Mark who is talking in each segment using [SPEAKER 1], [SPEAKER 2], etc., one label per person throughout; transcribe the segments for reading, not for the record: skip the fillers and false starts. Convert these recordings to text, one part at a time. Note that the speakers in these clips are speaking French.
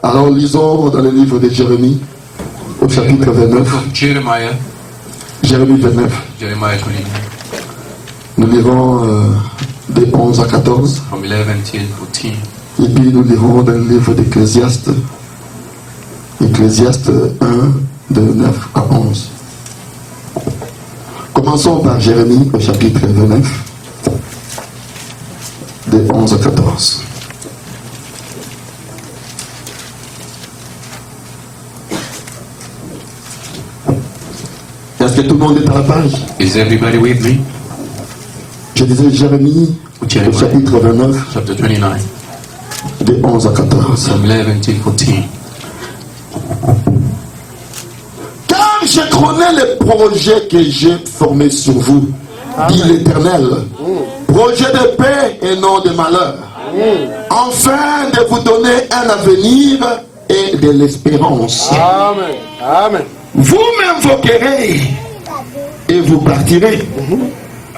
[SPEAKER 1] Alors lisons dans le livre de Jérémie, au chapitre 29.
[SPEAKER 2] Jeremiah
[SPEAKER 1] Jérémie 29.
[SPEAKER 2] 29.
[SPEAKER 1] Nous lirons de 11 à 14.
[SPEAKER 2] From 11 till 14.
[SPEAKER 1] Et puis nous lirons dans le livre d'Ecclésiaste, Ecclésiaste 1, de 9 à 11. Commençons par Jérémie au chapitre 29, de 11 à 14. Est-ce que tout le monde est à la page?
[SPEAKER 2] Is everybody with me?
[SPEAKER 1] Je disais Jérémie au chapitre 29,
[SPEAKER 2] Chapter 29.
[SPEAKER 1] de 11 à 14.
[SPEAKER 2] From 11 till 14.
[SPEAKER 1] Car je connais les projets que j'ai formés sur vous, dit l'Éternel. Projet de paix et non de malheur. Afin de vous donner un avenir et de l'espérance.
[SPEAKER 3] Amen. Amen.
[SPEAKER 1] Vous m'invoquerez et vous partirez.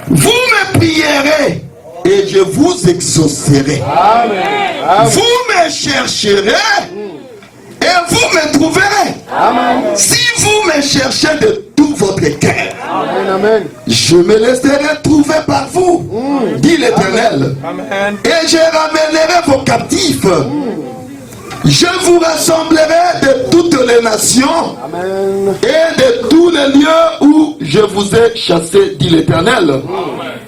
[SPEAKER 1] Vous me prierez et je vous exaucerai.
[SPEAKER 3] Amen.
[SPEAKER 1] Vous me chercherez et vous me trouverez.
[SPEAKER 3] Amen.
[SPEAKER 1] Si vous me cherchez de tout votre cœur,
[SPEAKER 3] Amen. Amen.
[SPEAKER 1] je me laisserai trouver par vous, dit l'Éternel.
[SPEAKER 3] Amen.
[SPEAKER 1] Et je ramènerai vos captifs. Je vous rassemblerai de toutes les nations
[SPEAKER 3] Amen.
[SPEAKER 1] et de tous les lieux où je vous ai chassés, dit l'Éternel.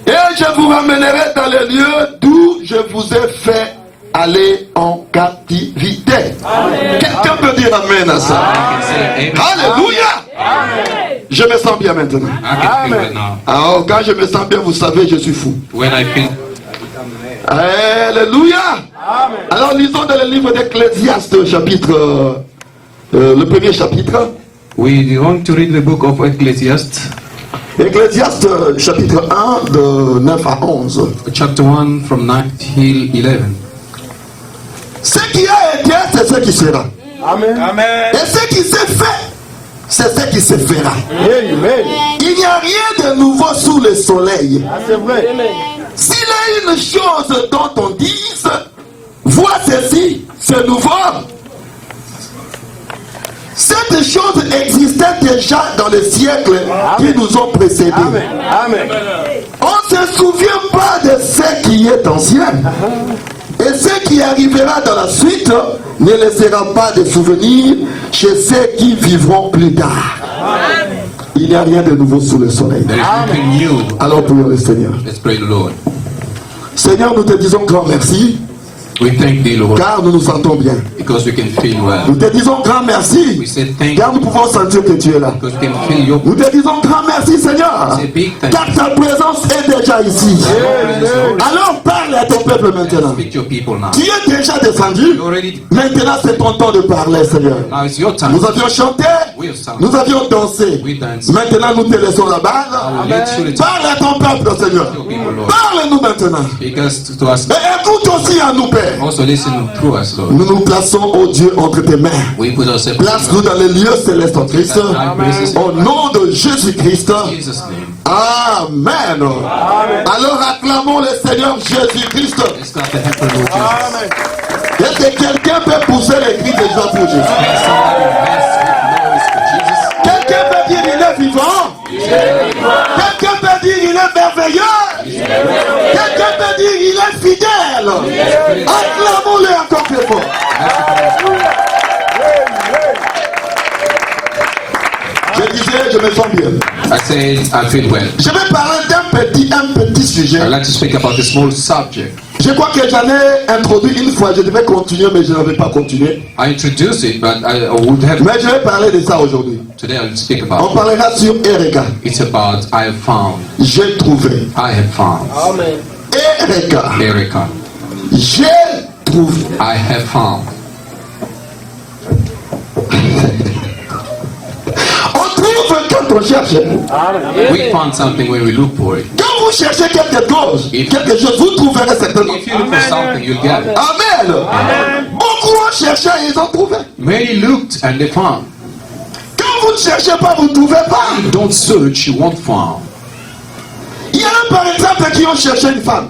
[SPEAKER 1] Et je vous ramènerai dans les lieux d'où je vous ai fait aller en captivité. Quelqu'un peut dire amen à ça?
[SPEAKER 2] I can say amen.
[SPEAKER 1] Alléluia! Je me sens bien maintenant.
[SPEAKER 2] I can feel it now.
[SPEAKER 1] Alors quand je me sens bien, vous savez, je suis fou.
[SPEAKER 2] When I feel
[SPEAKER 1] Alléluia! Alors lisons dans le livre d'Ecclésiaste, chapitre, le premier chapitre.
[SPEAKER 2] we want to read the book of Ecclesiastes,
[SPEAKER 1] Ecclésiaste, chapitre 1, de 9 à 11.
[SPEAKER 2] chapter 1 from 9 till 11.
[SPEAKER 1] Ce qui a été, c'est ce qui sera.
[SPEAKER 3] Amen. Amen.
[SPEAKER 1] Et ce qui s'est fait, c'est ce qui se fera.
[SPEAKER 3] Amen.
[SPEAKER 1] Il n'y a rien de nouveau sous le soleil.
[SPEAKER 3] Ah, c'est vrai.
[SPEAKER 1] S'il y a une chose dont on dise, vois ceci, c'est nouveau. Cette chose existait déjà dans les siècles qui nous ont précédés.
[SPEAKER 3] Amen. Amen.
[SPEAKER 1] On ne se souvient pas de ce qui est ancien. Et ce qui arrivera dans la suite ne laissera pas de souvenirs chez ceux qui vivront plus tard. Il n'y a rien de nouveau sous le soleil.
[SPEAKER 2] There is nothing new.
[SPEAKER 1] Alors prions le Seigneur.
[SPEAKER 2] Let's pray the Lord.
[SPEAKER 1] Seigneur, nous te disons grand merci,
[SPEAKER 2] We thank thee, Lord,
[SPEAKER 1] car nous nous sentons bien.
[SPEAKER 2] because we can feel well.
[SPEAKER 1] Nous te disons grand merci,
[SPEAKER 2] We say thank
[SPEAKER 1] car
[SPEAKER 2] you
[SPEAKER 1] nous pouvons sentir que tu es là.
[SPEAKER 2] because we can feel your
[SPEAKER 1] Nous te disons grand merci, Seigneur,
[SPEAKER 2] Say big thank
[SPEAKER 1] car ta présence est déjà ici.
[SPEAKER 2] presence, Lord.
[SPEAKER 1] Alors parle à ton peuple maintenant.
[SPEAKER 2] Speak to your people now.
[SPEAKER 1] Tu es déjà descendu.
[SPEAKER 2] You already.
[SPEAKER 1] Maintenant, c'est ton temps de parler, Seigneur.
[SPEAKER 2] Now it's your time.
[SPEAKER 1] Nous avions chanté,
[SPEAKER 2] We have sung.
[SPEAKER 1] nous avions dansé.
[SPEAKER 2] We dance.
[SPEAKER 1] Maintenant, nous te laissons la
[SPEAKER 2] I
[SPEAKER 1] barre.
[SPEAKER 2] will let you return
[SPEAKER 1] Parle à ton peuple, Seigneur.
[SPEAKER 2] to your people, Lord.
[SPEAKER 1] Parle-nous maintenant.
[SPEAKER 2] Because to us,
[SPEAKER 1] Et écoute aussi à nous, Père.
[SPEAKER 2] also listen through us, Lord.
[SPEAKER 1] Nous nous plaçons, oh Dieu, entre tes mains.
[SPEAKER 2] We put ourselves
[SPEAKER 1] Place-nous dans les lieux célestes en Christ.
[SPEAKER 2] Amen.
[SPEAKER 1] Au nom de Jésus-Christ.
[SPEAKER 2] In Jesus' name.
[SPEAKER 1] Amen. Alors acclamons le Seigneur Jésus-Christ.
[SPEAKER 2] Let's clap the hand for Lord Jesus.
[SPEAKER 1] Est-ce que quelqu'un peut pousser les cris de joie pour Jésus?
[SPEAKER 2] Can somebody bless with noise for Jesus?
[SPEAKER 1] Quelqu'un peut dire il est vivant? Quelqu'un peut dire il est merveilleux? Quelqu'un peut dire il est fidèle? Acclamons-le encore plus fort. Je disais, je me sens bien.
[SPEAKER 2] I say I feel well.
[SPEAKER 1] Je vais parler un petit sujet.
[SPEAKER 2] I'd like to speak about a small subject.
[SPEAKER 1] Je crois que j'en ai introduit une fois. Je devais continuer, mais je n'avais pas continué.
[SPEAKER 2] I introduced it, but I would have.
[SPEAKER 1] Mais je vais parler de ça aujourd'hui.
[SPEAKER 2] Today I'll speak
[SPEAKER 1] On
[SPEAKER 2] about.
[SPEAKER 1] parlera sur Ereka.
[SPEAKER 2] It's about I have found.
[SPEAKER 1] J'ai trouvé.
[SPEAKER 2] I have found.
[SPEAKER 3] Amen.
[SPEAKER 1] Ereka.
[SPEAKER 2] Erica.
[SPEAKER 1] J'ai trouvé.
[SPEAKER 2] I have found.
[SPEAKER 1] On trouve quand on cherche.
[SPEAKER 3] Amen.
[SPEAKER 2] We found something when we look for it.
[SPEAKER 1] Quand vous cherchez quelque chose, vous trouverez certainement.
[SPEAKER 2] If you look for something, you'll get it.
[SPEAKER 1] Amen. Beaucoup ont cherché et ils ont trouvé.
[SPEAKER 2] Many looked and they found.
[SPEAKER 1] Quand vous ne cherchez pas, vous ne trouvez pas.
[SPEAKER 2] Don't search, you won't find.
[SPEAKER 1] Il y en a par exemple qui ont cherché une femme.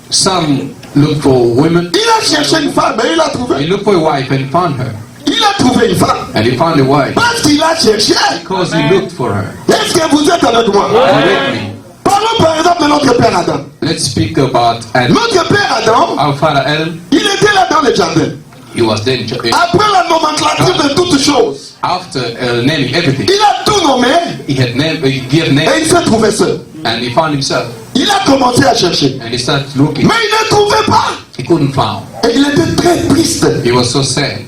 [SPEAKER 2] Some looked for women.
[SPEAKER 1] Il a cherché une femme et il a
[SPEAKER 2] He
[SPEAKER 1] trouvé.
[SPEAKER 2] looked for a wife and found her.
[SPEAKER 1] Il a trouvé une femme.
[SPEAKER 2] And he found a wife
[SPEAKER 1] Parce qu'il a cherché.
[SPEAKER 2] because he looked for her.
[SPEAKER 1] Est-ce que vous êtes avec moi?
[SPEAKER 2] Are you with me?
[SPEAKER 1] Parlons par exemple de notre père Adam.
[SPEAKER 2] Let's speak about Adam.
[SPEAKER 1] Notre père Adam,
[SPEAKER 2] Our father Adam.
[SPEAKER 1] il était là dans le jardin.
[SPEAKER 2] He was there
[SPEAKER 1] Après la nomenclature de toutes choses,
[SPEAKER 2] after naming everything.
[SPEAKER 1] il a tout nommé
[SPEAKER 2] He had named. He gave
[SPEAKER 1] et
[SPEAKER 2] name,
[SPEAKER 1] il s'est trouvé seul.
[SPEAKER 2] and he found himself.
[SPEAKER 1] Il a commencé à chercher.
[SPEAKER 2] And he started looking.
[SPEAKER 1] Mais il ne trouvait pas.
[SPEAKER 2] He couldn't find.
[SPEAKER 1] Et il était très triste.
[SPEAKER 2] He was so sad.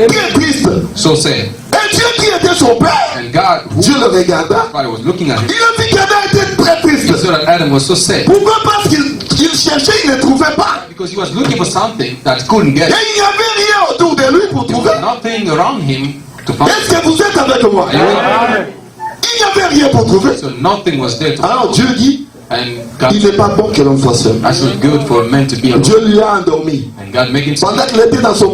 [SPEAKER 1] Très triste.
[SPEAKER 2] So sad.
[SPEAKER 1] Et Dieu qui était son père,
[SPEAKER 2] And God, who
[SPEAKER 1] Dieu le regarda.
[SPEAKER 2] God was looking at him,
[SPEAKER 1] Il a vu qu'Adam était très
[SPEAKER 2] he
[SPEAKER 1] triste.
[SPEAKER 2] saw that Adam was so sad
[SPEAKER 1] Pourquoi? Parce qu'il cherchait, il ne trouvait pas.
[SPEAKER 2] because he was looking for something that he couldn't
[SPEAKER 1] Et
[SPEAKER 2] get.
[SPEAKER 1] il n'y avait rien autour de lui pour
[SPEAKER 2] There
[SPEAKER 1] trouver.
[SPEAKER 2] was nothing around him to find.
[SPEAKER 1] Est-ce que vous êtes avec moi?
[SPEAKER 2] Are you with me?
[SPEAKER 1] Il n'y avait rien pour trouver.
[SPEAKER 2] So nothing was there to
[SPEAKER 1] Alors
[SPEAKER 2] find.
[SPEAKER 1] Dieu dit,
[SPEAKER 2] And God,
[SPEAKER 1] il n'est pas bon que l'homme soit seul.
[SPEAKER 2] that's not good for a man to be alone.
[SPEAKER 1] Dieu lui a endormi.
[SPEAKER 2] And God made him sleep.
[SPEAKER 1] Pendant qu'il était dans son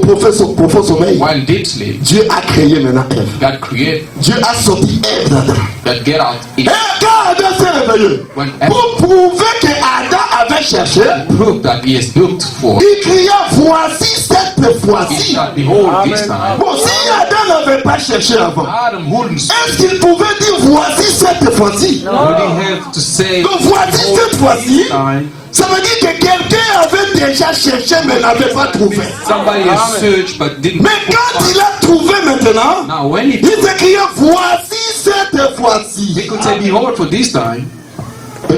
[SPEAKER 1] profond sommeil,
[SPEAKER 2] While in deep sleep,
[SPEAKER 1] Dieu a créé maintenant Ève.
[SPEAKER 2] God created,
[SPEAKER 1] Dieu a sorti Ève d'Adam.
[SPEAKER 2] God get out.
[SPEAKER 1] Et
[SPEAKER 2] It
[SPEAKER 1] quand Adam s'est réveillé,
[SPEAKER 2] When Adam
[SPEAKER 1] pour prouver que Adam avait cherché,
[SPEAKER 2] proved that he has looked for,
[SPEAKER 1] il cria, voici cette
[SPEAKER 2] he
[SPEAKER 1] fois-ci.
[SPEAKER 2] said, behold, this time.
[SPEAKER 1] Bon, si Adam n'avait pas cherché avant,
[SPEAKER 2] Adam wouldn't.
[SPEAKER 1] est-ce qu'il pouvait dire voici cette fois-ci?
[SPEAKER 2] Would he have to say,
[SPEAKER 1] Donc voici
[SPEAKER 2] behold,
[SPEAKER 1] cette fois-ci,
[SPEAKER 2] this time?
[SPEAKER 1] ça veut dire que quelqu'un avait déjà cherché mais n'avait pas trouvé.
[SPEAKER 2] Somebody has searched but didn't.
[SPEAKER 1] Mais quand il a trouvé maintenant,
[SPEAKER 2] Now when he
[SPEAKER 1] il s'écria, voici cette fois-ci.
[SPEAKER 2] he could say, behold, for this time,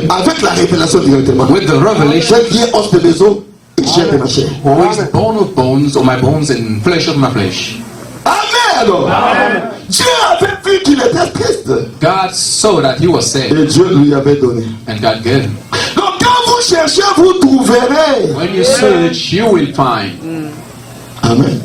[SPEAKER 1] Avec la révélation directement.
[SPEAKER 2] with the revelation,
[SPEAKER 1] J'ai bien os de mes os et chair de ma chair.
[SPEAKER 2] who is bone of bones, or my bones, and flesh of my flesh.
[SPEAKER 1] Amen. Dieu avait vu qu'il était triste.
[SPEAKER 2] God saw that he was sad,
[SPEAKER 1] Et Dieu lui avait donné.
[SPEAKER 2] and God gave him.
[SPEAKER 1] Donc quand vous cherchez, vous trouverez.
[SPEAKER 2] When you search, you will find.
[SPEAKER 1] Amen.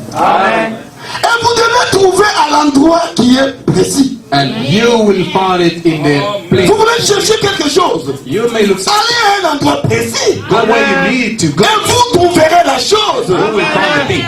[SPEAKER 1] Et vous devez trouver à l'endroit qui est précis.
[SPEAKER 2] And you will find it in the place.
[SPEAKER 1] Vous voulez chercher quelque chose.
[SPEAKER 2] You may look.
[SPEAKER 1] Allez à un endroit précis.
[SPEAKER 2] Go where you need to go.
[SPEAKER 1] Et vous trouverez la chose.
[SPEAKER 2] You will find the thing.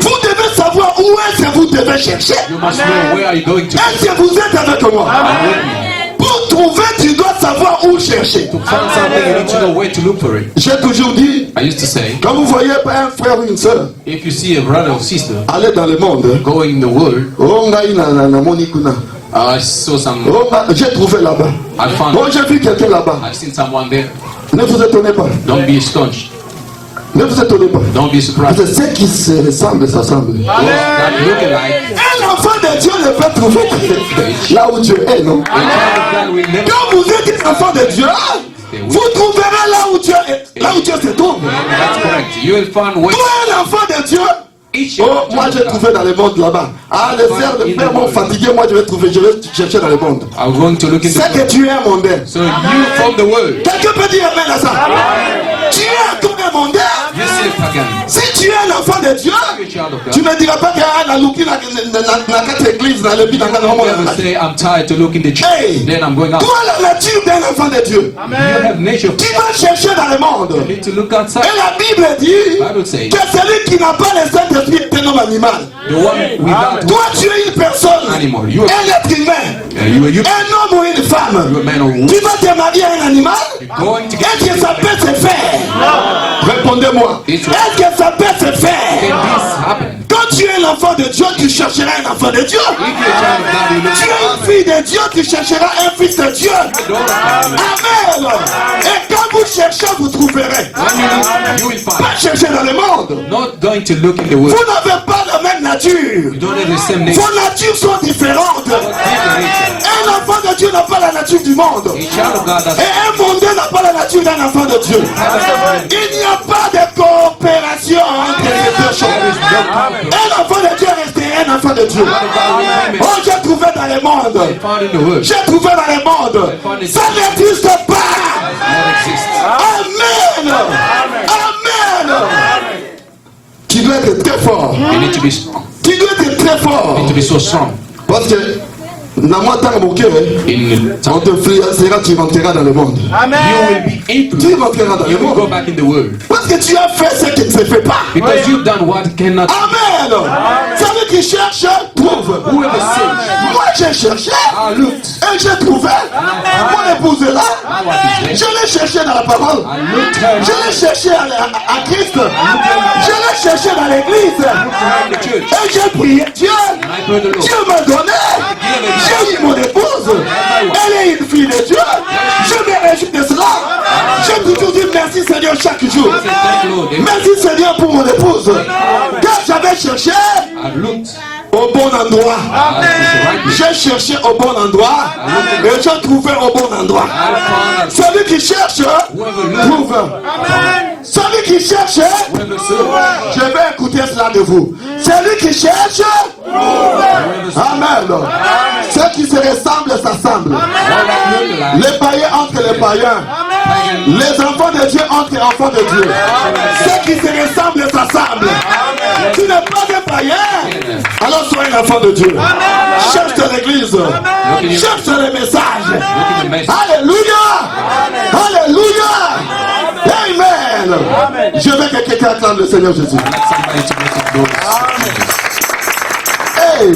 [SPEAKER 1] Vous devez savoir où est-ce que vous devez chercher.
[SPEAKER 2] You must know where are you going to.
[SPEAKER 1] Est-ce que vous êtes avec moi?
[SPEAKER 2] Are you with me?
[SPEAKER 1] Pour trouver, tu dois savoir où chercher.
[SPEAKER 2] To find something, you need to know where to look for it.
[SPEAKER 1] J'ai toujours dit,
[SPEAKER 2] I used to say,
[SPEAKER 1] quand vous voyez un frère ou une soeur
[SPEAKER 2] if you see a brother or sister
[SPEAKER 1] aller dans le monde,
[SPEAKER 2] going in the world,
[SPEAKER 1] oh, ngai na moni kuna.
[SPEAKER 2] I saw some.
[SPEAKER 1] Oh, j'ai trouvé là-bas.
[SPEAKER 2] I found.
[SPEAKER 1] Oh, j'ai vu quelqu'un là-bas.
[SPEAKER 2] I've seen someone there.
[SPEAKER 1] Ne vous étonnez pas.
[SPEAKER 2] Don't be astonished.
[SPEAKER 1] Ne vous étonnez pas.
[SPEAKER 2] Don't be
[SPEAKER 1] Parce
[SPEAKER 2] surprised.
[SPEAKER 1] que ceux qui se ressemblent s'assemblent.
[SPEAKER 2] That look alike.
[SPEAKER 1] Un enfant de Dieu ne peut trouver là où Dieu est, non?
[SPEAKER 2] A child of God will never.
[SPEAKER 1] Quand vous êtes enfant de Dieu, vous trouverez là où Dieu est, là où Dieu se trouve.
[SPEAKER 2] That's correct. You will find where
[SPEAKER 1] Toi, un enfant de Dieu,
[SPEAKER 2] each
[SPEAKER 1] oh,
[SPEAKER 2] child
[SPEAKER 1] moi
[SPEAKER 2] of
[SPEAKER 1] j'ai
[SPEAKER 2] God.
[SPEAKER 1] trouvé dans le monde là-bas. Ah, les sœurs de frères m'ont fatigué, moi je vais chercher dans le monde.
[SPEAKER 2] I'm going to look in
[SPEAKER 1] C'est
[SPEAKER 2] the.
[SPEAKER 1] que tu es un mondain.
[SPEAKER 2] So you from the world,
[SPEAKER 1] Quelqu'un peut dire amen à ça? Tu es comme un mondain.
[SPEAKER 2] you see pagan.
[SPEAKER 1] Si tu es un enfant de Dieu,
[SPEAKER 2] You're a child of
[SPEAKER 1] tu
[SPEAKER 2] God.
[SPEAKER 1] ne diras pas que na luki na quatre églises, na lebi na kana
[SPEAKER 2] You never say I'm tired to look in the church.
[SPEAKER 1] Hey!
[SPEAKER 2] Then I'm going out.
[SPEAKER 1] Toi, la nature d'un enfant de Dieu,
[SPEAKER 2] You have nature.
[SPEAKER 1] tu vas chercher dans le
[SPEAKER 2] You
[SPEAKER 1] monde.
[SPEAKER 2] need to look
[SPEAKER 1] Et
[SPEAKER 2] outside.
[SPEAKER 1] la Bible dit
[SPEAKER 2] Bible says
[SPEAKER 1] que celui qui n'a pas le Saint-Esprit est un homme animal.
[SPEAKER 2] the one without
[SPEAKER 1] Toi, tu es une personne,
[SPEAKER 2] animal. You are,
[SPEAKER 1] un être humain,
[SPEAKER 2] you
[SPEAKER 1] un homme ou une femme.
[SPEAKER 2] are a man or woman.
[SPEAKER 1] Tu vas te marier à un animal?
[SPEAKER 2] You're going to get.
[SPEAKER 1] Est-ce que ça peut se faire? Répondez-moi. Est-ce que ça peut se
[SPEAKER 2] Can
[SPEAKER 1] faire?
[SPEAKER 2] this happen?
[SPEAKER 1] Quand tu es l'enfant de Dieu, tu chercheras un enfant de Dieu.
[SPEAKER 2] If you're a child of God, you look
[SPEAKER 1] Tu es une fille de Dieu, tu chercheras un fils de Dieu. Amen. Et quand vous cherchez, vous trouverez.
[SPEAKER 2] When you look, you will find.
[SPEAKER 1] Pas chercher dans le monde.
[SPEAKER 2] Not going to look in the world.
[SPEAKER 1] Vous n'avez pas la même nature.
[SPEAKER 2] You don't have the same nature.
[SPEAKER 1] Vos natures sont différentes.
[SPEAKER 2] Different nature.
[SPEAKER 1] Un enfant de Dieu n'a pas la nature du monde.
[SPEAKER 2] A child of God
[SPEAKER 1] Et
[SPEAKER 2] doesn't
[SPEAKER 1] un mondain n'a pas la nature d'un enfant de Dieu.
[SPEAKER 2] have a different.
[SPEAKER 1] Il n'y a pas de coopération entre les deux
[SPEAKER 2] There is
[SPEAKER 1] choses.
[SPEAKER 2] no conflict.
[SPEAKER 1] Un enfant de Dieu est resté un enfant de Dieu. Oh, j'ai trouvé dans le monde.
[SPEAKER 2] Found in the world.
[SPEAKER 1] J'ai trouvé dans le monde. Ça n'existe pas.
[SPEAKER 2] Not exist.
[SPEAKER 1] Amen. Amen. Tu dois être très fort.
[SPEAKER 2] You need to be strong.
[SPEAKER 1] Tu dois être très fort.
[SPEAKER 2] You need to be so strong.
[SPEAKER 1] Parce que dans mon temps, mon cœur,
[SPEAKER 2] In
[SPEAKER 1] on te influencera, tu rentreras dans le monde.
[SPEAKER 2] you will be
[SPEAKER 1] Tu
[SPEAKER 2] influenced.
[SPEAKER 1] rentreras dans le
[SPEAKER 2] You will go
[SPEAKER 1] monde.
[SPEAKER 2] back in the world.
[SPEAKER 1] Parce que tu as fait ce qui ne se fait pas.
[SPEAKER 2] Because you've done what cannot.
[SPEAKER 1] Amen. Celui qui cherche, trouve.
[SPEAKER 2] Whoever search,
[SPEAKER 1] Moi, j'ai cherché
[SPEAKER 2] I looked.
[SPEAKER 1] et j'ai trouvé. Mon épouse est là.
[SPEAKER 2] My wife is
[SPEAKER 1] Je
[SPEAKER 2] there.
[SPEAKER 1] l'ai cherché dans la parole.
[SPEAKER 2] I looked her
[SPEAKER 1] Je l'ai cherché à Christ. Je l'ai cherché dans l'église.
[SPEAKER 2] in the church.
[SPEAKER 1] Et j'ai prié Dieu.
[SPEAKER 2] And I prayed the Lord.
[SPEAKER 1] Dieu m'a donné. J'ai eu mon épouse. Elle est une fille de Dieu. Je me réjouis de cela. J'ai toujours dit merci Seigneur chaque jour.
[SPEAKER 2] I said, thank you, Lord.
[SPEAKER 1] Merci Seigneur pour mon épouse. Car j'avais cherché
[SPEAKER 2] I looked.
[SPEAKER 1] au bon endroit.
[SPEAKER 2] Right.
[SPEAKER 1] J'ai cherché au bon endroit et j'ai trouvé au bon endroit.
[SPEAKER 2] I found
[SPEAKER 1] Celui qui cherche, trouve. Celui qui cherche,
[SPEAKER 2] whoever served.
[SPEAKER 1] je vais écouter cela de vous. Celui qui cherche, Amen. Ceux qui se ressemblent s'assemblent. Les païens entre les païens. Les enfants de Dieu entre enfants de Dieu. Ceux qui se ressemblent s'assemblent. Tu n'es pas un païen, alors sois un enfant de Dieu. Cherche de l'église. Cherche les messages. Alléluia. Alléluia. Amen. Je veux que quelqu'un acclame le Seigneur Jésus.
[SPEAKER 2] Somebody to make it glorious.
[SPEAKER 1] Hey.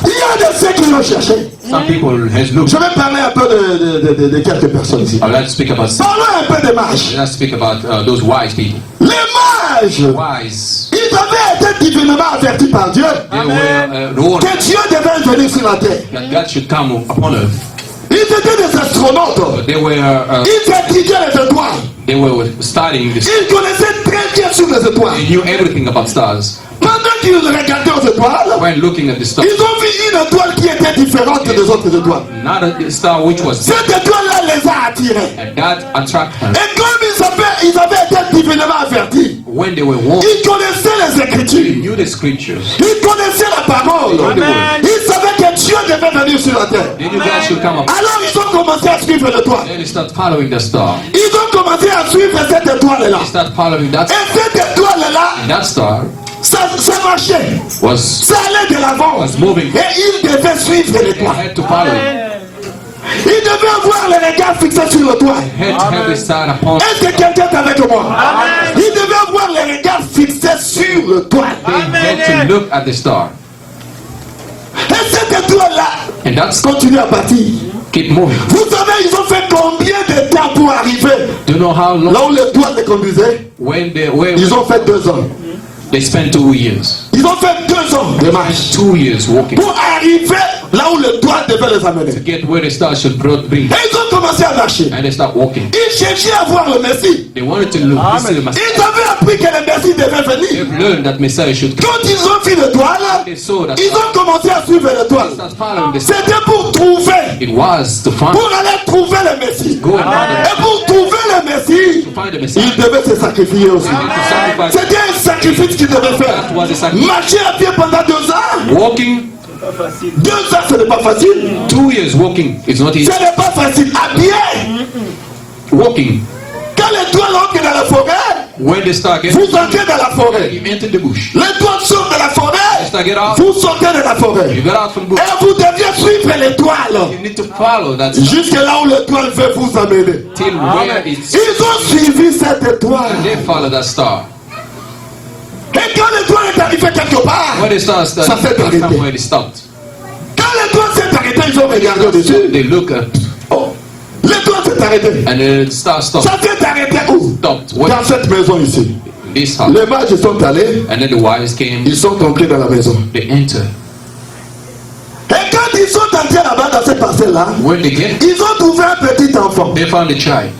[SPEAKER 1] Il y a de ceux qui l'ont cherché.
[SPEAKER 2] Some people has looked.
[SPEAKER 1] Je vais parler un peu de quelques personnes ici.
[SPEAKER 2] I would like to speak about some.
[SPEAKER 1] Parlons un peu des mages.
[SPEAKER 2] Let's speak about those wise people.
[SPEAKER 1] Les mages,
[SPEAKER 2] Wise.
[SPEAKER 1] ils avaient été divinement avertis par Dieu
[SPEAKER 2] They were warned
[SPEAKER 1] que Dieu devait venir sur la terre.
[SPEAKER 2] that God should come upon earth.
[SPEAKER 1] Ils étaient des astronautes.
[SPEAKER 2] But they were
[SPEAKER 1] Ils étudiaient les étoiles.
[SPEAKER 2] studying this.
[SPEAKER 1] Ils connaissaient très bien sur les étoiles.
[SPEAKER 2] They knew everything about stars.
[SPEAKER 1] Pendant qu'ils regardaient aux étoiles,
[SPEAKER 2] When looking at the stars,
[SPEAKER 1] ils ont vu une étoile qui était différente des autres étoiles.
[SPEAKER 2] not a star which was
[SPEAKER 1] Cette étoile-là les a attirés.
[SPEAKER 2] and that attracted her.
[SPEAKER 1] Et comme ils avaient été divinement avertis,
[SPEAKER 2] When they were warned,
[SPEAKER 1] ils connaissaient les
[SPEAKER 2] they
[SPEAKER 1] Écritures.
[SPEAKER 2] knew the scriptures.
[SPEAKER 1] Ils connaissaient la parole. Ils savaient que Dieu devait venir sur la terre.
[SPEAKER 2] They knew God should come up.
[SPEAKER 1] Alors ils ont commencé à suivre l'étoile.
[SPEAKER 2] Then they start following the star.
[SPEAKER 1] Ils ont commencé à suivre cette étoile-là.
[SPEAKER 2] They start following that.
[SPEAKER 1] Et cette étoile-là,
[SPEAKER 2] And that star
[SPEAKER 1] ça marchait.
[SPEAKER 2] was
[SPEAKER 1] Ça allait de l'avant.
[SPEAKER 2] was moving.
[SPEAKER 1] Et ils devaient suivre
[SPEAKER 2] They
[SPEAKER 1] l'étoile.
[SPEAKER 2] had to follow it.
[SPEAKER 1] Ils devaient avoir les regards fixés sur l'étoile.
[SPEAKER 2] Had to have the star upon.
[SPEAKER 1] Est-ce que quelqu'un est avec moi? Ils devaient avoir les regards fixés sur l'étoile.
[SPEAKER 2] They had to look at the star.
[SPEAKER 1] Et cette étoile-là
[SPEAKER 2] And that's
[SPEAKER 1] continue à partir.
[SPEAKER 2] keep moving.
[SPEAKER 1] Vous savez, ils ont fait combien de temps pour arriver
[SPEAKER 2] Do you know how long?
[SPEAKER 1] là où l'étoile les conduisait?
[SPEAKER 2] When they were,
[SPEAKER 1] Ils ont fait 2 ans.
[SPEAKER 2] they spent 2 years.
[SPEAKER 1] Ils ont fait 2 ans de marche
[SPEAKER 2] 2 years walking
[SPEAKER 1] pour arriver là où l'étoile devait les amener.
[SPEAKER 2] to get where the star should bring.
[SPEAKER 1] Et ils ont commencé à marcher.
[SPEAKER 2] And they start walking.
[SPEAKER 1] Ils cherchaient à voir le Messie.
[SPEAKER 2] They wanted to look. See the Messiah.
[SPEAKER 1] Ils avaient appris que le Messie devait venir.
[SPEAKER 2] They've learned that Messiah should come.
[SPEAKER 1] Quand ils ont vu l'étoile,
[SPEAKER 2] They saw that.
[SPEAKER 1] ils ont commencé à suivre l'étoile.
[SPEAKER 2] Start following the star.
[SPEAKER 1] C'était pour trouver,
[SPEAKER 2] It was to find.
[SPEAKER 1] pour aller trouver le Messie.
[SPEAKER 2] Go and find it.
[SPEAKER 1] Et pour trouver le Messie,
[SPEAKER 2] To find the
[SPEAKER 1] il
[SPEAKER 2] Messiah.
[SPEAKER 1] devait se sacrifier aussi.
[SPEAKER 2] To sacrifice.
[SPEAKER 1] C'était un sacrifice qu'il devait faire.
[SPEAKER 2] That was a sacrifice.
[SPEAKER 1] Marcher à pied pendant 2 ans.
[SPEAKER 2] Walking
[SPEAKER 1] 2 ans, ce n'est pas facile.
[SPEAKER 2] 2 years walking is not easy.
[SPEAKER 1] Ce n'est pas facile. À pied.
[SPEAKER 2] Walking.
[SPEAKER 1] Quand l'étoile entre dans la forêt,
[SPEAKER 2] When the star gets,
[SPEAKER 1] vous entrez dans la forêt.
[SPEAKER 2] you enter the bush.
[SPEAKER 1] L'étoile sort de la
[SPEAKER 2] The
[SPEAKER 1] forêt.
[SPEAKER 2] star get out.
[SPEAKER 1] Vous sortez de la forêt.
[SPEAKER 2] You get out from the bush.
[SPEAKER 1] Et vous deviez suivre l'étoile.
[SPEAKER 2] You need to follow that star
[SPEAKER 1] Jusque là où l'étoile veut vous amener.
[SPEAKER 2] till where it's.
[SPEAKER 1] Ils ont suivi cette étoile.
[SPEAKER 2] They follow that star.
[SPEAKER 1] Et quand l'étoile est arrivée quelque part,
[SPEAKER 2] When the star started,
[SPEAKER 1] Ça s'est arrêté.
[SPEAKER 2] somewhere it stopped.
[SPEAKER 1] quand l'étoile s'est arrêtée, ils ont regardé au-dessus.
[SPEAKER 2] They look up
[SPEAKER 1] Oh, l'étoile s'est arrêtée.
[SPEAKER 2] and then the star stopped.
[SPEAKER 1] Ça s'est arrêté où?
[SPEAKER 2] Stopped. What?
[SPEAKER 1] Dans cette maison ici.
[SPEAKER 2] This house.
[SPEAKER 1] Les mages sont allés,
[SPEAKER 2] And then the wise came.
[SPEAKER 1] ils sont entrés dans la maison.
[SPEAKER 2] They enter.
[SPEAKER 1] Et quand ils sont entrés là-bas dans cette parcelle-là,
[SPEAKER 2] When they get,
[SPEAKER 1] ils ont trouvé un petit enfant.
[SPEAKER 2] they found the child.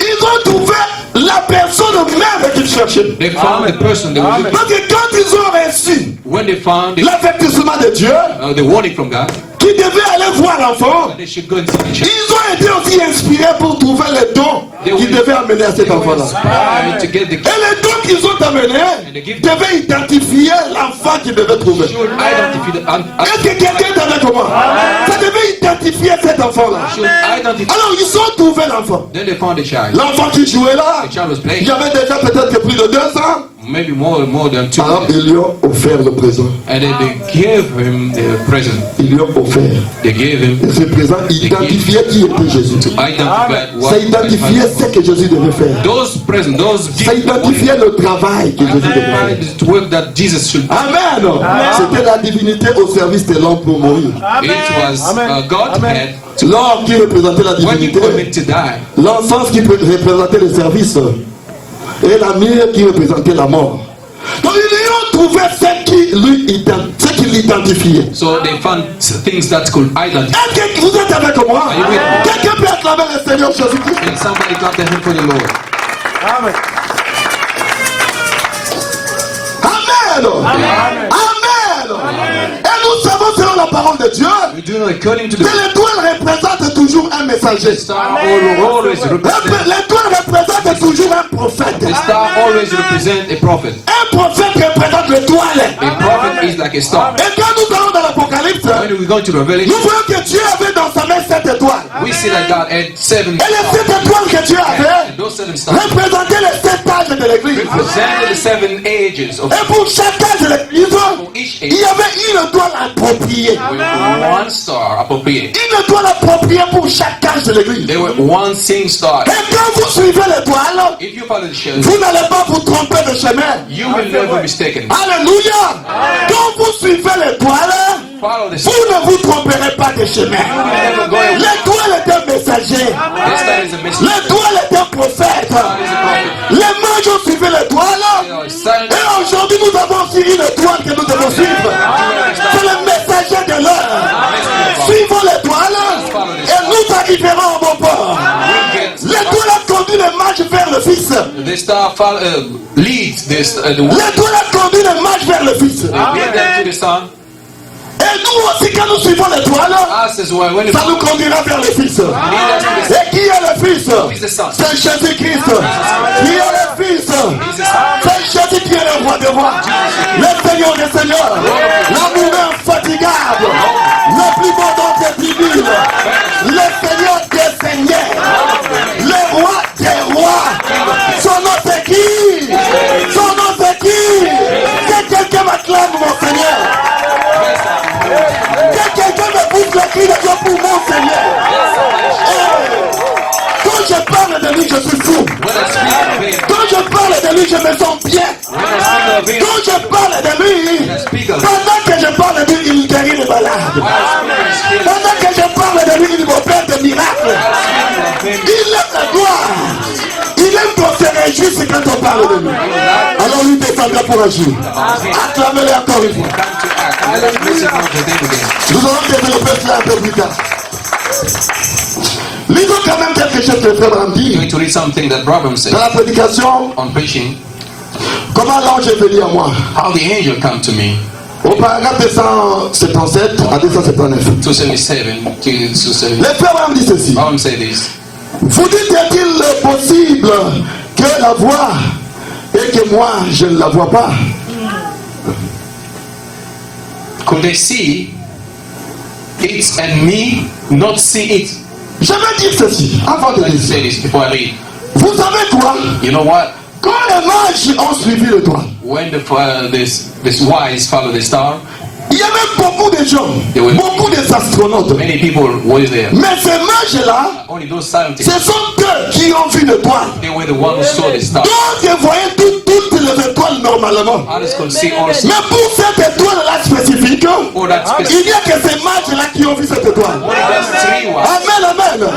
[SPEAKER 1] Ils ont trouvé la personne même qu'ils cherchaient.
[SPEAKER 2] They found the person they were looking.
[SPEAKER 1] Parce que quand ils ont reçu
[SPEAKER 2] When they found
[SPEAKER 1] l'avertissement de Dieu,
[SPEAKER 2] the warning from God,
[SPEAKER 1] qui devait aller voir l'enfant,
[SPEAKER 2] they should go and see the child.
[SPEAKER 1] ils ont été aussi inspirés pour trouver les dons qu'ils devaient amener à cet
[SPEAKER 2] They were
[SPEAKER 1] enfant-là.
[SPEAKER 2] inspired to get the
[SPEAKER 1] Et les dons qu'ils ont amenés devaient identifier l'enfant qu'ils devaient trouver.
[SPEAKER 2] should identify the
[SPEAKER 1] Est-ce que quelqu'un est avec moi? Ça devait identifier cet enfant-là.
[SPEAKER 2] should identify.
[SPEAKER 1] Alors ils ont trouvé l'enfant.
[SPEAKER 2] Then they found the child.
[SPEAKER 1] L'enfant qui jouait là,
[SPEAKER 2] The child was
[SPEAKER 1] il
[SPEAKER 2] playing
[SPEAKER 1] y avait déjà peut-être que plus de 2 ans.
[SPEAKER 2] maybe more than 2
[SPEAKER 1] Alors
[SPEAKER 2] million.
[SPEAKER 1] ils lui ont offert le présent.
[SPEAKER 2] And then they gave him the present.
[SPEAKER 1] Ils lui ont offert.
[SPEAKER 2] They gave him
[SPEAKER 1] Et ce présent identifiait qui était Jésus.
[SPEAKER 2] to identify what
[SPEAKER 1] Ça identifiait ce que Jésus devait faire.
[SPEAKER 2] those present, those
[SPEAKER 1] Ça identifiait le travail que Jésus devait faire.
[SPEAKER 2] identified the work that Jesus should do.
[SPEAKER 1] Amen. C'était la divinité au service de l'homme pour mourir.
[SPEAKER 2] It was Godhead
[SPEAKER 1] L'homme qui représentait la
[SPEAKER 2] when he
[SPEAKER 1] divinité,
[SPEAKER 2] committed to die.
[SPEAKER 1] l'encens qui représentait le service, et la myrrhe qui représentait la mort. Donc ils lui ont trouvé ce qui l'identifiait.
[SPEAKER 2] So they found things that could identify.
[SPEAKER 1] Est-ce que vous êtes avec moi?
[SPEAKER 2] Are you with me?
[SPEAKER 1] Quelqu'un peut acclamer le Seigneur Jésus-Christ?
[SPEAKER 2] And somebody clap their hand for the Lord.
[SPEAKER 3] Amen.
[SPEAKER 1] Amen. Amen. Et nous savons selon la parole de Dieu
[SPEAKER 2] We do know according to
[SPEAKER 1] que
[SPEAKER 2] the
[SPEAKER 1] l'étoile représente toujours un messager.
[SPEAKER 2] star always represent.
[SPEAKER 1] L'étoile représente toujours un prophète.
[SPEAKER 2] The star always represent a prophet.
[SPEAKER 1] Un prophète représente l'étoile.
[SPEAKER 2] A prophet is like a star.
[SPEAKER 1] Et quand nous allons dans l'Apocalypse,
[SPEAKER 2] When we go to
[SPEAKER 1] nous
[SPEAKER 2] Revelation,
[SPEAKER 1] voyons que Dieu avait dans sa main 7 étoiles.
[SPEAKER 2] we see that God had 7
[SPEAKER 1] Et les 7 étoiles que Dieu avait
[SPEAKER 2] and those 7 stars
[SPEAKER 1] représentaient les 7 âges de l'église.
[SPEAKER 2] represented the 7 ages of
[SPEAKER 1] Et pour chaque âge de l'église,
[SPEAKER 2] each
[SPEAKER 1] il
[SPEAKER 2] age.
[SPEAKER 1] y avait une étoile appropriée.
[SPEAKER 2] With one star appropriate.
[SPEAKER 1] Une étoile appropriée pour chaque âge de l'église.
[SPEAKER 2] There were one sing star.
[SPEAKER 1] Et quand vous suivez l'étoile,
[SPEAKER 2] If you follow the shadow,
[SPEAKER 1] vous n'allez pas vous tromper de chemin.
[SPEAKER 2] you will never be mistaken.
[SPEAKER 1] Alléluia. Quand vous suivez l'étoile,
[SPEAKER 2] Follow the
[SPEAKER 1] vous
[SPEAKER 2] star.
[SPEAKER 1] ne vous tromperez pas de chemin.
[SPEAKER 2] Never go away.
[SPEAKER 1] L'étoile est un messager.
[SPEAKER 2] This star is a messenger.
[SPEAKER 1] L'étoile est un prophète.
[SPEAKER 2] God is a prophet.
[SPEAKER 1] Les mages ont suivi l'étoile.
[SPEAKER 2] They are signs.
[SPEAKER 1] Et aujourd'hui, nous avons aussi une étoile que nous devons suivre. C'est le messager de l'heure. Suivons l'étoile et nous arriverons au bon port.
[SPEAKER 2] We get
[SPEAKER 1] L'étoile a conduit les mages vers le Fils.
[SPEAKER 2] the star leads this the
[SPEAKER 1] L'étoile a conduit les mages vers le Fils.
[SPEAKER 2] lead them to the sun.
[SPEAKER 1] Et nous aussi, quand nous suivons l'étoile,
[SPEAKER 2] Us as well. When it
[SPEAKER 1] ça nous conduira vers le Fils.
[SPEAKER 2] lead us to the sun.
[SPEAKER 1] Et qui est le Fils?
[SPEAKER 2] Is the son.
[SPEAKER 1] C'est Jésus-Christ. Qui est le Fils? C'est Jésus qui est le roi des rois. Le Seigneur des seigneurs. L'amour infatigable. Le plus beau dans tes tribus. Le Seigneur des seigneurs. Le roi des rois. Son nom c'est qui? Son nom c'est qui? Que quelqu'un m'acclame mon Seigneur. Que quelqu'un me pousse le cri de Dieu pour mon Seigneur. Quand je parle de lui, je suis fou.
[SPEAKER 2] When I speak of him,
[SPEAKER 1] Quand je parle de lui, je me sens bien.
[SPEAKER 2] when I speak of him,
[SPEAKER 1] Quand je parle de lui,
[SPEAKER 2] when I speak of him,
[SPEAKER 1] pendant que je parle de lui, il guérit les malades.
[SPEAKER 2] while I speak of him,
[SPEAKER 1] Pendant que je parle de lui, il m'opère des miracles.
[SPEAKER 2] him,
[SPEAKER 1] Il aime la gloire. Il aime qu'on se réjouisse quand on parle de lui. Alors lui descendra pour agir. Acclamez-le encore une fois.
[SPEAKER 2] come to act. Let us listen to him again.
[SPEAKER 1] Nous allons développer cela un peu plus tard. Lisons quand même quelque chose que le frère Branham
[SPEAKER 2] I'm
[SPEAKER 1] dit
[SPEAKER 2] going to read something that Brabham said
[SPEAKER 1] dans la prédication.
[SPEAKER 2] on preaching.
[SPEAKER 1] Comment l'ange est venu à moi?
[SPEAKER 2] How the angel come to me,
[SPEAKER 1] Au paragraphe 277 à 279.
[SPEAKER 2] 277 to 270.
[SPEAKER 1] Le frère Branham dit ceci.
[SPEAKER 2] Brabham said this.
[SPEAKER 1] Vous dites, est-il possible que la voix et que moi je ne la vois pas?
[SPEAKER 2] Could they see it and me not see it?
[SPEAKER 1] Je vais dire ceci avant de
[SPEAKER 2] Let me say
[SPEAKER 1] dire.
[SPEAKER 2] this before I read.
[SPEAKER 1] Vous savez quoi?
[SPEAKER 2] You know what?
[SPEAKER 1] Quand les mages ont suivi le doigt,
[SPEAKER 2] When this wise follow the star,
[SPEAKER 1] il y avait beaucoup de gens, beaucoup d'astronautes.
[SPEAKER 2] many people were there.
[SPEAKER 1] Mais ces mages-là,
[SPEAKER 2] Only those scientists,
[SPEAKER 1] ce sont eux qui ont vu le doigt.
[SPEAKER 2] they were the ones who saw the star.
[SPEAKER 1] Donc ils voyaient toutes les étoiles normalement.
[SPEAKER 2] Others could see all
[SPEAKER 1] Mais pour cette étoile-là spécifique,
[SPEAKER 2] for that
[SPEAKER 1] il
[SPEAKER 2] specific.
[SPEAKER 1] n'y a que ces mages-là qui ont vu cette étoile.
[SPEAKER 2] Only those 3 wise.
[SPEAKER 1] Amen, amen.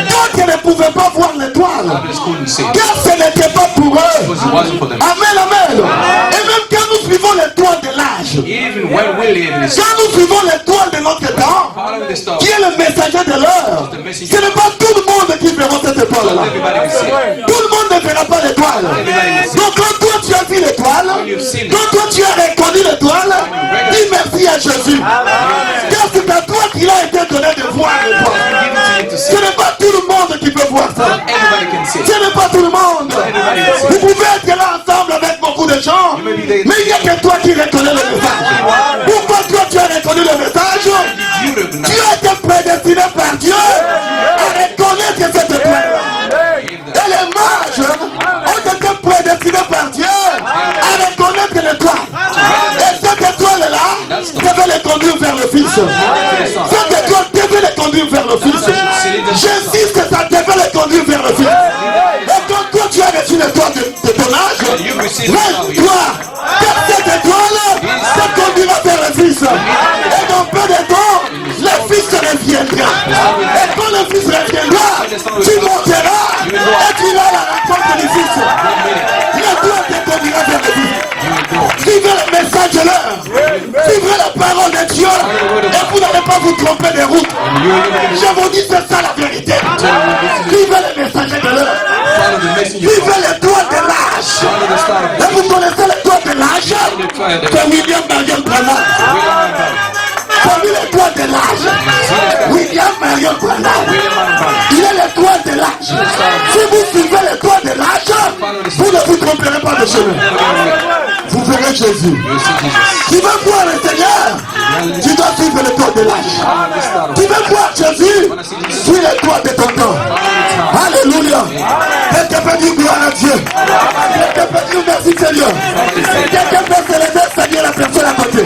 [SPEAKER 1] D'autres ne pouvaient pas voir l'étoile.
[SPEAKER 2] Others couldn't see.
[SPEAKER 1] Car ce n'était pas pour eux.
[SPEAKER 2] Because it wasn't for them.
[SPEAKER 1] Amen, amen. Et même quand nous suivons l'étoile de l'âge,
[SPEAKER 2] Even when we live in this,
[SPEAKER 1] quand nous suivons l'étoile de notre temps,
[SPEAKER 2] following the star,
[SPEAKER 1] qui est le messager de l'heure, ce n'est pas tout le monde qui verra cette étoile-là.
[SPEAKER 2] everybody will see it.
[SPEAKER 1] Tout le monde ne verra pas l'étoile. Donc quand toi tu as vu l'étoile, quand toi tu as reconnu l'étoile, dis merci à Jésus. Car c'est à toi qu'il a été donné de voir l'étoile.
[SPEAKER 2] Given to you to see.
[SPEAKER 1] Ce n'est pas tout le monde qui peut voir ça.
[SPEAKER 2] Everybody can see it.
[SPEAKER 1] Ce n'est pas tout le monde. Vous pouvez être là ensemble avec beaucoup de gens, mais il n'y a que toi qui reconnais le message. Pourquoi toi tu as reconnu le message?
[SPEAKER 2] You
[SPEAKER 1] Tu
[SPEAKER 2] recognize
[SPEAKER 1] as été prédestiné par Dieu à reconnaître cette étoile. Et les mages ont été prédestinés par Dieu à Reste-toi. Car cette étoile te conduira vers le Fils. Et dans peu de temps, le Fils reviendra. Et quand le Fils reviendra, tu monteras et tu iras à la rencontre du Fils. L'étoile te conduira vers le Fils. Vivez le message de l'heure. Vivez la parole de Dieu. Et vous n'allez pas vous tromper de route. Je vous dis, c'est ça la vérité. Vivez le message de l'heure. Vivez l'étoile de l'âge. Et vous connaissez l'étoile de l'âge que William Marion Branham. C'est l'étoile de l'âge. William Marion Branham. Il est l'étoile de l'âge. Si vous suivez l'étoile de l'âge, vous ne vous tromperez pas de chemin. Vous verrez Jésus. Tu veux voir le Seigneur, tu dois suivre l'étoile de l'âge. Tu veux voir Jésus, suis l'étoile de ton temps. Alléluia. Quelqu'un peut dire gloire à Dieu. Quelqu'un peut dire merci Seigneur. Quelqu'un peut célébrer Seigneur la personne à côté.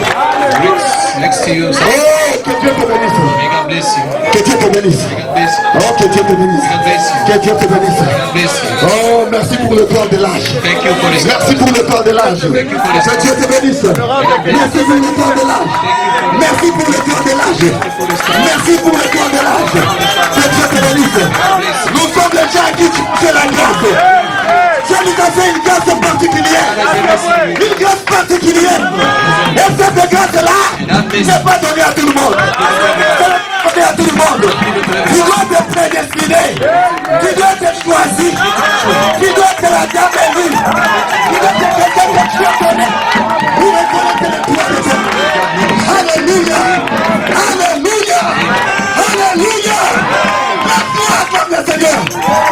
[SPEAKER 2] Next to you.
[SPEAKER 1] Oh, que Dieu te bénisse.
[SPEAKER 2] May God bless you.
[SPEAKER 1] Que Dieu te bénisse.
[SPEAKER 2] May God bless you.
[SPEAKER 1] Oh, que Dieu te bénisse.
[SPEAKER 2] God bless you.
[SPEAKER 1] Que Dieu te bénisse.
[SPEAKER 2] God bless you.
[SPEAKER 1] Oh, merci pour le corps de l'âge.
[SPEAKER 2] Thank you for this.
[SPEAKER 1] Merci pour le corps de l'âge. Que Dieu te bénisse. Merci pour le corps de l'âge. Merci pour le corps de l'âge. Merci pour le corps de l'âge. Que Dieu te bénisse. Nous sommes les gens qui c'est la grâce. Dieu nous a fait une grâce particulière. Une grâce particulière. Et cette grâce-là n'est pas donnée à tout le monde. C'est donnée à tout le monde. Tu dois te prédestiner. Tu dois être choisi. Tu dois être la dame élue. Tu dois être quelqu'un que Dieu connaît. Vous reconnaissez le droit de Dieu. Alléluia. Alléluia. Alléluia. Lève-toi acclame le Seigneur.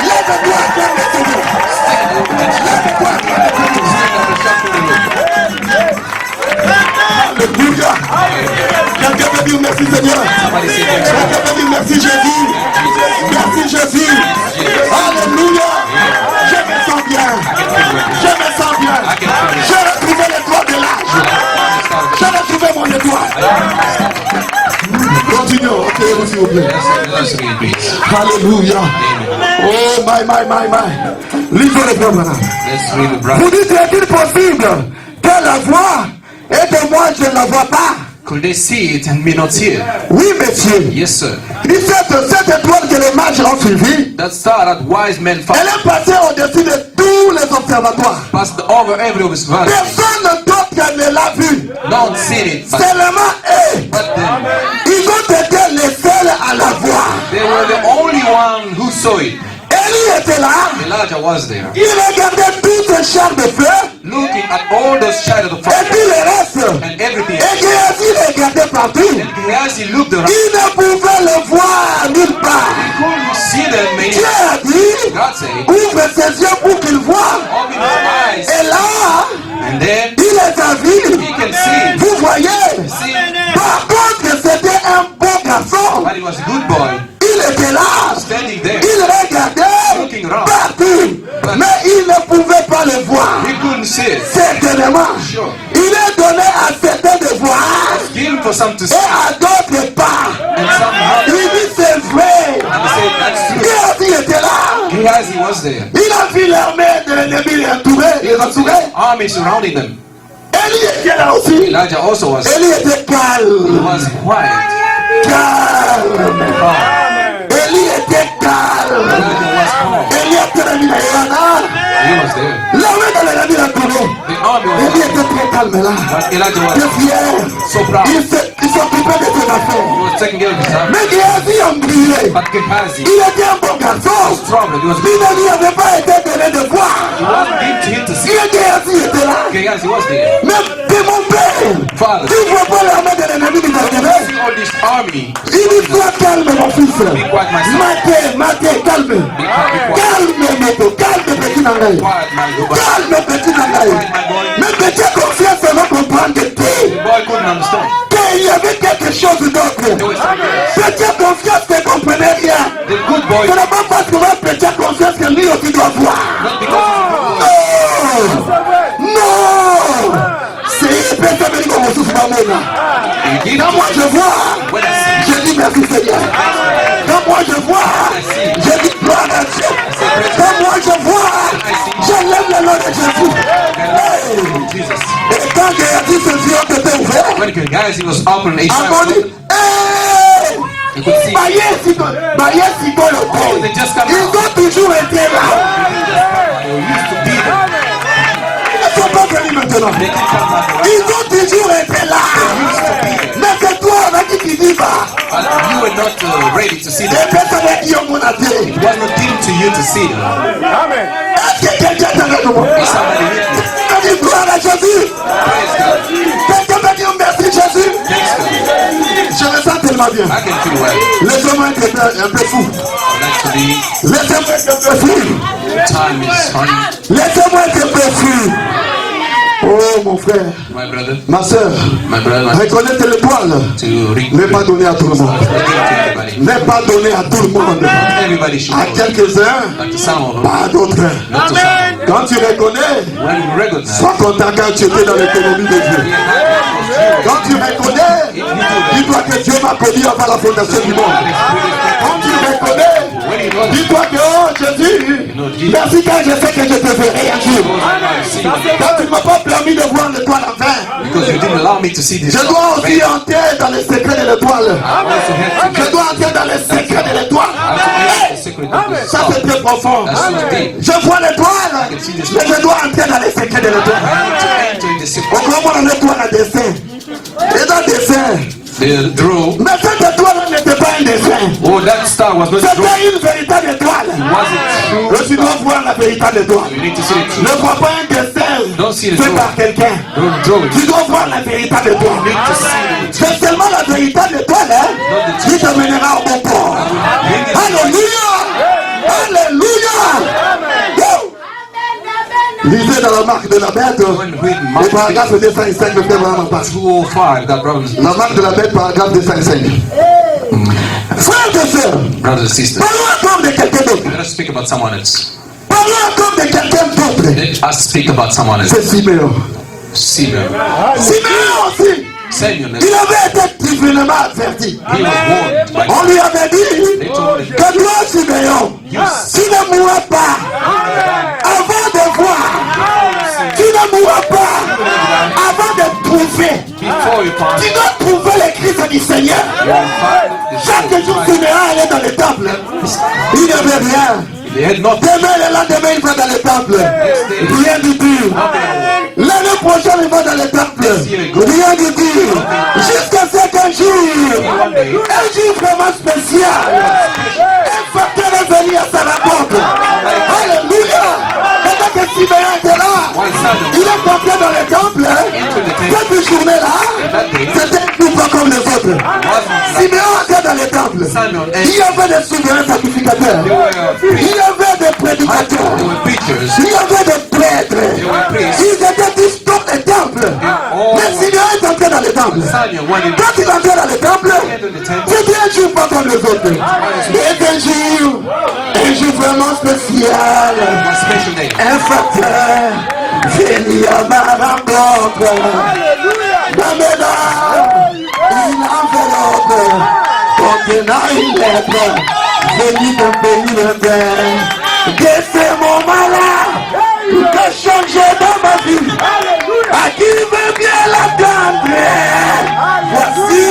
[SPEAKER 1] Lève-toi acclame le Seigneur. Lève-toi acclame le Seigneur. Alléluia. Quelqu'un peut dire merci Seigneur. Quelqu'un peut dire merci Jésus. Merci Jésus. Alléluia. Je me sens bien. Je me sens bien. J'ai retrouvé l'étoile de l'âge. J'ai retrouvé mon étoile. Continuons. Ok, s'il vous plaît. Alléluia. Oh my. Lisez le programme. Vous dites, est-il possible que la voix et de moi je ne la vois pas?
[SPEAKER 2] Could they see it and me not see it?
[SPEAKER 1] Oui, monsieur.
[SPEAKER 2] Yes, sir.
[SPEAKER 1] Il dit cette étoile que les mages ont suivie,
[SPEAKER 2] That star that wise men
[SPEAKER 1] elle
[SPEAKER 2] found
[SPEAKER 1] est passée au-dessus de tous les observatoires.
[SPEAKER 2] passed over every observatory.
[SPEAKER 1] Personne d'autre ne l'a vu.
[SPEAKER 2] Not seen it, but
[SPEAKER 1] Seulement eux.
[SPEAKER 2] them.
[SPEAKER 1] Ils ont été les seuls à la voir.
[SPEAKER 2] They were the only one who saw it.
[SPEAKER 1] Élie était là.
[SPEAKER 2] Elijah was there,
[SPEAKER 1] Il regardait tous ces chars de feu.
[SPEAKER 2] looking at all those shadows of
[SPEAKER 1] Et
[SPEAKER 2] fire
[SPEAKER 1] puis le reste.
[SPEAKER 2] and everything.
[SPEAKER 1] Et Géasi regardait partout.
[SPEAKER 2] As he looked around,
[SPEAKER 1] Il ne pouvait le voir nulle part.
[SPEAKER 2] he couldn't see them. Many.
[SPEAKER 1] Dieu a dit,
[SPEAKER 2] God said,
[SPEAKER 1] ouvre ses yeux pour qu'il voie.
[SPEAKER 2] open his eyes,
[SPEAKER 1] Et là,
[SPEAKER 2] and then
[SPEAKER 1] il les a vus.
[SPEAKER 2] he can see.
[SPEAKER 1] Vous voyez.
[SPEAKER 2] See,
[SPEAKER 1] Par contre, c'était un bon garçon.
[SPEAKER 2] but he was a good boy,
[SPEAKER 1] Il était là.
[SPEAKER 2] standing there.
[SPEAKER 1] Il regardait
[SPEAKER 2] Looking around.
[SPEAKER 1] partout. Mais il ne pouvait pas le voir.
[SPEAKER 2] He couldn't see it.
[SPEAKER 1] Certainement.
[SPEAKER 2] Sure.
[SPEAKER 1] Il est donné à certains de voir
[SPEAKER 2] Given for some to
[SPEAKER 1] et
[SPEAKER 2] see,
[SPEAKER 1] à d'autres pas.
[SPEAKER 2] and some not.
[SPEAKER 1] Il dit c'est vrai.
[SPEAKER 2] And they said, that's true.
[SPEAKER 1] Géasi était là.
[SPEAKER 2] Gehazi was there.
[SPEAKER 1] Il a vu l'armée de l'ennemi les entourer.
[SPEAKER 2] Army surrounding them.
[SPEAKER 1] Élie était là aussi.
[SPEAKER 2] Elijah also was.
[SPEAKER 1] Élie était
[SPEAKER 2] He
[SPEAKER 1] calme.
[SPEAKER 2] was quiet.
[SPEAKER 1] Calme. Élie était calme.
[SPEAKER 2] Elijah was calm.
[SPEAKER 1] Élie était là.
[SPEAKER 2] He was there.
[SPEAKER 1] L'armée de l'ennemi l'a tourné.
[SPEAKER 2] The army was
[SPEAKER 1] Élie était très calme là.
[SPEAKER 2] but Elijah
[SPEAKER 1] Il
[SPEAKER 2] was
[SPEAKER 1] est fier.
[SPEAKER 2] so proud.
[SPEAKER 1] Il s'occupait de ses affaires.
[SPEAKER 2] He was taking care of his army.
[SPEAKER 1] Mais Géasi a brillé.
[SPEAKER 2] But Gehazi
[SPEAKER 1] Il était un bon garçon.
[SPEAKER 2] was troubled. He was
[SPEAKER 1] Il ne lui avait pas été donné de voir.
[SPEAKER 2] It wasn't given to him to see.
[SPEAKER 1] Géasi était là.
[SPEAKER 2] Gehazi was there.
[SPEAKER 1] Mais de mon père,
[SPEAKER 2] Father,
[SPEAKER 1] tu ne vois pas l'armée de l'ennemi nous arriver.
[SPEAKER 2] see all this army.
[SPEAKER 1] Il dit sois calme mon fils.
[SPEAKER 2] Be quiet, my son.
[SPEAKER 1] Maté, calme.
[SPEAKER 2] Be quiet.
[SPEAKER 1] Calme moto, calme petit nangai.
[SPEAKER 2] Quiet, my boy.
[SPEAKER 1] Calme petit nangai. Mais petit confiance va comprendre que
[SPEAKER 2] The boy couldn't understand.
[SPEAKER 1] il y avait quelque chose d'autre.
[SPEAKER 2] There was something else.
[SPEAKER 1] Petit confiance ne comprenait rien.
[SPEAKER 2] The good boy,
[SPEAKER 1] Ce n'est pas parce que va petit confiance que lui aussi doit voir.
[SPEAKER 2] not because he's a good boy.
[SPEAKER 1] Non. C'est personne qui me souffle dans mon âme.
[SPEAKER 2] He did
[SPEAKER 1] Quand moi je vois,
[SPEAKER 2] when I see.
[SPEAKER 1] je dis merci Seigneur. Quand moi je vois, je dis gloire à Dieu. Quand moi je vois, je lève le nom de Jésus. ses yeux ont été ouverts,
[SPEAKER 2] when his eyes was open, his
[SPEAKER 1] ils
[SPEAKER 2] eyes
[SPEAKER 1] m'ont dit, hey,
[SPEAKER 2] you could see. They just come
[SPEAKER 1] ils
[SPEAKER 2] out.
[SPEAKER 1] ont toujours été là.
[SPEAKER 2] They used to be there.
[SPEAKER 1] Ils ne sont pas venus maintenant.
[SPEAKER 2] They can come back.
[SPEAKER 1] Ils ont toujours été là. Mais c'est toi avec qui tu dis pas.
[SPEAKER 2] But you were not ready to see
[SPEAKER 1] Et
[SPEAKER 2] them.
[SPEAKER 1] personne n'a dit au monde entier.
[SPEAKER 2] It was not given to you to see them.
[SPEAKER 3] Amen.
[SPEAKER 1] Est-ce que quelqu'un est avec moi?
[SPEAKER 2] Is somebody with you?
[SPEAKER 1] On dit gloire à Jésus.
[SPEAKER 2] Praise God.
[SPEAKER 1] Quelqu'un peut dire merci Jésus.
[SPEAKER 2] Thanks God.
[SPEAKER 1] Je me sens tellement bien.
[SPEAKER 2] I can feel well.
[SPEAKER 1] Laissez-moi être un peu fou.
[SPEAKER 2] I'd like to be.
[SPEAKER 1] Laissez-moi être un peu fou.
[SPEAKER 2] Time is honey.
[SPEAKER 1] Laissez-moi être un peu fou. Oh mon frère,
[SPEAKER 2] My brother,
[SPEAKER 1] ma soeur,
[SPEAKER 2] my brother,
[SPEAKER 1] reconnaître l'étoile
[SPEAKER 2] to read.
[SPEAKER 1] n'est pas donné à tout le monde.
[SPEAKER 2] Everybody.
[SPEAKER 1] N'est pas donné à tout le monde.
[SPEAKER 2] Everybody should
[SPEAKER 1] À
[SPEAKER 2] know.
[SPEAKER 1] quelques-uns,
[SPEAKER 2] But to some of them,
[SPEAKER 1] pas à d'autres.
[SPEAKER 2] not to some.
[SPEAKER 1] Quand tu reconnais,
[SPEAKER 2] When you recognize,
[SPEAKER 1] sois content quand tu étais dans l'économie de Dieu. Quand tu reconnais, dis-toi que Dieu m'a connu avant la fondation du monde. Quand tu reconnais, dis-toi que oh Jésus, merci quand je sais que je te verrai un jour. Quand tu ne m'as pas permis de voir l'étoile en vain,
[SPEAKER 2] because you didn't allow me to see this.
[SPEAKER 1] je dois aussi entrer dans les secrets de l'étoile.
[SPEAKER 2] I also had to
[SPEAKER 1] Je dois entrer dans les secrets de l'étoile.
[SPEAKER 2] the secret of this
[SPEAKER 1] Ça c'est très profond.
[SPEAKER 2] That's so deep.
[SPEAKER 1] Je vois l'étoile, mais je dois entrer dans les secrets de l'étoile.
[SPEAKER 2] I need to enter in the secret.
[SPEAKER 1] On comprend l'étoile à dessin. Et dans le dessin,
[SPEAKER 2] The draw.
[SPEAKER 1] mais cette étoile n'était pas un dessin.
[SPEAKER 2] Oh, that star was not a draw.
[SPEAKER 1] C'était une véritable étoile.
[SPEAKER 2] Was it true?
[SPEAKER 1] Tu dois voir la véritable étoile.
[SPEAKER 2] You need to see the
[SPEAKER 1] Ne
[SPEAKER 2] truth.
[SPEAKER 1] vois pas un
[SPEAKER 2] Don't
[SPEAKER 1] dessin
[SPEAKER 2] see the
[SPEAKER 1] fait
[SPEAKER 2] draw.
[SPEAKER 1] par quelqu'un.
[SPEAKER 2] Don't draw it.
[SPEAKER 1] Tu dois voir la véritable
[SPEAKER 2] You
[SPEAKER 1] étoile.
[SPEAKER 2] need to see the
[SPEAKER 1] C'est seulement la véritable étoile qui te mènera au bon port. Alléluia! Alléluia! Woo! Lisez dans la marque de la bête, le paragraphe 205, le frère vraiment passe.
[SPEAKER 2] 205, that brothers,
[SPEAKER 1] La marque de la bête, paragraphe 205. Frères et sœurs,
[SPEAKER 2] brothers and sisters.
[SPEAKER 1] parlons encore de quelqu'un d'autre.
[SPEAKER 2] Let us speak about someone else.
[SPEAKER 1] Parlons encore de quelqu'un d'autre.
[SPEAKER 2] Let us speak about someone else.
[SPEAKER 1] C'est Siméon.
[SPEAKER 2] Simeon.
[SPEAKER 1] Siméon aussi,
[SPEAKER 2] Samuel.
[SPEAKER 1] il avait été divinement averti.
[SPEAKER 2] He was warned by
[SPEAKER 1] On lui avait dit que toi, Siméon, tu ne mourras pas avant de voir. Tu ne mourras pas avant de trouver.
[SPEAKER 2] before you pass.
[SPEAKER 1] Tu dois trouver les Christ du Seigneur. Chaque jour, Siméon allait dans le temple. Il n'avait rien.
[SPEAKER 2] They had not.
[SPEAKER 1] Demain, le lendemain, il va dans le temple. Rien du tout. L'année prochaine, il va dans le temple. Rien du tout. Jusqu'à ce qu'un jour vraiment spécial, un facteur est venu à sa rencontre. Alléluia. Pendant que Siméon était là, il est entré dans le temple. Cette journée-là, c'était une fois comme les autres. Siméon était dans le temple. Il y avait des souverains sacrificateurs. Il y avait des prédicateurs.
[SPEAKER 2] They were preachers.
[SPEAKER 1] Il y avait des prêtres. Ils étaient tous dans le temple. Mais Siméon est entré dans le temple.
[SPEAKER 2] Samuel wanted
[SPEAKER 1] Quand il entrait dans le temple, c'était un jour pas comme les autres. C'était un jour vraiment spécial.
[SPEAKER 2] a special day.
[SPEAKER 1] Un facteur venu à ma rencontre. Dans mes dents, une enveloppe contenant une lettre venue d'un pays lointain. De ce moment-là, tout a changé dans ma vie. À qui veut bien l'attendre? Voici,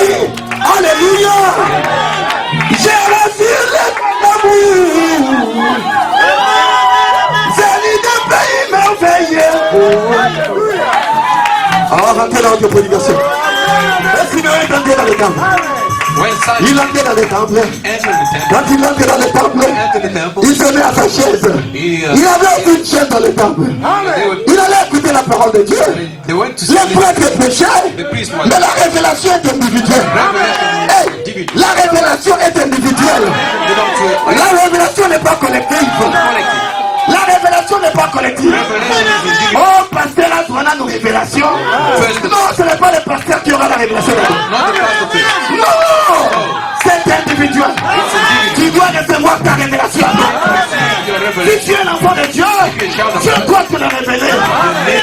[SPEAKER 1] alléluia, j'ai reçu l'amour. Venu d'un pays merveilleux. Alors, rentrez dans votre prédication. Et Siméon est entré dans le temple.
[SPEAKER 2] When
[SPEAKER 1] Il
[SPEAKER 2] Samuel
[SPEAKER 1] entrait dans le temple.
[SPEAKER 2] entered the temple,
[SPEAKER 1] Quand il entrait dans le temple, il se met à sa chaise. Il avait aussi une chaise dans le temple. Il allait écouter la parole de Dieu.
[SPEAKER 2] they went to
[SPEAKER 1] Les prêtres prêchaient,
[SPEAKER 2] The priest was
[SPEAKER 1] mais la révélation est individuelle. Hey, la révélation est individuelle. La révélation n'est pas collective. La révélation n'est pas collective. Oh, pasteur, là, tu as nos révélations. Non, ce n'est pas le pasteur qui aura la révélation.
[SPEAKER 2] not the pastor.
[SPEAKER 1] Non, c'est individuel. Tu dois recevoir ta révélation. Si tu es l'enfant de Dieu, Dieu doit te le révéler.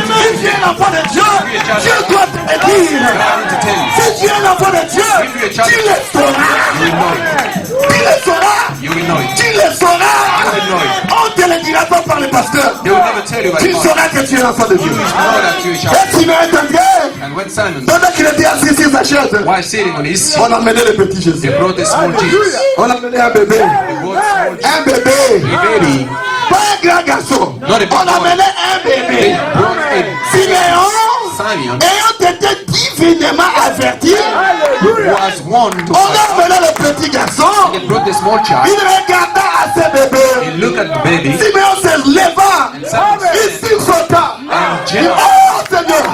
[SPEAKER 1] Si tu es l'enfant de Dieu, Dieu doit te le dire. Si tu es l'enfant de Dieu,
[SPEAKER 2] If you're a child
[SPEAKER 1] tu
[SPEAKER 2] of
[SPEAKER 1] le
[SPEAKER 2] God,
[SPEAKER 1] sauras.
[SPEAKER 2] you will know it.
[SPEAKER 1] Tu le sauras.
[SPEAKER 2] You will know it.
[SPEAKER 1] Tu le sauras.
[SPEAKER 2] You will know it.
[SPEAKER 1] On te le dira pas par le pasteur.
[SPEAKER 2] They will never tell you by
[SPEAKER 1] Tu
[SPEAKER 2] God.
[SPEAKER 1] sauras que tu es l'enfant de Dieu.
[SPEAKER 2] You will know that you're a child.
[SPEAKER 1] Et Simon est entré.
[SPEAKER 2] And when Simon,
[SPEAKER 1] Pendant qu'il était assis sur sa chaise,
[SPEAKER 2] while sitting on his seat,
[SPEAKER 1] on a amené le petit
[SPEAKER 2] they
[SPEAKER 1] Jésus.
[SPEAKER 2] brought a small Jesus.
[SPEAKER 1] On a amené un bébé.
[SPEAKER 2] They brought a small Jesus.
[SPEAKER 1] Un bébé.
[SPEAKER 2] A baby.
[SPEAKER 1] Pas un grand garçon.
[SPEAKER 2] Not a big
[SPEAKER 1] On a
[SPEAKER 2] boy.
[SPEAKER 1] amené un
[SPEAKER 2] They
[SPEAKER 1] bébé.
[SPEAKER 2] brought a
[SPEAKER 1] Siméon,
[SPEAKER 2] Simeon
[SPEAKER 1] ayant été divinement averti,
[SPEAKER 2] who was warned to
[SPEAKER 1] on
[SPEAKER 2] fight.
[SPEAKER 1] a amené le petit garçon.
[SPEAKER 2] They brought the small
[SPEAKER 1] Il
[SPEAKER 2] child.
[SPEAKER 1] regarda à ce bébé.
[SPEAKER 2] He looked at the baby.
[SPEAKER 1] Siméon se leva.
[SPEAKER 2] Simon
[SPEAKER 1] Il sursauta.
[SPEAKER 2] And
[SPEAKER 1] Il dit,
[SPEAKER 2] Jesus.
[SPEAKER 1] oh Seigneur.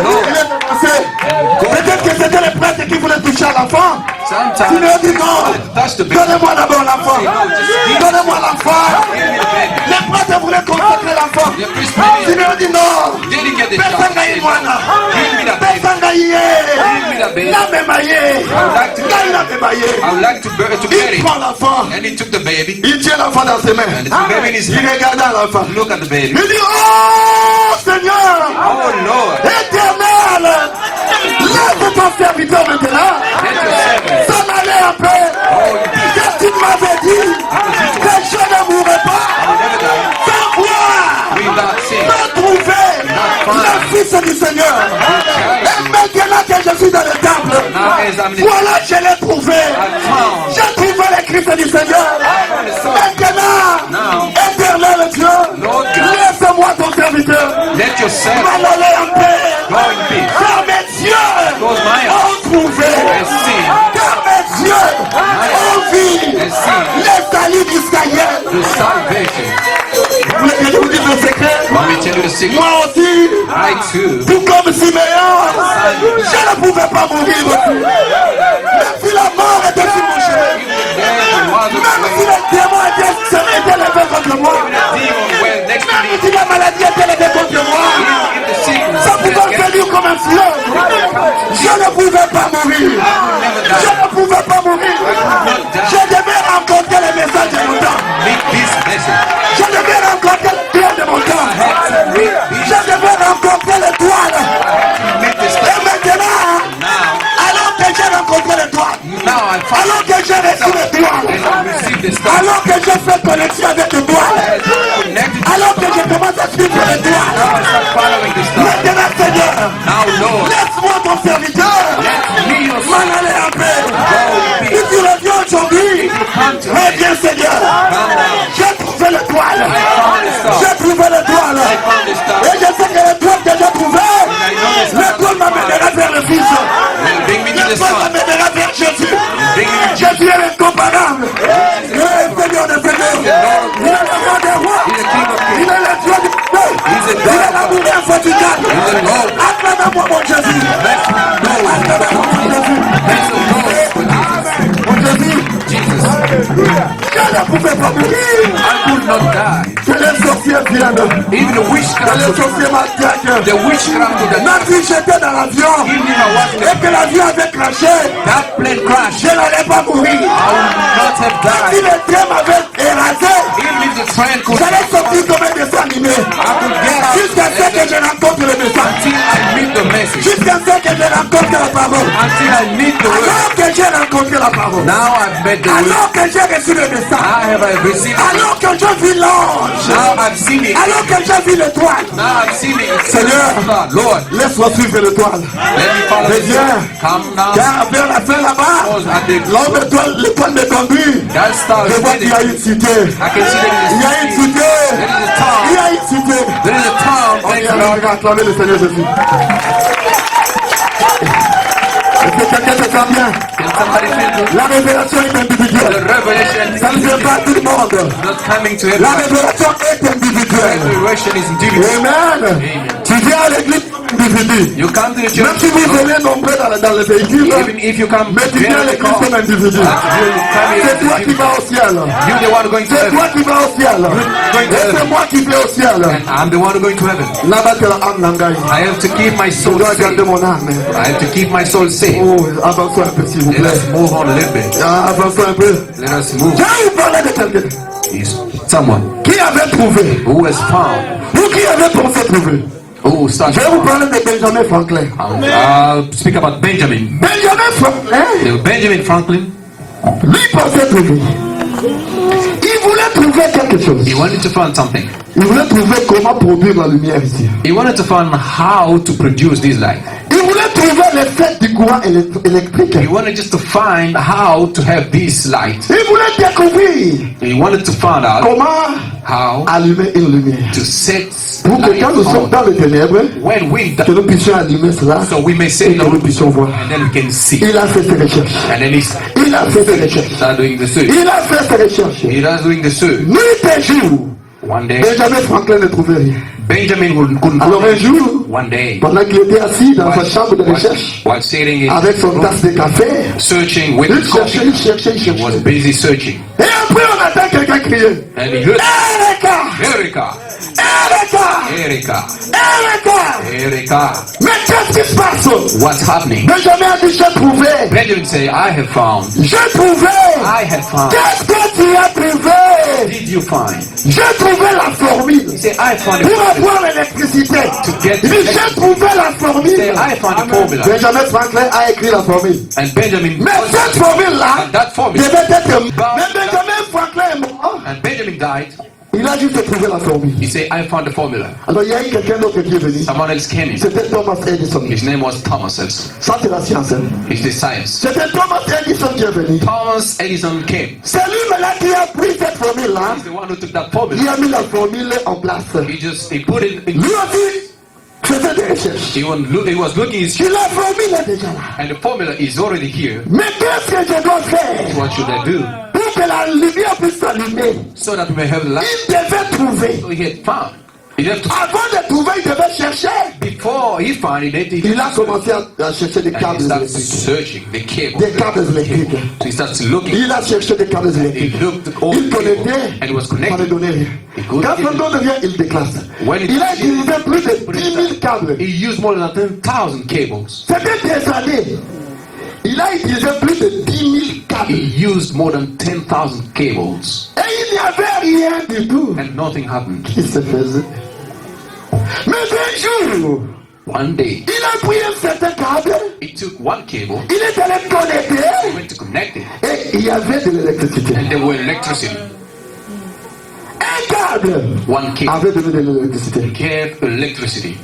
[SPEAKER 2] Lord.
[SPEAKER 1] Il est commencé. Peut-être que c'était le prêtre qui voulait toucher à l'enfant.
[SPEAKER 2] Sometimes
[SPEAKER 1] Siméon dit
[SPEAKER 2] he
[SPEAKER 1] non.
[SPEAKER 2] wanted to touch the baby.
[SPEAKER 1] Donnez-moi d'abord l'enfant. Donnez-moi l'enfant.
[SPEAKER 2] Give me the baby.
[SPEAKER 1] Les prêtres voulaient consacrer l'enfant.
[SPEAKER 2] The priest prayed.
[SPEAKER 1] Siméon dit non.
[SPEAKER 2] Didn't get the
[SPEAKER 1] Personne n'a eu
[SPEAKER 2] child.
[SPEAKER 1] moi là.
[SPEAKER 2] Give me that baby.
[SPEAKER 1] Personne n'a eu.
[SPEAKER 2] Give me that baby.
[SPEAKER 1] Là même aïe.
[SPEAKER 2] like to-
[SPEAKER 1] Là il a même aïe.
[SPEAKER 2] I would like to
[SPEAKER 1] Il
[SPEAKER 2] bury.
[SPEAKER 1] prend l'enfant.
[SPEAKER 2] And he took the baby.
[SPEAKER 1] Il tient l'enfant dans ses mains.
[SPEAKER 2] And he took the baby in his
[SPEAKER 1] Il
[SPEAKER 2] hand.
[SPEAKER 1] regarda l'enfant.
[SPEAKER 2] Look at the baby.
[SPEAKER 1] Il dit oh Seigneur.
[SPEAKER 2] Oh Lord.
[SPEAKER 1] Éternel. Laisse ton serviteur maintenant.
[SPEAKER 2] Let your servant.
[SPEAKER 1] S'en aller un peu. Qu'est-ce que tu m'avais dit? Que je ne mourrai pas.
[SPEAKER 2] Never die.
[SPEAKER 1] Sans voir.
[SPEAKER 2] Without sin.
[SPEAKER 1] Sans trouver le Fils du Seigneur. Et maintenant que je suis dans le temple,
[SPEAKER 2] Now as I'm in the
[SPEAKER 1] voilà, je l'ai trouvé.
[SPEAKER 2] found.
[SPEAKER 1] J'ai trouvé le Christ du Seigneur. Maintenant, éternel Dieu,
[SPEAKER 2] Lord God.
[SPEAKER 1] laisse-moi ton serviteur
[SPEAKER 2] Let your servant
[SPEAKER 1] m'en aller en paix.
[SPEAKER 2] go in peace.
[SPEAKER 1] Car mes yeux
[SPEAKER 2] Because my eyes
[SPEAKER 1] ont trouvé.
[SPEAKER 2] have seen
[SPEAKER 1] Car mes yeux ont vu
[SPEAKER 2] has seen
[SPEAKER 1] les saluts d'Israël.
[SPEAKER 2] the salvation.
[SPEAKER 1] Vous voulez que je vous dise le secret?
[SPEAKER 2] Let me tell you the secret.
[SPEAKER 1] Moi aussi,
[SPEAKER 2] I too.
[SPEAKER 1] tout comme Siméon, je ne pouvais pas mourir aussi. Même si la mort était sur mon chemin,
[SPEAKER 2] There was
[SPEAKER 1] même
[SPEAKER 2] a
[SPEAKER 1] si
[SPEAKER 2] way.
[SPEAKER 1] les démons étaient levés contre moi,
[SPEAKER 2] Demon were next to
[SPEAKER 1] même
[SPEAKER 2] me.
[SPEAKER 1] si la maladie était levée contre moi,
[SPEAKER 2] In the sickness.
[SPEAKER 1] ça pouvait venir comme un fleuve. Je ne pouvais pas mourir. Je ne pouvais pas mourir. Je devais rencontrer les messages de mon temps.
[SPEAKER 2] Meet this message.
[SPEAKER 1] Je devais rencontrer le Dieu de mon temps. Je devais rencontrer l'étoile.
[SPEAKER 2] Meet this
[SPEAKER 1] Et maintenant, alors que j'ai rencontré l'étoile,
[SPEAKER 2] Now I found
[SPEAKER 1] alors que j'ai reçu l'étoile,
[SPEAKER 2] and I received the star.
[SPEAKER 1] alors que j'ai fait connexion avec l'étoile,
[SPEAKER 2] Connected.
[SPEAKER 1] alors que je commence à suivre l'étoile,
[SPEAKER 2] Now I start following the star.
[SPEAKER 1] maintenant Seigneur,
[SPEAKER 2] Now Lord,
[SPEAKER 1] laisse-moi ton serviteur
[SPEAKER 2] me your
[SPEAKER 1] m'en aller en paix. Si tu reviens aujourd'hui, reviens Seigneur. J'ai trouvé l'étoile. J'ai trouvé l'étoile. Et je sais que l'étoile que j'ai trouvée, l'étoile m'amènera vers le Fils.
[SPEAKER 2] bring me to the
[SPEAKER 1] L'étoile
[SPEAKER 2] star.
[SPEAKER 1] m'amènera vers Jésus.
[SPEAKER 2] Bring me to
[SPEAKER 1] Jésus est incomparable. Il est le Seigneur des Seigneurs. Il est le roi des rois.
[SPEAKER 2] He's the King of
[SPEAKER 1] Il
[SPEAKER 2] Kings.
[SPEAKER 1] est le Dieu du peuple.
[SPEAKER 2] He's a
[SPEAKER 1] Il est l'amour infatigable.
[SPEAKER 2] He's a Lord.
[SPEAKER 1] Acclamez-moi mon Jésus. Acclamez-moi mon Jésus.
[SPEAKER 2] Praise the Lord for Jesus.
[SPEAKER 1] Mon Jésus.
[SPEAKER 2] Jesus.
[SPEAKER 1] Je ne pouvais pas mourir.
[SPEAKER 2] I could not die.
[SPEAKER 1] Que les sorciers viennent.
[SPEAKER 2] Even the
[SPEAKER 1] Que
[SPEAKER 2] witchcraft
[SPEAKER 1] les
[SPEAKER 2] of
[SPEAKER 1] sorciers m'attaquent.
[SPEAKER 2] the witchcraft of the
[SPEAKER 1] Même si j'étais dans l'avion
[SPEAKER 2] even if I was in
[SPEAKER 1] et que l'avion avait craché,
[SPEAKER 2] that plane crash,
[SPEAKER 1] je n'allais pas mourir.
[SPEAKER 2] I would not have
[SPEAKER 1] Si
[SPEAKER 2] died.
[SPEAKER 1] le train m'avait érasé,
[SPEAKER 2] Even if the train could,
[SPEAKER 1] j'allais sortir comme un dessin animé.
[SPEAKER 2] I could get out
[SPEAKER 1] Jusqu'à ce que je rencontre le message.
[SPEAKER 2] until I meet the message.
[SPEAKER 1] Jusqu'à ce que je rencontre la parole.
[SPEAKER 2] Until I meet the word.
[SPEAKER 1] Alors que j'ai rencontré la parole.
[SPEAKER 2] Now I've met the word.
[SPEAKER 1] Alors que j'ai reçu le message.
[SPEAKER 2] I received it.
[SPEAKER 1] Alors que j'ai vu l'ange.
[SPEAKER 2] Now I've seen it.
[SPEAKER 1] Alors que j'ai vu l'étoile.
[SPEAKER 2] Now I've seen it.
[SPEAKER 1] Seigneur.
[SPEAKER 2] Lord,
[SPEAKER 1] Laisse-moi suivre l'étoile.
[SPEAKER 2] let me follow
[SPEAKER 1] Mais
[SPEAKER 2] this.
[SPEAKER 1] viens.
[SPEAKER 2] Come now.
[SPEAKER 1] Car vers la fin là-bas,
[SPEAKER 2] Because at the
[SPEAKER 1] l'homme étoile, l'étoile me conduit.
[SPEAKER 2] that star
[SPEAKER 1] Je
[SPEAKER 2] is
[SPEAKER 1] vois qu'il y a
[SPEAKER 2] leading.
[SPEAKER 1] une cité.
[SPEAKER 2] I can see that
[SPEAKER 1] Il y a une cité. Il y a une cité.
[SPEAKER 2] there is a town.
[SPEAKER 1] On
[SPEAKER 2] Thank
[SPEAKER 1] est
[SPEAKER 2] you,
[SPEAKER 1] en
[SPEAKER 2] Lord.
[SPEAKER 1] train d'acclamer le Seigneur Jésus. Est-ce que quelqu'un se sent bien?
[SPEAKER 2] Can somebody feel good?
[SPEAKER 1] La révélation est
[SPEAKER 2] The
[SPEAKER 1] individuelle.
[SPEAKER 2] revelation
[SPEAKER 1] Ça ne vient pas à tout le monde.
[SPEAKER 2] is not coming to
[SPEAKER 1] La
[SPEAKER 2] everyone.
[SPEAKER 1] révélation est
[SPEAKER 2] The
[SPEAKER 1] individuelle.
[SPEAKER 2] revelation is individual.
[SPEAKER 1] Amen. Tu viens à l'église comme individu.
[SPEAKER 2] You come to the
[SPEAKER 1] Même
[SPEAKER 2] church,
[SPEAKER 1] si vous venez nombreux dans le véhicule,
[SPEAKER 2] even if you come
[SPEAKER 1] mais tu viens à
[SPEAKER 2] together,
[SPEAKER 1] l'église comme individu. C'est toi qui vas au ciel.
[SPEAKER 2] you're the one going to
[SPEAKER 1] C'est
[SPEAKER 2] heaven.
[SPEAKER 1] toi qui vas au ciel. Et c'est moi qui vais au ciel.
[SPEAKER 2] And I'm the one going to heaven.
[SPEAKER 1] Nabatela Anangai.
[SPEAKER 2] I have to keep my
[SPEAKER 1] Je
[SPEAKER 2] soul
[SPEAKER 1] dois
[SPEAKER 2] safe.
[SPEAKER 1] garder mon âme.
[SPEAKER 2] I have to keep my soul safe.
[SPEAKER 1] Oh, avance un peu s'il vous
[SPEAKER 2] Let
[SPEAKER 1] plaît.
[SPEAKER 2] us move on a little bit.
[SPEAKER 1] Ah, avance un peu.
[SPEAKER 2] Let us move.
[SPEAKER 1] J'ai eu parlé de quelqu'un
[SPEAKER 2] Is someone
[SPEAKER 1] qui avait trouvé
[SPEAKER 2] who has found
[SPEAKER 1] ou qui avait pensé trouver.
[SPEAKER 2] who started.
[SPEAKER 1] Je vais vous parler de Benjamin Franklin.
[SPEAKER 2] I'll speak about Benjamin.
[SPEAKER 1] Benjamin Franklin,
[SPEAKER 2] Benjamin Franklin,
[SPEAKER 1] lui pensait trouver. Il voulait trouver quelque chose.
[SPEAKER 2] he wanted to find something.
[SPEAKER 1] Il voulait trouver comment produire la lumière ici.
[SPEAKER 2] He wanted to find how to produce this light.
[SPEAKER 1] Il voulait trouver l'effet du courant électrique.
[SPEAKER 2] He wanted just to find how to have this light.
[SPEAKER 1] Il voulait découvrir
[SPEAKER 2] He wanted to find out
[SPEAKER 1] comment
[SPEAKER 2] how
[SPEAKER 1] allumer une lumière.
[SPEAKER 2] to set
[SPEAKER 1] Pour que
[SPEAKER 2] light
[SPEAKER 1] quand nous sommes
[SPEAKER 2] on.
[SPEAKER 1] dans les ténèbres,
[SPEAKER 2] When we
[SPEAKER 1] que nous puissions allumer cela
[SPEAKER 2] so we may
[SPEAKER 1] et
[SPEAKER 2] say
[SPEAKER 1] que nous
[SPEAKER 2] no,
[SPEAKER 1] puissions voir.
[SPEAKER 2] and then we can see.
[SPEAKER 1] Il a fait ses recherches.
[SPEAKER 2] And then
[SPEAKER 1] Il a fait ses recherches.
[SPEAKER 2] start doing the search.
[SPEAKER 1] Il a fait ses recherches.
[SPEAKER 2] He starts doing the search.
[SPEAKER 1] Nuit et jour.
[SPEAKER 2] One day,
[SPEAKER 1] Benjamin Franklin ne trouvait rien.
[SPEAKER 2] Benjamin couldn't
[SPEAKER 1] Alors un
[SPEAKER 2] find it.
[SPEAKER 1] jour,
[SPEAKER 2] One day,
[SPEAKER 1] pendant qu'il était assis dans sa chambre de recherche,
[SPEAKER 2] while sitting in
[SPEAKER 1] avec son
[SPEAKER 2] room,
[SPEAKER 1] tasse de café,
[SPEAKER 2] searching with
[SPEAKER 1] il
[SPEAKER 2] his
[SPEAKER 1] cherchait,
[SPEAKER 2] coffee,
[SPEAKER 1] il cherchait, il
[SPEAKER 2] he was
[SPEAKER 1] cherchait.
[SPEAKER 2] busy searching.
[SPEAKER 1] Et après on entend quelqu'un crier.
[SPEAKER 2] And he heard
[SPEAKER 1] Erika!
[SPEAKER 2] Erica,
[SPEAKER 1] Erika!
[SPEAKER 2] Erica,
[SPEAKER 1] Erika!
[SPEAKER 2] Erica.
[SPEAKER 1] Mais qu'est-ce qui se passe?
[SPEAKER 2] What's happening?
[SPEAKER 1] Benjamin a dit, j'ai trouvé.
[SPEAKER 2] Benjamin say, I have found.
[SPEAKER 1] J'ai trouvé.
[SPEAKER 2] I have found.
[SPEAKER 1] Qu'est-ce que tu as trouvé?
[SPEAKER 2] Did you find?
[SPEAKER 1] J'ai trouvé la formule.
[SPEAKER 2] He said, I found
[SPEAKER 1] Pour
[SPEAKER 2] it.
[SPEAKER 1] avoir l'électricité.
[SPEAKER 2] To get
[SPEAKER 1] Il dit, j'ai trouvé la
[SPEAKER 2] He
[SPEAKER 1] formule.
[SPEAKER 2] said, I found the formula.
[SPEAKER 1] Benjamin Franklin a écrit la formule.
[SPEAKER 2] And Benjamin,
[SPEAKER 1] Mais cette formule-là
[SPEAKER 2] and that formula,
[SPEAKER 1] devait être. Mais Benjamin Franklin est mort.
[SPEAKER 2] and Benjamin died.
[SPEAKER 1] Il a juste trouvé la formule.
[SPEAKER 2] He said, I found the formula.
[SPEAKER 1] Alors il y a eu quelqu'un d'autre qui est venu.
[SPEAKER 2] Someone else came in.
[SPEAKER 1] C'était Thomas Edison.
[SPEAKER 2] His name was Thomas Edison.
[SPEAKER 1] Ça c'est la science. Hein?
[SPEAKER 2] It's the science.
[SPEAKER 1] C'était Thomas Edison qui est venu.
[SPEAKER 2] Thomas Edison came.
[SPEAKER 1] C'est lui maintenant qui a pris cette formule-là.
[SPEAKER 2] He's the one who took that
[SPEAKER 1] Il
[SPEAKER 2] formula.
[SPEAKER 1] a mis la formule en place.
[SPEAKER 2] He put it in.
[SPEAKER 1] Lui aussi faisait des recherches.
[SPEAKER 2] He was looking his,
[SPEAKER 1] Et la formule est déjà là.
[SPEAKER 2] and the formula is already here.
[SPEAKER 1] Mais qu'est-ce que je dois faire
[SPEAKER 2] What should I do
[SPEAKER 1] pour que la lumière puisse s'allumer?
[SPEAKER 2] so that we may have light?
[SPEAKER 1] Il devait trouver.
[SPEAKER 2] So he had found. He had to,
[SPEAKER 1] Avant de trouver, il devait chercher.
[SPEAKER 2] before he found it,
[SPEAKER 1] Il a commencé à chercher des
[SPEAKER 2] and he
[SPEAKER 1] câbles
[SPEAKER 2] started
[SPEAKER 1] électriques.
[SPEAKER 2] searching the cable.
[SPEAKER 1] Des câbles électriques.
[SPEAKER 2] So he starts looking.
[SPEAKER 1] Il a cherché des câbles
[SPEAKER 2] He
[SPEAKER 1] électriques.
[SPEAKER 2] looked all
[SPEAKER 1] Il
[SPEAKER 2] the cable
[SPEAKER 1] connectait,
[SPEAKER 2] and was
[SPEAKER 1] ça ne
[SPEAKER 2] connected.
[SPEAKER 1] donnait rien. Quand ça ne donne rien, il déclasse.
[SPEAKER 2] When it-
[SPEAKER 1] Il a utilisé plus de 10 000 câbles.
[SPEAKER 2] He used more than 10,000 cables.
[SPEAKER 1] C'était des années. Il a utilisé plus de 10 000
[SPEAKER 2] He
[SPEAKER 1] câbles.
[SPEAKER 2] used more than 10,000 cables,
[SPEAKER 1] Et il n'y avait rien du tout
[SPEAKER 2] and nothing happened.
[SPEAKER 1] qui se faisait. Mais un jour,
[SPEAKER 2] One day,
[SPEAKER 1] il a pris un certain câble,
[SPEAKER 2] he took one cable,
[SPEAKER 1] il est allé connecter
[SPEAKER 2] went to connect it,
[SPEAKER 1] et il y avait de l'électricité.
[SPEAKER 2] and there were electricity.
[SPEAKER 1] Un câble
[SPEAKER 2] One cable
[SPEAKER 1] avait donné de l'électricité.
[SPEAKER 2] gave electricity.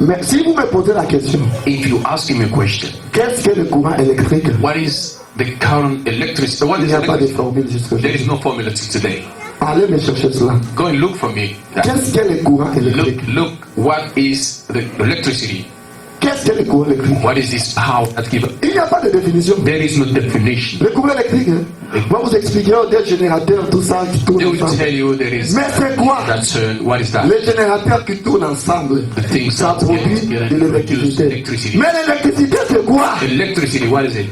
[SPEAKER 1] Mais si vous me posez la question,
[SPEAKER 2] If you ask him a question,
[SPEAKER 1] qu'est-ce que le courant électrique?
[SPEAKER 2] what is the current electricity? What
[SPEAKER 1] Il
[SPEAKER 2] is
[SPEAKER 1] n'y a pas de
[SPEAKER 2] electricity?
[SPEAKER 1] formule jusqu'à
[SPEAKER 2] There is
[SPEAKER 1] aujourd'hui.
[SPEAKER 2] no formula to today.
[SPEAKER 1] Allez me chercher cela.
[SPEAKER 2] Go and look for me.
[SPEAKER 1] Qu'est-ce que le courant électrique?
[SPEAKER 2] Look, what is the electricity?
[SPEAKER 1] Qu'est-ce que le courant électrique?
[SPEAKER 2] What is this power that gives?
[SPEAKER 1] Il n'y a pas de définition.
[SPEAKER 2] There is no definition.
[SPEAKER 1] Le courant électrique, hein? Moi vous expliquer des générateurs, tout ça qui
[SPEAKER 2] They
[SPEAKER 1] tourne
[SPEAKER 2] will
[SPEAKER 1] ensemble.
[SPEAKER 2] tell you there is
[SPEAKER 1] Mais c'est quoi?
[SPEAKER 2] that's what is that?
[SPEAKER 1] Les générateurs qui tournent ensemble,
[SPEAKER 2] The things
[SPEAKER 1] ça
[SPEAKER 2] that
[SPEAKER 1] produit
[SPEAKER 2] get
[SPEAKER 1] de
[SPEAKER 2] produce
[SPEAKER 1] l'électricité.
[SPEAKER 2] electricity.
[SPEAKER 1] Mais l'électricité c'est quoi?
[SPEAKER 2] Electricity, what is it?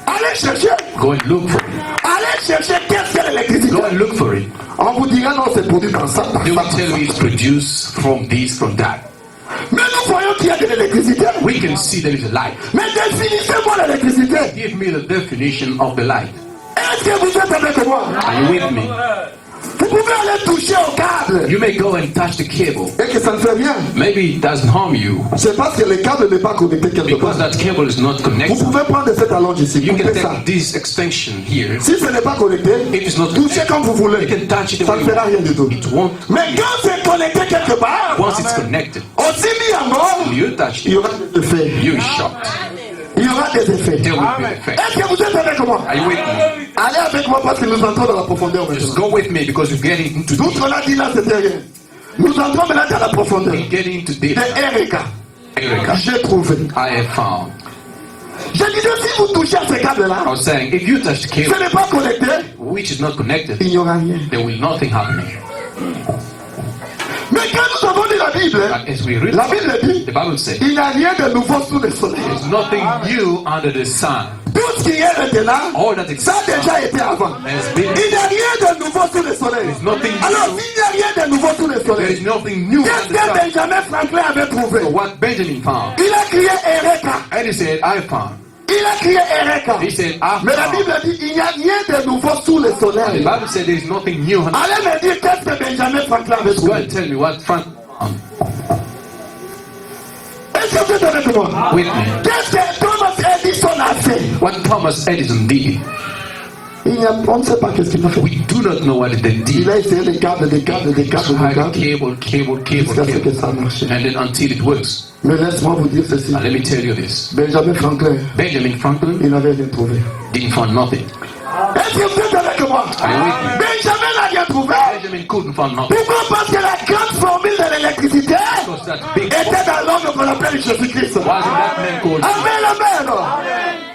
[SPEAKER 1] Allez chercher.
[SPEAKER 2] Go and look for it.
[SPEAKER 1] Allez chercher qu'est-ce que l'électricité.
[SPEAKER 2] Go and look for it.
[SPEAKER 1] On vous dira non, c'est produit dans ça,
[SPEAKER 2] They
[SPEAKER 1] dans
[SPEAKER 2] will
[SPEAKER 1] ça.
[SPEAKER 2] tell you it's produced from this, from that.
[SPEAKER 1] Mais nous voyons qu'il y a de l'électricité.
[SPEAKER 2] We can see there is a light.
[SPEAKER 1] Mais définissez-moi l'électricité.
[SPEAKER 2] Give me the definition of the light.
[SPEAKER 1] Est-ce que vous êtes avec moi?
[SPEAKER 2] Are you with me?
[SPEAKER 1] Vous pouvez aller toucher au câble
[SPEAKER 2] You may go and touch the cable.
[SPEAKER 1] et que ça ne fait rien.
[SPEAKER 2] Maybe it doesn't harm you
[SPEAKER 1] C'est parce que le câble n'est pas connecté quelque
[SPEAKER 2] because
[SPEAKER 1] part.
[SPEAKER 2] that cable is not
[SPEAKER 1] Vous
[SPEAKER 2] connected.
[SPEAKER 1] pouvez prendre cette allonge ici,
[SPEAKER 2] You can
[SPEAKER 1] coupez ça.
[SPEAKER 2] take this extension here.
[SPEAKER 1] Si ce n'est pas connecté,
[SPEAKER 2] If it's not
[SPEAKER 1] touchez comme vous voulez.
[SPEAKER 2] you can touch it
[SPEAKER 1] Ça
[SPEAKER 2] the
[SPEAKER 1] ne
[SPEAKER 2] way
[SPEAKER 1] fera rien du tout.
[SPEAKER 2] it won't.
[SPEAKER 1] Mais quand c'est connecté quelque part,
[SPEAKER 2] Once it's connected,
[SPEAKER 1] aussi mis à mort,
[SPEAKER 2] you touch
[SPEAKER 1] il y
[SPEAKER 2] it,
[SPEAKER 1] aura des effets.
[SPEAKER 2] you're shocked.
[SPEAKER 1] Il y aura des effets.
[SPEAKER 2] There will be an effect.
[SPEAKER 1] Est-ce que vous êtes avec moi?
[SPEAKER 2] Are you with me?
[SPEAKER 1] Allez avec moi parce que nous entrons dans la profondeur
[SPEAKER 2] Just
[SPEAKER 1] maintenant.
[SPEAKER 2] go with me because we're getting into
[SPEAKER 1] Tout ce qu'on a dit là, c'était rien. Nous entrons maintenant dans la profondeur.
[SPEAKER 2] we're getting into this.
[SPEAKER 1] De Erika.
[SPEAKER 2] Erica,
[SPEAKER 1] J'ai trouvé.
[SPEAKER 2] I have found.
[SPEAKER 1] Je disais, si vous touchez à ce câble-là,
[SPEAKER 2] I was saying, if you touch the
[SPEAKER 1] ce
[SPEAKER 2] cable
[SPEAKER 1] n'est pas connecté,
[SPEAKER 2] which is not connected,
[SPEAKER 1] il n'y aura rien.
[SPEAKER 2] there will nothing happening.
[SPEAKER 1] Mais quand nous avons lu la Bible,
[SPEAKER 2] But as we read,
[SPEAKER 1] la Bible dit,
[SPEAKER 2] the Bible says,
[SPEAKER 1] il n'y a rien de nouveau sous le soleil.
[SPEAKER 2] there's nothing new under the sun.
[SPEAKER 1] Tout ce qui est maintenant,
[SPEAKER 2] All that
[SPEAKER 1] ça a
[SPEAKER 2] exists
[SPEAKER 1] déjà été avant.
[SPEAKER 2] has been.
[SPEAKER 1] Il n'y a rien de nouveau sous le soleil.
[SPEAKER 2] nothing new.
[SPEAKER 1] Alors, s'il n'y a rien de nouveau sous le
[SPEAKER 2] There is
[SPEAKER 1] soleil,
[SPEAKER 2] nothing new
[SPEAKER 1] qu'est-ce
[SPEAKER 2] under the
[SPEAKER 1] que
[SPEAKER 2] sun.
[SPEAKER 1] Benjamin Franklin avait trouvé?
[SPEAKER 2] So what Benjamin found,
[SPEAKER 1] Il a crié Erika.
[SPEAKER 2] and he said, I found.
[SPEAKER 1] Il a crié Erika.
[SPEAKER 2] He said, I
[SPEAKER 1] Mais la
[SPEAKER 2] found.
[SPEAKER 1] Bible dit, il n'y a rien de nouveau sous le
[SPEAKER 2] The
[SPEAKER 1] soleil.
[SPEAKER 2] Bible said there is nothing new.
[SPEAKER 1] Allez me dire qu'est-ce que Benjamin Franklin avait
[SPEAKER 2] Go
[SPEAKER 1] trouvé.
[SPEAKER 2] and tell me what Frank found.
[SPEAKER 1] Est-ce que vous êtes avec moi?
[SPEAKER 2] With me.
[SPEAKER 1] Qu'est-ce que Thomas Edison a fait?
[SPEAKER 2] What Thomas Edison did,
[SPEAKER 1] On ne sait pas qu'est-ce qu'il a fait.
[SPEAKER 2] we do not know what they
[SPEAKER 1] Il
[SPEAKER 2] did.
[SPEAKER 1] a essayé les câbles,
[SPEAKER 2] Tried cable,
[SPEAKER 1] jusqu'à ce que ça a marché.
[SPEAKER 2] and then until it works.
[SPEAKER 1] Mais laisse-moi vous dire ceci.
[SPEAKER 2] Now let me tell you this.
[SPEAKER 1] Benjamin Franklin,
[SPEAKER 2] Benjamin Franklin
[SPEAKER 1] il n'avait rien trouvé.
[SPEAKER 2] didn't find nothing.
[SPEAKER 1] Est-ce que vous êtes avec moi?
[SPEAKER 2] Are you with me?
[SPEAKER 1] Benjamin n'a rien trouvé.
[SPEAKER 2] Benjamin couldn't find nothing.
[SPEAKER 1] Pourquoi? Parce que la grande formule de l'électricité
[SPEAKER 2] Because that big
[SPEAKER 1] était dans l'homme qu'on appelle Jésus-Christ.
[SPEAKER 2] wasn't that man called
[SPEAKER 1] Amen, amen.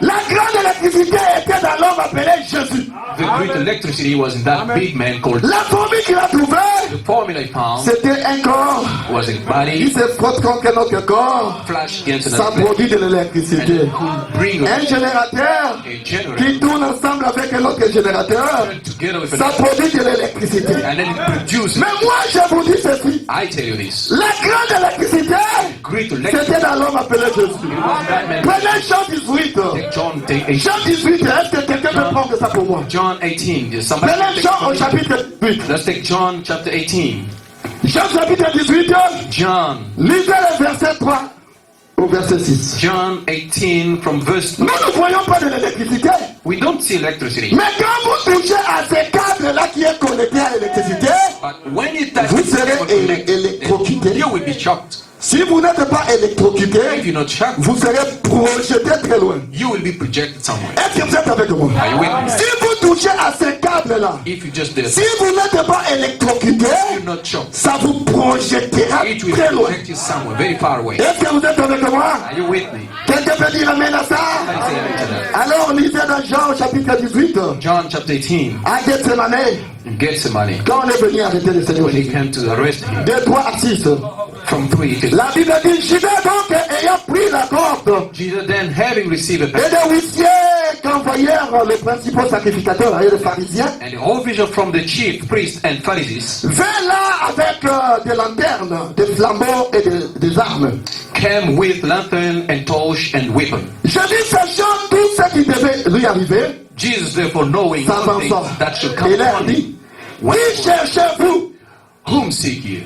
[SPEAKER 1] La grande électricité était dans l'homme appelé Jésus.
[SPEAKER 2] the great electricity was in that big man called
[SPEAKER 1] La formule qu'il a trouvée,
[SPEAKER 2] the formula he found
[SPEAKER 1] c'était un corps
[SPEAKER 2] was a
[SPEAKER 1] qui
[SPEAKER 2] body
[SPEAKER 1] se frotte contre notre corps.
[SPEAKER 2] flash against
[SPEAKER 1] Ça
[SPEAKER 2] another
[SPEAKER 1] produit de
[SPEAKER 2] and
[SPEAKER 1] l'électricité.
[SPEAKER 2] it could bring
[SPEAKER 1] Un générateur
[SPEAKER 2] a generator
[SPEAKER 1] qui tourne ensemble avec un autre générateur,
[SPEAKER 2] together with
[SPEAKER 1] ça
[SPEAKER 2] an
[SPEAKER 1] produit de l'électricité.
[SPEAKER 2] and then it produces.
[SPEAKER 1] Mais moi, je vous dis ceci.
[SPEAKER 2] I tell you this.
[SPEAKER 1] La grande électricité,
[SPEAKER 2] Great electricity
[SPEAKER 1] c'était dans l'homme appelé Jésus.
[SPEAKER 2] was that man.
[SPEAKER 1] Prenez Jean 18.
[SPEAKER 2] Take John take
[SPEAKER 1] Jean 18, est-ce que quelqu'un peut prendre ça pour moi?
[SPEAKER 2] John 18. Somebody
[SPEAKER 1] Prenez
[SPEAKER 2] take
[SPEAKER 1] Jean au chapitre 18.
[SPEAKER 2] Let's take John chapter 18.
[SPEAKER 1] Jean chapitre 18,
[SPEAKER 2] John.
[SPEAKER 1] lisez le verset 3 au verset 6.
[SPEAKER 2] John 18 from verse.
[SPEAKER 1] Nous ne voyons pas de l'électricité.
[SPEAKER 2] We don't see electricity.
[SPEAKER 1] Mais quand vous touchez à ces câbles-là qui est connecté à l'électricité,
[SPEAKER 2] But when you touch
[SPEAKER 1] vous
[SPEAKER 2] the
[SPEAKER 1] serez
[SPEAKER 2] cable connected,
[SPEAKER 1] électrocuté.
[SPEAKER 2] you will be shocked.
[SPEAKER 1] Si vous n'êtes pas
[SPEAKER 2] If
[SPEAKER 1] électrocuté,
[SPEAKER 2] you're not shocked,
[SPEAKER 1] vous serez projeté très loin.
[SPEAKER 2] you will be projected somewhere.
[SPEAKER 1] Est-ce que vous êtes avec moi?
[SPEAKER 2] Are you with me?
[SPEAKER 1] Si vous touchez à ces câbles-là,
[SPEAKER 2] If you just there,
[SPEAKER 1] si vous n'êtes pas électrocuté,
[SPEAKER 2] you're not shocked.
[SPEAKER 1] ça vous projettera
[SPEAKER 2] It will
[SPEAKER 1] très loin.
[SPEAKER 2] project you somewhere, very far away.
[SPEAKER 1] Est-ce que vous êtes avec moi?
[SPEAKER 2] Are you with me?
[SPEAKER 1] Quelqu'un peut dire amen à ça?
[SPEAKER 2] Can you say amen to that?
[SPEAKER 1] Alors lisez dans Jean au chapitre 18,
[SPEAKER 2] John chapter 18.
[SPEAKER 1] à Gethsemane,
[SPEAKER 2] Gethsemane.
[SPEAKER 1] quand on est venu arrêter le Seigneur
[SPEAKER 2] When he
[SPEAKER 1] Jésus.
[SPEAKER 2] came to arrest him.
[SPEAKER 1] De 3 à 6.
[SPEAKER 2] From 3 to
[SPEAKER 1] La Bible dit, j'y vais donc ayant pris la corde.
[SPEAKER 2] Jesus then having received a
[SPEAKER 1] Et les huissiers qu'envoyèrent les principaux sacrificateurs et les pharisiens
[SPEAKER 2] and the official from the chief priests and Pharisees
[SPEAKER 1] vinrent là avec des lanternes, des flambeaux et des armes.
[SPEAKER 2] came with lantern and torch and weapon.
[SPEAKER 1] Jésus sachant tout ce qui devait lui arriver,
[SPEAKER 2] Jesus therefore knowing all
[SPEAKER 1] s'avança
[SPEAKER 2] things that should come
[SPEAKER 1] et leur
[SPEAKER 2] upon him,
[SPEAKER 1] dit, qui cherchez-vous?
[SPEAKER 2] whom seek ye?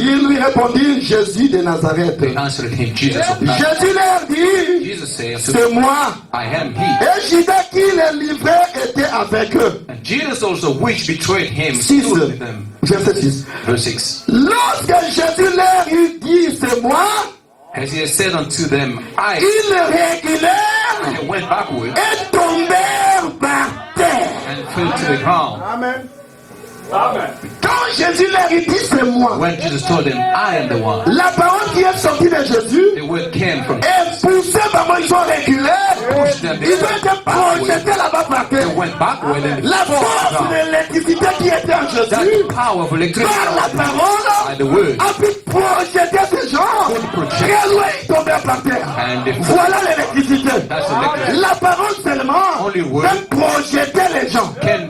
[SPEAKER 1] Ils lui répondirent, Jésus de Nazareth.
[SPEAKER 2] They answered him, Jesus of Nazareth.
[SPEAKER 1] Jésus leur dit,
[SPEAKER 2] Jesus said unto
[SPEAKER 1] c'est
[SPEAKER 2] them,
[SPEAKER 1] moi.
[SPEAKER 2] I am he.
[SPEAKER 1] Et Judas qui les livrait était avec eux.
[SPEAKER 2] And Jesus also, which betrayed him,
[SPEAKER 1] 6,
[SPEAKER 2] stood with them.
[SPEAKER 1] verset 6.
[SPEAKER 2] Verse 6.
[SPEAKER 1] Lorsque Jésus leur eut dit, c'est moi,
[SPEAKER 2] As he had said unto them, I,
[SPEAKER 1] ils reculèrent
[SPEAKER 2] and went backward
[SPEAKER 1] et tombèrent par terre.
[SPEAKER 2] and fell to the ground.
[SPEAKER 3] Amen.
[SPEAKER 1] Quand Jésus leur eut dit, c'est moi,
[SPEAKER 2] When Jesus told them, I am the one,
[SPEAKER 1] la parole qui est sortie de Jésus
[SPEAKER 2] the word came from
[SPEAKER 1] est poussée par moi, ils sont reculés. Ils ont été projetés là-bas par
[SPEAKER 2] They
[SPEAKER 1] terre.
[SPEAKER 2] went backward and
[SPEAKER 1] La
[SPEAKER 2] fell
[SPEAKER 1] force
[SPEAKER 2] down.
[SPEAKER 1] de l'électricité qui était en Jésus,
[SPEAKER 2] That power of electricity
[SPEAKER 1] par la
[SPEAKER 2] by
[SPEAKER 1] parole,
[SPEAKER 2] the word
[SPEAKER 1] a pu projeter ces gens très loin, ils tombèrent par terre.
[SPEAKER 2] and the
[SPEAKER 1] Voilà l'électricité.
[SPEAKER 2] That's electricity.
[SPEAKER 1] La parole seulement
[SPEAKER 2] Only word
[SPEAKER 1] peut projeter les gens.
[SPEAKER 2] can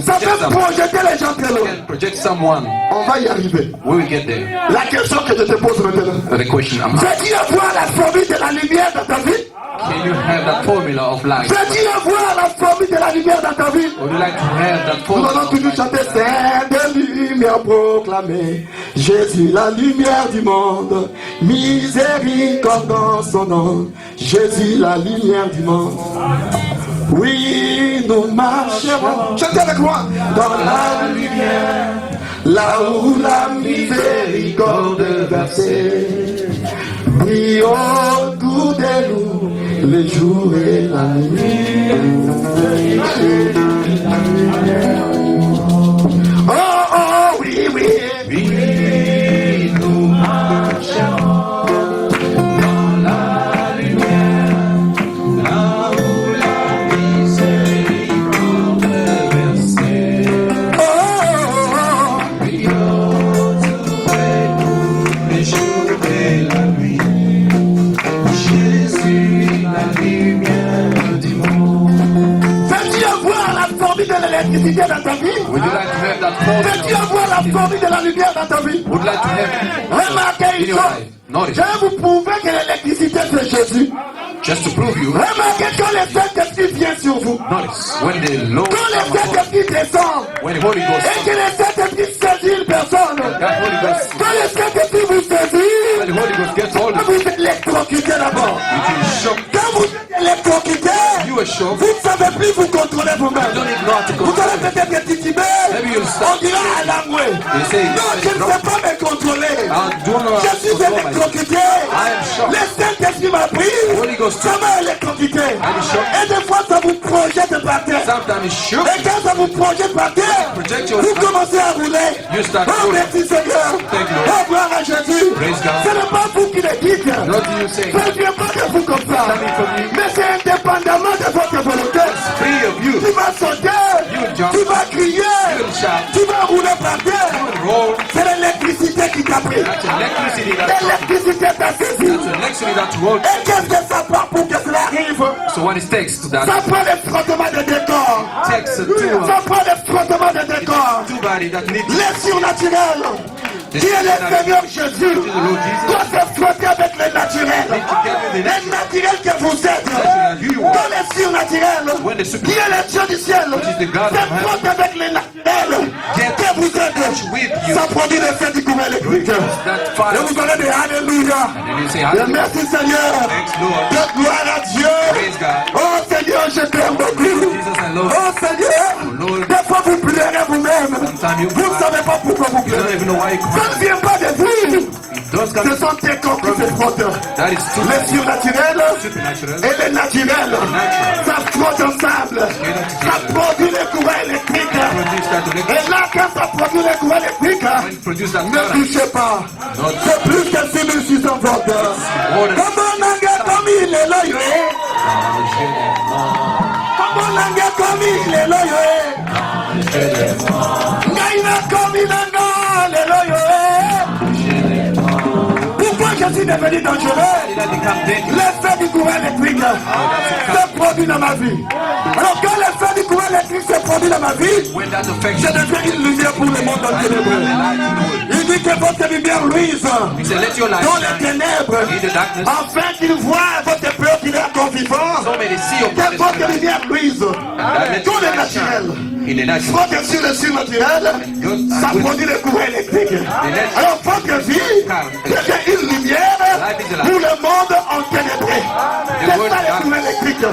[SPEAKER 1] Ça
[SPEAKER 2] project
[SPEAKER 1] peut projeter les gens très loin.
[SPEAKER 2] project someone.
[SPEAKER 1] On va y arriver.
[SPEAKER 2] We will get there.
[SPEAKER 1] La question que je te pose maintenant.
[SPEAKER 2] The question I'm asking,
[SPEAKER 1] Veux-tu avoir la formule de la lumière dans ta vie?
[SPEAKER 2] can you have that formula of life?
[SPEAKER 1] Veux-tu avoir la formule de la lumière dans ta vie?
[SPEAKER 2] Would you like to have that
[SPEAKER 1] Nous
[SPEAKER 2] formula
[SPEAKER 1] allons
[SPEAKER 2] of
[SPEAKER 1] toujours
[SPEAKER 2] life?
[SPEAKER 1] chanter Sainte lumière proclamée. Jésus, la lumière du monde. Miséricorde dans son nom. Jésus, la lumière du monde. Oui, nous marcherons. Chantez avec moi. Dans la lumière, là où la miséricorde versée brille autour de nous, les jours et la nuit. Oh, oh, oui, oui. Oui, nous marcherons dans la lumière, là où la miséricorde versée. Oh, oh, oh.
[SPEAKER 2] Brille autour de nous, les jours et la nuit. Jésus, la lumière du monde.
[SPEAKER 1] Veux-tu avoir la formule de l'électricité dans ta vie?
[SPEAKER 2] Would you like to have that
[SPEAKER 1] Veux-tu
[SPEAKER 2] formula?
[SPEAKER 1] avoir la formule de la lumière dans ta vie?
[SPEAKER 2] Would you like to have
[SPEAKER 1] Remarquez
[SPEAKER 2] in
[SPEAKER 1] une
[SPEAKER 2] your
[SPEAKER 1] chose.
[SPEAKER 2] life? Notice,
[SPEAKER 1] Je vais vous prouver que l'électricité c'est Jésus.
[SPEAKER 2] just to prove you.
[SPEAKER 1] Remarquez quand le Saint-Esprit vient sur vous.
[SPEAKER 2] Notice, when the Lord
[SPEAKER 1] Quand le
[SPEAKER 2] comes upon
[SPEAKER 1] Saint-Esprit descend.
[SPEAKER 2] when the Holy Ghost
[SPEAKER 1] Et que le Saint-Esprit saisit une personne.
[SPEAKER 2] that Holy Ghost,
[SPEAKER 1] Quand le Saint-Esprit vous saisit,
[SPEAKER 2] when the Holy Ghost gets hold of you,
[SPEAKER 1] vous êtes électrocuté d'abord.
[SPEAKER 2] You feel shocked.
[SPEAKER 1] Quand vous êtes électrocuté,
[SPEAKER 2] You are shocked.
[SPEAKER 1] vous ne savez plus vous contrôler
[SPEAKER 2] You
[SPEAKER 1] vous-même.
[SPEAKER 2] don't even know how to
[SPEAKER 1] Vous allez
[SPEAKER 2] control it.
[SPEAKER 1] peut-être être titubé.
[SPEAKER 2] Maybe you'll
[SPEAKER 1] On
[SPEAKER 2] start.
[SPEAKER 1] dira à l'angoué.
[SPEAKER 2] You say,
[SPEAKER 1] Non, je ne sais pas me contrôler.
[SPEAKER 2] I don't know how
[SPEAKER 1] Je
[SPEAKER 2] to
[SPEAKER 1] suis
[SPEAKER 2] control myself.
[SPEAKER 1] électrocuté.
[SPEAKER 2] I am shocked.
[SPEAKER 1] Le Saint-Esprit m'a pris.
[SPEAKER 2] Holy Ghost
[SPEAKER 1] Ça m'a électrocuté.
[SPEAKER 2] I'm shocked.
[SPEAKER 1] Et des fois, ça vous projette par terre.
[SPEAKER 2] Sometimes it's shook.
[SPEAKER 1] Et quand ça vous projette par terre,
[SPEAKER 2] Project
[SPEAKER 1] vous
[SPEAKER 2] yourself.
[SPEAKER 1] commencez à rouler.
[SPEAKER 2] You start
[SPEAKER 1] Oh,
[SPEAKER 2] rolling.
[SPEAKER 1] merci Seigneur.
[SPEAKER 2] Thank you, Lord.
[SPEAKER 1] Oh, gloire à Jésus.
[SPEAKER 2] Praise God.
[SPEAKER 1] Ce n'est pas vous qui le dites.
[SPEAKER 2] What do you say?
[SPEAKER 1] Ça ne vient pas de vous comme ça.
[SPEAKER 2] Coming from you.
[SPEAKER 1] Mais c'est indépendamment de votre volonté.
[SPEAKER 2] Free of you.
[SPEAKER 1] Tu vas sauter.
[SPEAKER 2] You jump.
[SPEAKER 1] Tu vas crier.
[SPEAKER 2] You shout.
[SPEAKER 1] Tu vas rouler par terre.
[SPEAKER 2] Roll.
[SPEAKER 1] C'est l'électricité qui t'a pris.
[SPEAKER 2] That's electricity that
[SPEAKER 1] L'électricité t'a saisi.
[SPEAKER 2] That's electricity that rolled.
[SPEAKER 1] Et qu'est-ce que ça prend pour que cela arrive?
[SPEAKER 2] So what it takes to that
[SPEAKER 1] Ça prend le frottement de décor.
[SPEAKER 2] takes a
[SPEAKER 1] Ça prend le frottement de décor.
[SPEAKER 2] two body that needs
[SPEAKER 1] Le surnaturel, qui est le Seigneur Jésus, doit se frotter avec le naturel. Le naturel que vous êtes, dans le surnaturel, qui est le Dieu du ciel, se frotte avec le naturel que vous êtes. Ça produit l'effet du courant électrique.
[SPEAKER 2] that
[SPEAKER 1] Et
[SPEAKER 2] fire.
[SPEAKER 1] vous allez dire Alléluia.
[SPEAKER 2] And you say,
[SPEAKER 1] Et
[SPEAKER 2] hallelujah.
[SPEAKER 1] merci Seigneur.
[SPEAKER 2] Thanks, Lord.
[SPEAKER 1] De gloire à Dieu.
[SPEAKER 2] Praise God.
[SPEAKER 1] Oh Seigneur, je t'aime beaucoup.
[SPEAKER 2] Jesus, I love you.
[SPEAKER 1] Oh Seigneur,
[SPEAKER 2] Lord.
[SPEAKER 1] des fois vous pleurez vous-même.
[SPEAKER 2] Sometimes you
[SPEAKER 1] Vous ne savez pas pourquoi vous
[SPEAKER 2] You don't
[SPEAKER 1] pleurez.
[SPEAKER 2] even know why you cry.
[SPEAKER 1] Ça ne vient pas de vous.
[SPEAKER 2] Those
[SPEAKER 1] Ce
[SPEAKER 2] guys,
[SPEAKER 1] sont tes corps qui se frottent.
[SPEAKER 2] that is too
[SPEAKER 1] Le surnaturel
[SPEAKER 2] supernatural.
[SPEAKER 1] et le naturel, ça frotte ensemble. Ça produit le courant électrique.
[SPEAKER 2] Produce that electricity.
[SPEAKER 1] Et là, quand ça produit le courant électrique,
[SPEAKER 2] When it produce that
[SPEAKER 1] ne
[SPEAKER 2] current,
[SPEAKER 1] touchez pas. C'est plus que 6600 volts. Comment on a comme il est là, yo, eh? Comment on a comme il est là, yo, eh? Ngaïna comme il est là, yo, eh? Pourquoi je suis devenu dangereux?
[SPEAKER 2] did I become dangerous?
[SPEAKER 1] L'effet du courant électrique se produit dans ma vie. Alors quand l'effet du courant électrique se produit dans ma vie,
[SPEAKER 2] When that affects
[SPEAKER 1] je
[SPEAKER 2] you,
[SPEAKER 1] deviens une lumière pour le monde dans le ténébreux. Il dit que votre lumière luise
[SPEAKER 2] he said, let your light
[SPEAKER 1] dans les
[SPEAKER 2] shine
[SPEAKER 1] ténèbres,
[SPEAKER 2] in the darkness,
[SPEAKER 1] afin qu'il voit votre peur qu'il est encore vivant.
[SPEAKER 2] so may they see your
[SPEAKER 1] Que votre
[SPEAKER 2] light.
[SPEAKER 1] lumière luise
[SPEAKER 2] That let
[SPEAKER 1] dans
[SPEAKER 2] your
[SPEAKER 1] le
[SPEAKER 2] light
[SPEAKER 1] naturel.
[SPEAKER 2] shine in the natural.
[SPEAKER 1] Frotte sur le surnaturel, ça produit le courant électrique. Alors votre vie, c'est une lumière pour le monde enténébré. C'est ça le courant électrique.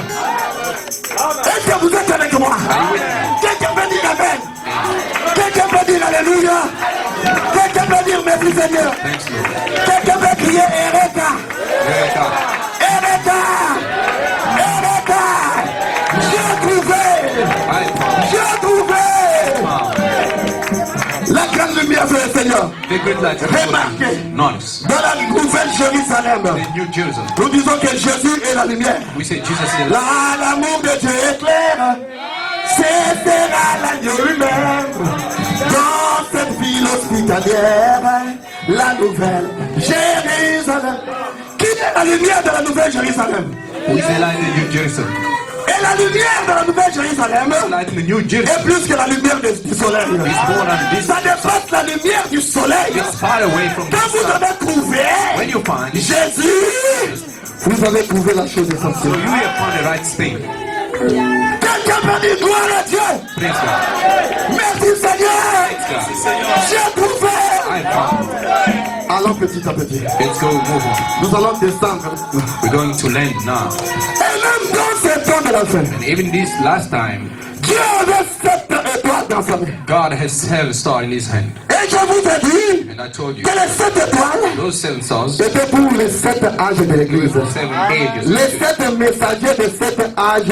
[SPEAKER 1] Est-ce que vous êtes avec moi? Quelqu'un peut dire Amen. Quelqu'un peut dire Alléluia. Quelqu'un peut dire merci Seigneur.
[SPEAKER 2] Thanks, Lord.
[SPEAKER 1] Quelqu'un peut crier Ereka.
[SPEAKER 2] Very God.
[SPEAKER 1] Ereka. Ereka. J'ai trouvé.
[SPEAKER 2] I found
[SPEAKER 1] J'ai trouvé. La grande lumière c'est le Seigneur.
[SPEAKER 2] the great light.
[SPEAKER 1] Remarquez,
[SPEAKER 2] Notice.
[SPEAKER 1] dans la nouvelle Jérusalem,
[SPEAKER 2] In New Jerusalem,
[SPEAKER 1] nous disons que Jésus est la lumière.
[SPEAKER 2] we say Jesus is the
[SPEAKER 1] Là, l'amour de Dieu est clair. C'était l'agneau lui-même. Dans cette ville hospitalière, la nouvelle Jérusalem. Qui est la lumière de la nouvelle Jérusalem?
[SPEAKER 2] Who is the light in the New Jerusalem?
[SPEAKER 1] Et la lumière de la nouvelle Jérusalem
[SPEAKER 2] The light in the New
[SPEAKER 1] est
[SPEAKER 2] Jerusalem
[SPEAKER 1] plus que la lumière du soleil.
[SPEAKER 2] is born on this.
[SPEAKER 1] Ça dépasse la lumière du soleil.
[SPEAKER 2] It's far away from
[SPEAKER 1] Quand
[SPEAKER 2] the
[SPEAKER 1] vous
[SPEAKER 2] sun.
[SPEAKER 1] avez trouvé
[SPEAKER 2] When you find it,
[SPEAKER 1] Jésus, vous avez trouvé la chose
[SPEAKER 2] so
[SPEAKER 1] essentielle.
[SPEAKER 2] you have found the right thing.
[SPEAKER 1] Quelqu'un peut dire gloire à Dieu.
[SPEAKER 2] Praise God.
[SPEAKER 1] Merci Seigneur.
[SPEAKER 2] Thanks, God.
[SPEAKER 1] J'ai trouvé.
[SPEAKER 2] I found.
[SPEAKER 1] Allons petit à petit.
[SPEAKER 2] Let's go move on.
[SPEAKER 1] Nous allons descendre.
[SPEAKER 2] We're going to land now.
[SPEAKER 1] Et même dans ces temps de la fin,
[SPEAKER 2] And even this last time,
[SPEAKER 1] Dieu avait 7 étoiles dans sa main.
[SPEAKER 2] God has 7 stars in his hand.
[SPEAKER 1] Et je vous ai dit
[SPEAKER 2] And I told you,
[SPEAKER 1] que les 7 étoiles
[SPEAKER 2] those 7 stars,
[SPEAKER 1] étaient pour les 7 âges de l'église.
[SPEAKER 2] 7 ages,
[SPEAKER 1] Les 7 messagers des 7 âges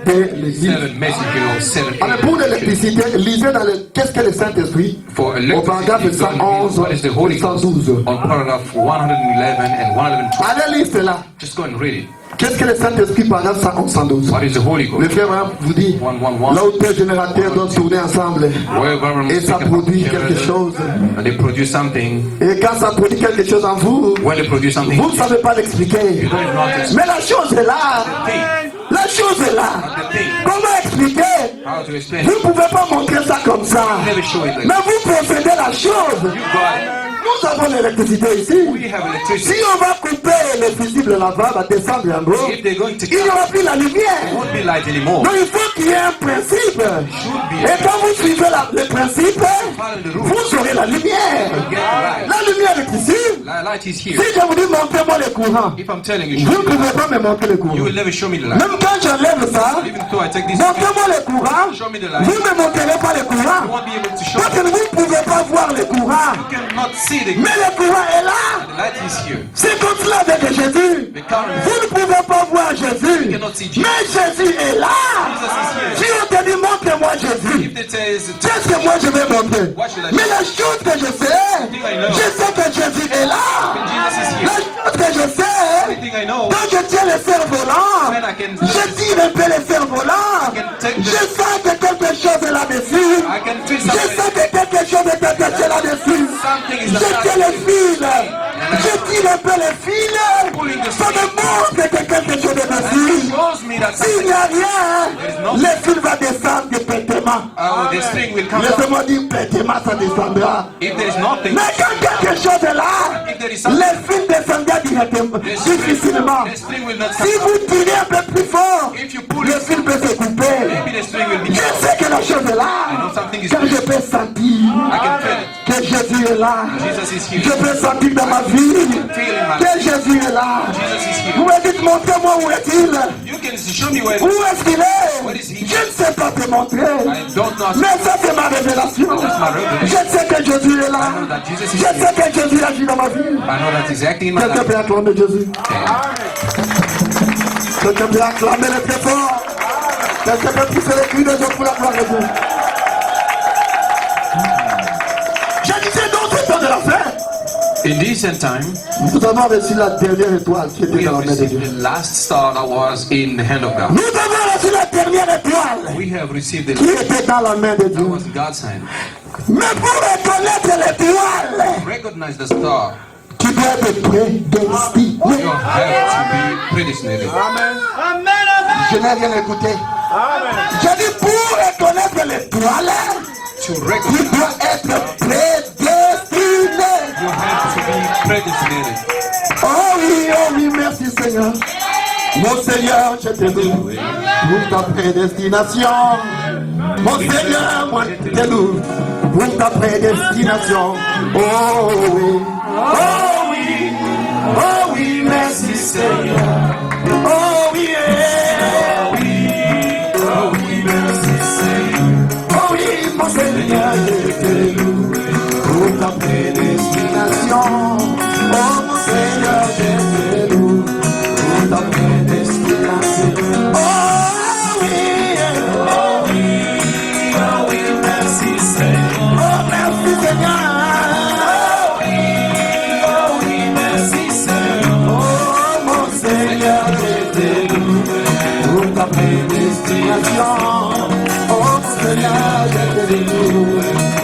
[SPEAKER 1] de l'église.
[SPEAKER 2] 7 messengers, 7
[SPEAKER 1] Alors pour
[SPEAKER 2] ages.
[SPEAKER 1] l'électricité, lisez dans le qu'est-ce que le Saint-Esprit
[SPEAKER 2] For
[SPEAKER 1] au paragraphe
[SPEAKER 2] electricity,
[SPEAKER 1] 111
[SPEAKER 2] what is the Holy
[SPEAKER 1] et
[SPEAKER 2] Ghost?
[SPEAKER 1] 112.
[SPEAKER 2] On paragraph 111 and 112.
[SPEAKER 1] Allez lire cela.
[SPEAKER 2] Just go and read it.
[SPEAKER 1] Qu'est-ce que le Saint-Esprit paragraphe 111 112?
[SPEAKER 2] What is the Holy
[SPEAKER 1] Le
[SPEAKER 2] Ghost?
[SPEAKER 1] frère Abraham vous dit,
[SPEAKER 2] 111.
[SPEAKER 1] là où tes générateurs doivent tourner ensemble
[SPEAKER 2] Where government
[SPEAKER 1] et ça
[SPEAKER 2] speak
[SPEAKER 1] produit
[SPEAKER 2] about
[SPEAKER 1] quelque chose.
[SPEAKER 2] and they produce something.
[SPEAKER 1] Et quand ça produit quelque chose en vous,
[SPEAKER 2] When they produce something,
[SPEAKER 1] vous ne savez pas l'expliquer.
[SPEAKER 2] you don't even know how to explain
[SPEAKER 1] Mais la chose est là.
[SPEAKER 2] thing.
[SPEAKER 1] La chose est là.
[SPEAKER 2] The thing.
[SPEAKER 1] Comment expliquer?
[SPEAKER 2] How to explain
[SPEAKER 1] Vous
[SPEAKER 2] it.
[SPEAKER 1] ne pouvez pas montrer ça comme ça.
[SPEAKER 2] Never show it like
[SPEAKER 1] Mais vous possédez la chose.
[SPEAKER 2] you got it.
[SPEAKER 1] Nous avons l'électricité ici.
[SPEAKER 2] We have
[SPEAKER 1] Si
[SPEAKER 2] electricity.
[SPEAKER 1] on va couper le fusible là-bas, va descendre en haut,
[SPEAKER 2] If they're going to
[SPEAKER 1] il n'y aura plus la
[SPEAKER 2] there
[SPEAKER 1] lumière.
[SPEAKER 2] won't be light anymore.
[SPEAKER 1] Donc il faut qu'il y ait un principe.
[SPEAKER 2] be
[SPEAKER 1] Et quand vous suivez le principe,
[SPEAKER 2] Follow the rules.
[SPEAKER 1] vous aurez la lumière.
[SPEAKER 2] You get the light.
[SPEAKER 1] La lumière est ici.
[SPEAKER 2] Light is
[SPEAKER 1] Si
[SPEAKER 2] here.
[SPEAKER 1] je vous dis montrez-moi le courant,
[SPEAKER 2] If I'm telling you,
[SPEAKER 1] vous
[SPEAKER 2] show
[SPEAKER 1] ne
[SPEAKER 2] me the
[SPEAKER 1] pouvez
[SPEAKER 2] light.
[SPEAKER 1] pas me montrer le courant.
[SPEAKER 2] You will never show me the light.
[SPEAKER 1] Même quand j'enlève ça,
[SPEAKER 2] Even though I take this,
[SPEAKER 1] montrez-moi le courant.
[SPEAKER 2] show me the light.
[SPEAKER 1] Vous ne me montrerez pas le
[SPEAKER 2] You
[SPEAKER 1] courant.
[SPEAKER 2] won't be able to show
[SPEAKER 1] Parce
[SPEAKER 2] me.
[SPEAKER 1] que vous ne pouvez pas voir le courant.
[SPEAKER 2] You cannot see the
[SPEAKER 1] Mais le courant est là.
[SPEAKER 2] light is here.
[SPEAKER 1] C'est comme cela avec Jésus.
[SPEAKER 2] The current.
[SPEAKER 1] Vous ne pouvez pas voir Jésus.
[SPEAKER 2] You cannot see Jesus.
[SPEAKER 1] Mais Jésus est là.
[SPEAKER 2] Jesus is here.
[SPEAKER 1] Si on te dit montre-moi Jésus,
[SPEAKER 2] If they say it's
[SPEAKER 1] qu'est-ce que moi je vais montrer?
[SPEAKER 2] What should I
[SPEAKER 1] Mais la chose que je sais,
[SPEAKER 2] I know.
[SPEAKER 1] je sais que Jésus est là.
[SPEAKER 2] Jesus is
[SPEAKER 1] La
[SPEAKER 2] here.
[SPEAKER 1] chose que je sais,
[SPEAKER 2] Everything I know,
[SPEAKER 1] quand je tiens le cerf-volant,
[SPEAKER 2] when I can,
[SPEAKER 1] je tire un peu le cerf-volant,
[SPEAKER 2] take the-
[SPEAKER 1] je sens que quelque chose est là-dessus.
[SPEAKER 2] I can feel
[SPEAKER 1] Je
[SPEAKER 2] something.
[SPEAKER 1] sens que quelque chose est attaché là-dessus.
[SPEAKER 2] Something is
[SPEAKER 1] Je tiens le fil. Je tire un peu le fil.
[SPEAKER 2] Pulling the
[SPEAKER 1] Ça me montre que quelque chose est dessus.
[SPEAKER 2] shows me that
[SPEAKER 1] S'il
[SPEAKER 2] something.
[SPEAKER 1] n'y a rien, le fil va descendre de pétement.
[SPEAKER 2] Oh, the string will come down.
[SPEAKER 1] Laissez-moi dire pétement, ça descendra.
[SPEAKER 2] If there is nothing,
[SPEAKER 1] Mais quand quelque chose est là,
[SPEAKER 2] if there is something,
[SPEAKER 1] le fil descendra directement, difficilement.
[SPEAKER 2] the string will not
[SPEAKER 1] Si
[SPEAKER 2] come
[SPEAKER 1] vous tirez un peu plus fort,
[SPEAKER 2] down. If you pull
[SPEAKER 1] le
[SPEAKER 2] it,
[SPEAKER 1] fil peut se couper.
[SPEAKER 2] maybe the string will be
[SPEAKER 1] Je
[SPEAKER 2] cut.
[SPEAKER 1] sais que la chose est là,
[SPEAKER 2] I know something is
[SPEAKER 1] car je
[SPEAKER 2] there.
[SPEAKER 1] peux sentir
[SPEAKER 2] I can feel it.
[SPEAKER 1] que Jésus est là.
[SPEAKER 2] Jesus is
[SPEAKER 1] Je
[SPEAKER 2] here.
[SPEAKER 1] peux sentir dans ma vie
[SPEAKER 2] Feel in my
[SPEAKER 1] que Jésus est là.
[SPEAKER 2] Jesus is
[SPEAKER 1] Vous
[SPEAKER 2] here.
[SPEAKER 1] me dites, montrez-moi où est-il.
[SPEAKER 2] You can show me where.
[SPEAKER 1] Où est-ce qu'il
[SPEAKER 2] Where
[SPEAKER 1] est?
[SPEAKER 2] is he?
[SPEAKER 1] Je ne sais pas te montrer.
[SPEAKER 2] I don't know.
[SPEAKER 1] Mais ça, c'est ma révélation.
[SPEAKER 2] That's my revelation.
[SPEAKER 1] Je sais que Jésus est là.
[SPEAKER 2] I know that Jesus
[SPEAKER 1] Je
[SPEAKER 2] is here.
[SPEAKER 1] sais que Jésus agit dans ma vie.
[SPEAKER 2] I know that he's acting in my
[SPEAKER 1] Quelqu'un
[SPEAKER 2] life.
[SPEAKER 1] peut acclamer Jésus. Quelqu'un peut acclamer le très fort. Quelqu'un peut pousser les cris de Dieu pour la gloire de Dieu. Je disais dans ce temps de la fin,
[SPEAKER 2] In this end time,
[SPEAKER 1] nous avons reçu la dernière étoile qui était
[SPEAKER 2] we
[SPEAKER 1] dans
[SPEAKER 2] have
[SPEAKER 1] la main de
[SPEAKER 2] received
[SPEAKER 1] Dieu.
[SPEAKER 2] the last star that was in the hand of God.
[SPEAKER 1] Nous avons reçu la dernière étoile
[SPEAKER 2] We have received the
[SPEAKER 1] qui était dans la main de
[SPEAKER 2] that
[SPEAKER 1] Dieu.
[SPEAKER 2] was God's hand.
[SPEAKER 1] Mais pour reconnaître l'étoile
[SPEAKER 2] Recognize the star.
[SPEAKER 1] qui doit être prédestiné.
[SPEAKER 2] You have to be predestinated.
[SPEAKER 1] Je n'ai rien écouté. Je dis pour reconnaître l'étoile
[SPEAKER 2] To
[SPEAKER 1] qui
[SPEAKER 2] recognize,
[SPEAKER 1] doit être prédestiné.
[SPEAKER 2] you have to be predestinated.
[SPEAKER 1] Oh oui, merci Seigneur. Mon Seigneur, je te loue pour ta prédestination. Mon Seigneur, moi je te loue pour ta prédestination. Oh oui, oh oui, oh oui, merci Seigneur. Oh oui, oh oui, oh oui, merci Seigneur. Oh oui, mon Seigneur, je te loue pour ta prédestination. Oh mon Seigneur, je te loue pour ta prédestination. Oh oui, oh oui, oh oui, merci Seigneur. Oh merci Seigneur. Oh oui, merci Seigneur. Oh mon Seigneur, je te loue pour ta prédestination. Oh mon Seigneur, je te loue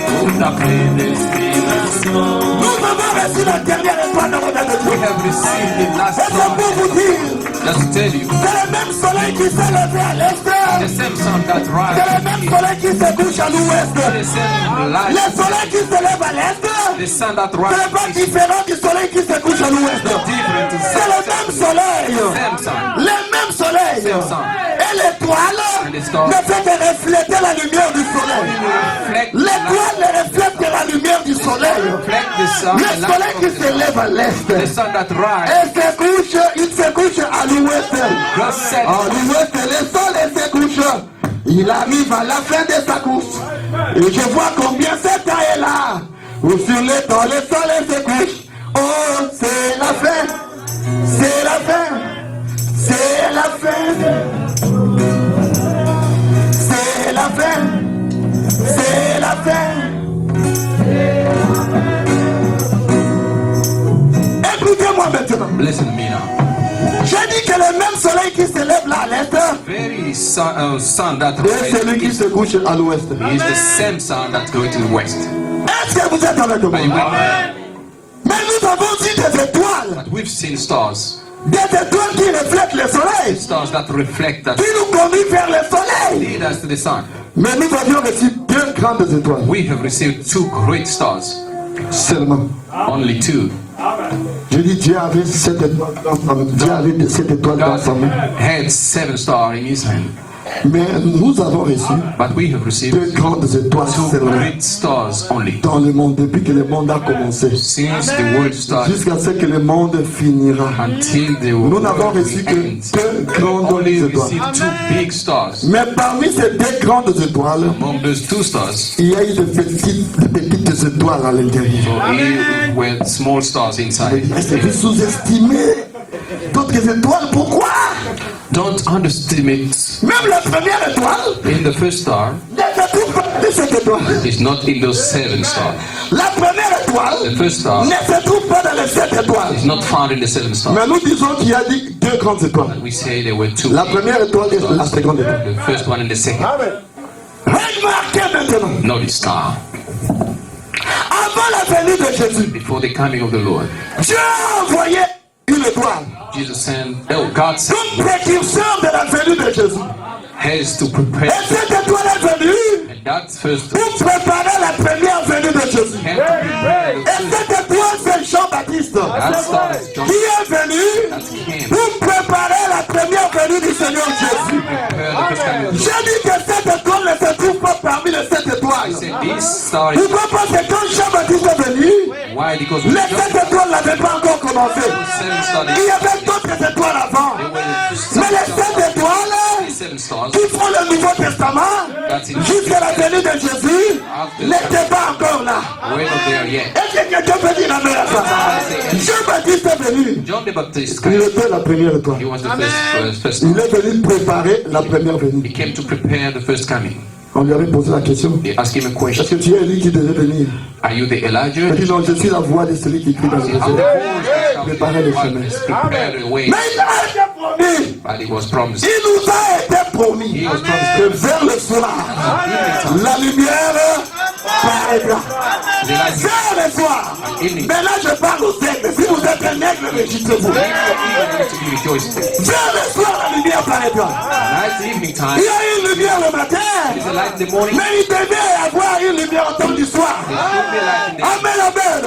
[SPEAKER 1] pour ta prédestination. Nous avons reçu la dernière étoile dans le nom de
[SPEAKER 2] We
[SPEAKER 1] Dieu.
[SPEAKER 2] have received the last
[SPEAKER 1] Et c'est
[SPEAKER 2] star.
[SPEAKER 1] pour vous dire,
[SPEAKER 2] Just to tell you,
[SPEAKER 1] c'est le même soleil qui s'est levé à l'est.
[SPEAKER 2] the same sun that
[SPEAKER 1] C'est
[SPEAKER 2] rises,
[SPEAKER 1] le même soleil qui se couche à l'ouest.
[SPEAKER 2] the same light,
[SPEAKER 1] Le soleil qui se lève à l'est,
[SPEAKER 2] the sun that
[SPEAKER 1] ce n'est pas
[SPEAKER 2] rises,
[SPEAKER 1] différent du soleil qui se couche à l'ouest.
[SPEAKER 2] different.
[SPEAKER 1] C'est le même soleil.
[SPEAKER 2] Same sun.
[SPEAKER 1] Le même soleil.
[SPEAKER 2] Same sun.
[SPEAKER 1] Et l'étoile
[SPEAKER 2] And the star.
[SPEAKER 1] ne fait que refléter la lumière du soleil.
[SPEAKER 2] Reflect the
[SPEAKER 1] L'étoile
[SPEAKER 2] light,
[SPEAKER 1] ne reflète que la lumière du soleil.
[SPEAKER 2] reflect the sun,
[SPEAKER 1] Le
[SPEAKER 2] the
[SPEAKER 1] soleil
[SPEAKER 2] light
[SPEAKER 1] qui
[SPEAKER 2] of the
[SPEAKER 1] se
[SPEAKER 2] sun.
[SPEAKER 1] lève à l'est.
[SPEAKER 2] The sun that rises,
[SPEAKER 1] Il se couche à l'ouest.
[SPEAKER 2] God said,
[SPEAKER 1] À l'ouest, le soleil se couche. Il arrive à la fin de sa course. Et je vois combien cet temps est là. Où sur le temps, le soleil se couche. Oh, c'est la fin. C'est la fin. C'est la fin. C'est la fin. C'est la fin. Écoutez-moi maintenant.
[SPEAKER 2] listen to me now.
[SPEAKER 1] J'ai dit que le même soleil qui se lève là à l'est
[SPEAKER 2] Very sun that
[SPEAKER 1] est celui qui
[SPEAKER 2] rises
[SPEAKER 1] se couche à l'ouest.
[SPEAKER 2] is the same sun that's going to the west.
[SPEAKER 1] Est-ce que vous êtes avec moi?
[SPEAKER 2] Are you with me?
[SPEAKER 1] Mais nous avons aussi des étoiles.
[SPEAKER 2] But we've seen stars,
[SPEAKER 1] Des étoiles qui reflètent le soleil.
[SPEAKER 2] stars that reflect that
[SPEAKER 1] Qui nous conduisent vers le soleil.
[SPEAKER 2] lead us to the sun.
[SPEAKER 1] Mais nous avions reçu deux grandes étoiles.
[SPEAKER 2] We have received two great stars.
[SPEAKER 1] seulement.
[SPEAKER 2] Only 2.
[SPEAKER 1] Je dis Dieu avait 7 étoiles dans sa main. Dieu avait 7 étoiles dans sa main.
[SPEAKER 2] Had 7 stars in his hand.
[SPEAKER 1] Mais nous avons reçu
[SPEAKER 2] But we have received
[SPEAKER 1] 2 grandes étoiles
[SPEAKER 2] 2
[SPEAKER 1] seulement
[SPEAKER 2] great stars only.
[SPEAKER 1] dans le monde depuis que le monde a commencé.
[SPEAKER 2] Since the world started
[SPEAKER 1] Jusqu'à ce que le monde finira.
[SPEAKER 2] until the
[SPEAKER 1] Nous
[SPEAKER 2] world
[SPEAKER 1] n'avons reçu que
[SPEAKER 2] ends.
[SPEAKER 1] 2 grandes
[SPEAKER 2] Only
[SPEAKER 1] étoiles.
[SPEAKER 2] received 2 big stars.
[SPEAKER 1] Mais parmi ces 2 grandes étoiles,
[SPEAKER 2] Among those 2 stars,
[SPEAKER 1] il y a eu de petites étoiles à l'intérieur.
[SPEAKER 2] there were small stars inside.
[SPEAKER 1] Vous sous-estimez d'autres étoiles. Pourquoi?
[SPEAKER 2] Don't underestimate.
[SPEAKER 1] Même la première étoile
[SPEAKER 2] In the first star,
[SPEAKER 1] ne se trouve pas de cette étoile.
[SPEAKER 2] it's not in those 7 stars.
[SPEAKER 1] La première étoile
[SPEAKER 2] The first star
[SPEAKER 1] ne se trouve pas dans les 7 étoiles.
[SPEAKER 2] is not found in the 7 stars.
[SPEAKER 1] Mais nous disons qu'il y a 2 grandes étoiles.
[SPEAKER 2] We say there were 2.
[SPEAKER 1] La première étoile et la seconde étoile.
[SPEAKER 2] The first one and the second.
[SPEAKER 1] Remarquez maintenant,
[SPEAKER 2] Notice now,
[SPEAKER 1] avant la venue de Jésus,
[SPEAKER 2] before the coming of the Lord,
[SPEAKER 1] Dieu a envoyé une étoile.
[SPEAKER 2] Jesus sent, God sent,
[SPEAKER 1] Comme précurseur de la venue de Jésus.
[SPEAKER 2] has to
[SPEAKER 1] Et
[SPEAKER 2] prepare.
[SPEAKER 1] cette étoile est venue
[SPEAKER 2] And that first
[SPEAKER 1] pour préparer la première venue de Jésus.
[SPEAKER 2] can to prepare the
[SPEAKER 1] Et
[SPEAKER 2] first.
[SPEAKER 1] cette étoile, c'est Jean-Baptiste
[SPEAKER 2] That star is John
[SPEAKER 1] qui est venu
[SPEAKER 2] that came
[SPEAKER 1] pour préparer la première venue du Seigneur Jésus.
[SPEAKER 2] prepare the first coming of the Lord.
[SPEAKER 1] J'ai dit que cette étoile ne se trouve pas parmi les 7
[SPEAKER 2] I
[SPEAKER 1] étoiles.
[SPEAKER 2] said this star is
[SPEAKER 1] Pourquoi? Parce que quand Jean-Baptiste est venu,
[SPEAKER 2] why? Because
[SPEAKER 1] les 7 étoiles n'avaient pas encore commencé.
[SPEAKER 2] 7 stars,
[SPEAKER 1] Il y avait d'autres étoiles avant.
[SPEAKER 2] there were
[SPEAKER 1] Mais les 7 étoiles
[SPEAKER 2] 7 stars
[SPEAKER 1] qui font le Nouveau Testament jusqu'à la venue de Jésus n'étaient pas encore là.
[SPEAKER 2] were not there yet.
[SPEAKER 1] Est-ce que quelqu'un peut dire amen à ça? Jean-Baptiste est venu.
[SPEAKER 2] John the Baptist
[SPEAKER 1] Il
[SPEAKER 2] came.
[SPEAKER 1] était la première étoile.
[SPEAKER 2] He was the first
[SPEAKER 1] Il
[SPEAKER 2] star.
[SPEAKER 1] est venu préparer la première venue.
[SPEAKER 2] He came to prepare the first coming.
[SPEAKER 1] On lui avait posé la question.
[SPEAKER 2] They asked him a
[SPEAKER 1] Est-ce
[SPEAKER 2] question.
[SPEAKER 1] que tu es lui qui devait venir?
[SPEAKER 2] Are you the
[SPEAKER 1] Il
[SPEAKER 2] Elijah?
[SPEAKER 1] dit non, je suis la voix de celui qui crie dans le
[SPEAKER 2] I'm the
[SPEAKER 1] désert.
[SPEAKER 2] voice
[SPEAKER 1] Préparer le chemin.
[SPEAKER 2] prepare the way.
[SPEAKER 1] Mais il a été promis.
[SPEAKER 2] But it was promised.
[SPEAKER 1] Il nous a été promis
[SPEAKER 2] He was promised
[SPEAKER 1] que vers le soir, la lumière paraîtra.
[SPEAKER 2] the light is
[SPEAKER 1] Vers le soir. Mais là, je parle aux aigles. Si vous êtes un aigle, registrez-vous.
[SPEAKER 2] to be rejoiced.
[SPEAKER 1] Vers le soir, la lumière paraîtra.
[SPEAKER 2] Night evening
[SPEAKER 1] Il
[SPEAKER 2] time
[SPEAKER 1] y a une lumière le matin.
[SPEAKER 2] is a light in the morning.
[SPEAKER 1] Mais il devait y avoir une lumière au temps du soir.
[SPEAKER 2] There should be a light in the
[SPEAKER 1] Amen, amen.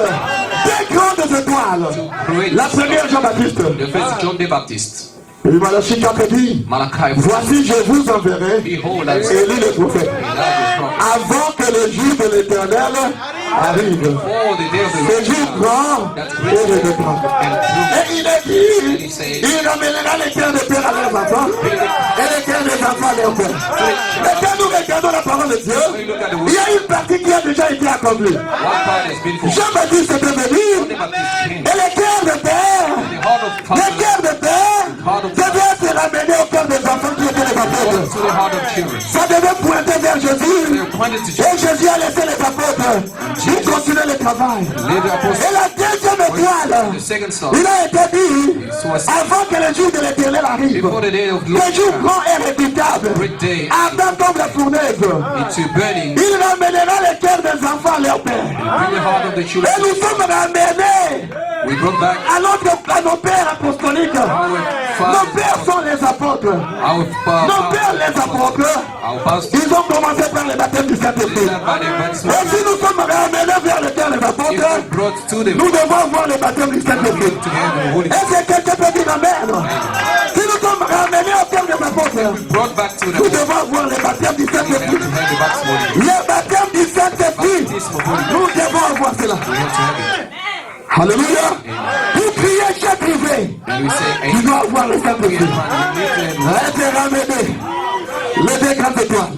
[SPEAKER 1] Deux grandes étoiles. La première, Jean-Baptiste.
[SPEAKER 2] The first John the Baptist.
[SPEAKER 1] Et Malachie 4 dit,
[SPEAKER 2] Malachi.
[SPEAKER 1] voici, je vous enverrai
[SPEAKER 2] Behold, I send
[SPEAKER 1] Élie le prophète,
[SPEAKER 2] Elijah prophet.
[SPEAKER 1] avant que le jour de l'éternel arrive.
[SPEAKER 2] Oh, the day of the
[SPEAKER 1] Le jour
[SPEAKER 2] Lord.
[SPEAKER 1] grand
[SPEAKER 2] That's
[SPEAKER 1] et
[SPEAKER 2] great
[SPEAKER 1] redoutable.
[SPEAKER 2] and true.
[SPEAKER 1] Et il est dit, il ramènera les cœurs des pères à leurs enfants et les cœurs des enfants à leurs pères. Mais quand nous regardons la parole de Dieu, il y a une partie qui a déjà été accomplie.
[SPEAKER 2] One part has been fulfilled.
[SPEAKER 1] Jean-Baptiste est
[SPEAKER 2] John
[SPEAKER 1] venu
[SPEAKER 2] the Baptist came.
[SPEAKER 1] et les cœurs de père,
[SPEAKER 2] The heart of
[SPEAKER 1] les
[SPEAKER 2] father
[SPEAKER 1] cœurs de père devaient être ramenés au cœur des enfants qui étaient les apôtres.
[SPEAKER 2] to the heart of children.
[SPEAKER 1] Ça devait pointer vers
[SPEAKER 2] They
[SPEAKER 1] Jésus.
[SPEAKER 2] were pointed to
[SPEAKER 1] Et Jésus a laissé les apôtres pour continuer le travail.
[SPEAKER 2] the apostles.
[SPEAKER 1] Et la deuxième étoile,
[SPEAKER 2] The second star.
[SPEAKER 1] il a été dit, avant que le jour de l'éternel arrive,
[SPEAKER 2] Before the day of
[SPEAKER 1] le jour
[SPEAKER 2] Lord
[SPEAKER 1] grand et redoutable,
[SPEAKER 2] great day
[SPEAKER 1] ardent comme la fournaise,
[SPEAKER 2] into burning.
[SPEAKER 1] il ramènera les cœurs des enfants à leur père.
[SPEAKER 2] Bring the heart of the
[SPEAKER 1] Et
[SPEAKER 2] children.
[SPEAKER 1] nous sommes ramenés
[SPEAKER 2] We brought back
[SPEAKER 1] à nos pères apostoliques. Nos pères sont les apôtres.
[SPEAKER 2] our
[SPEAKER 1] Nos pères, les apôtres,
[SPEAKER 2] pastors.
[SPEAKER 1] ils ont commencé par le baptême du Saint-Esprit.
[SPEAKER 2] By the baptism.
[SPEAKER 1] Et si nous sommes ramenés vers le cœur des
[SPEAKER 2] If
[SPEAKER 1] apôtres,
[SPEAKER 2] we brought to them
[SPEAKER 1] nous devons voir le baptême du Saint-Esprit.
[SPEAKER 2] to have the Holy
[SPEAKER 1] Est-ce que quelqu'un peut dire amen? Si nous sommes ramenés au cœur des apôtres,
[SPEAKER 2] brought back to
[SPEAKER 1] nous
[SPEAKER 2] them.
[SPEAKER 1] devons voir le baptême du
[SPEAKER 2] We have
[SPEAKER 1] Saint-Esprit.
[SPEAKER 2] to have the baptism.
[SPEAKER 1] Le baptême du Saint-Esprit, nous devons avoir cela.
[SPEAKER 2] We have to have it.
[SPEAKER 1] Alléluia. Pour prier, j'ai privé.
[SPEAKER 2] And we say,
[SPEAKER 1] Tu
[SPEAKER 2] hey,
[SPEAKER 1] dois avoir le Saint-Esprit.
[SPEAKER 2] you need to have
[SPEAKER 1] Être ramené. Les deux grandes étoiles.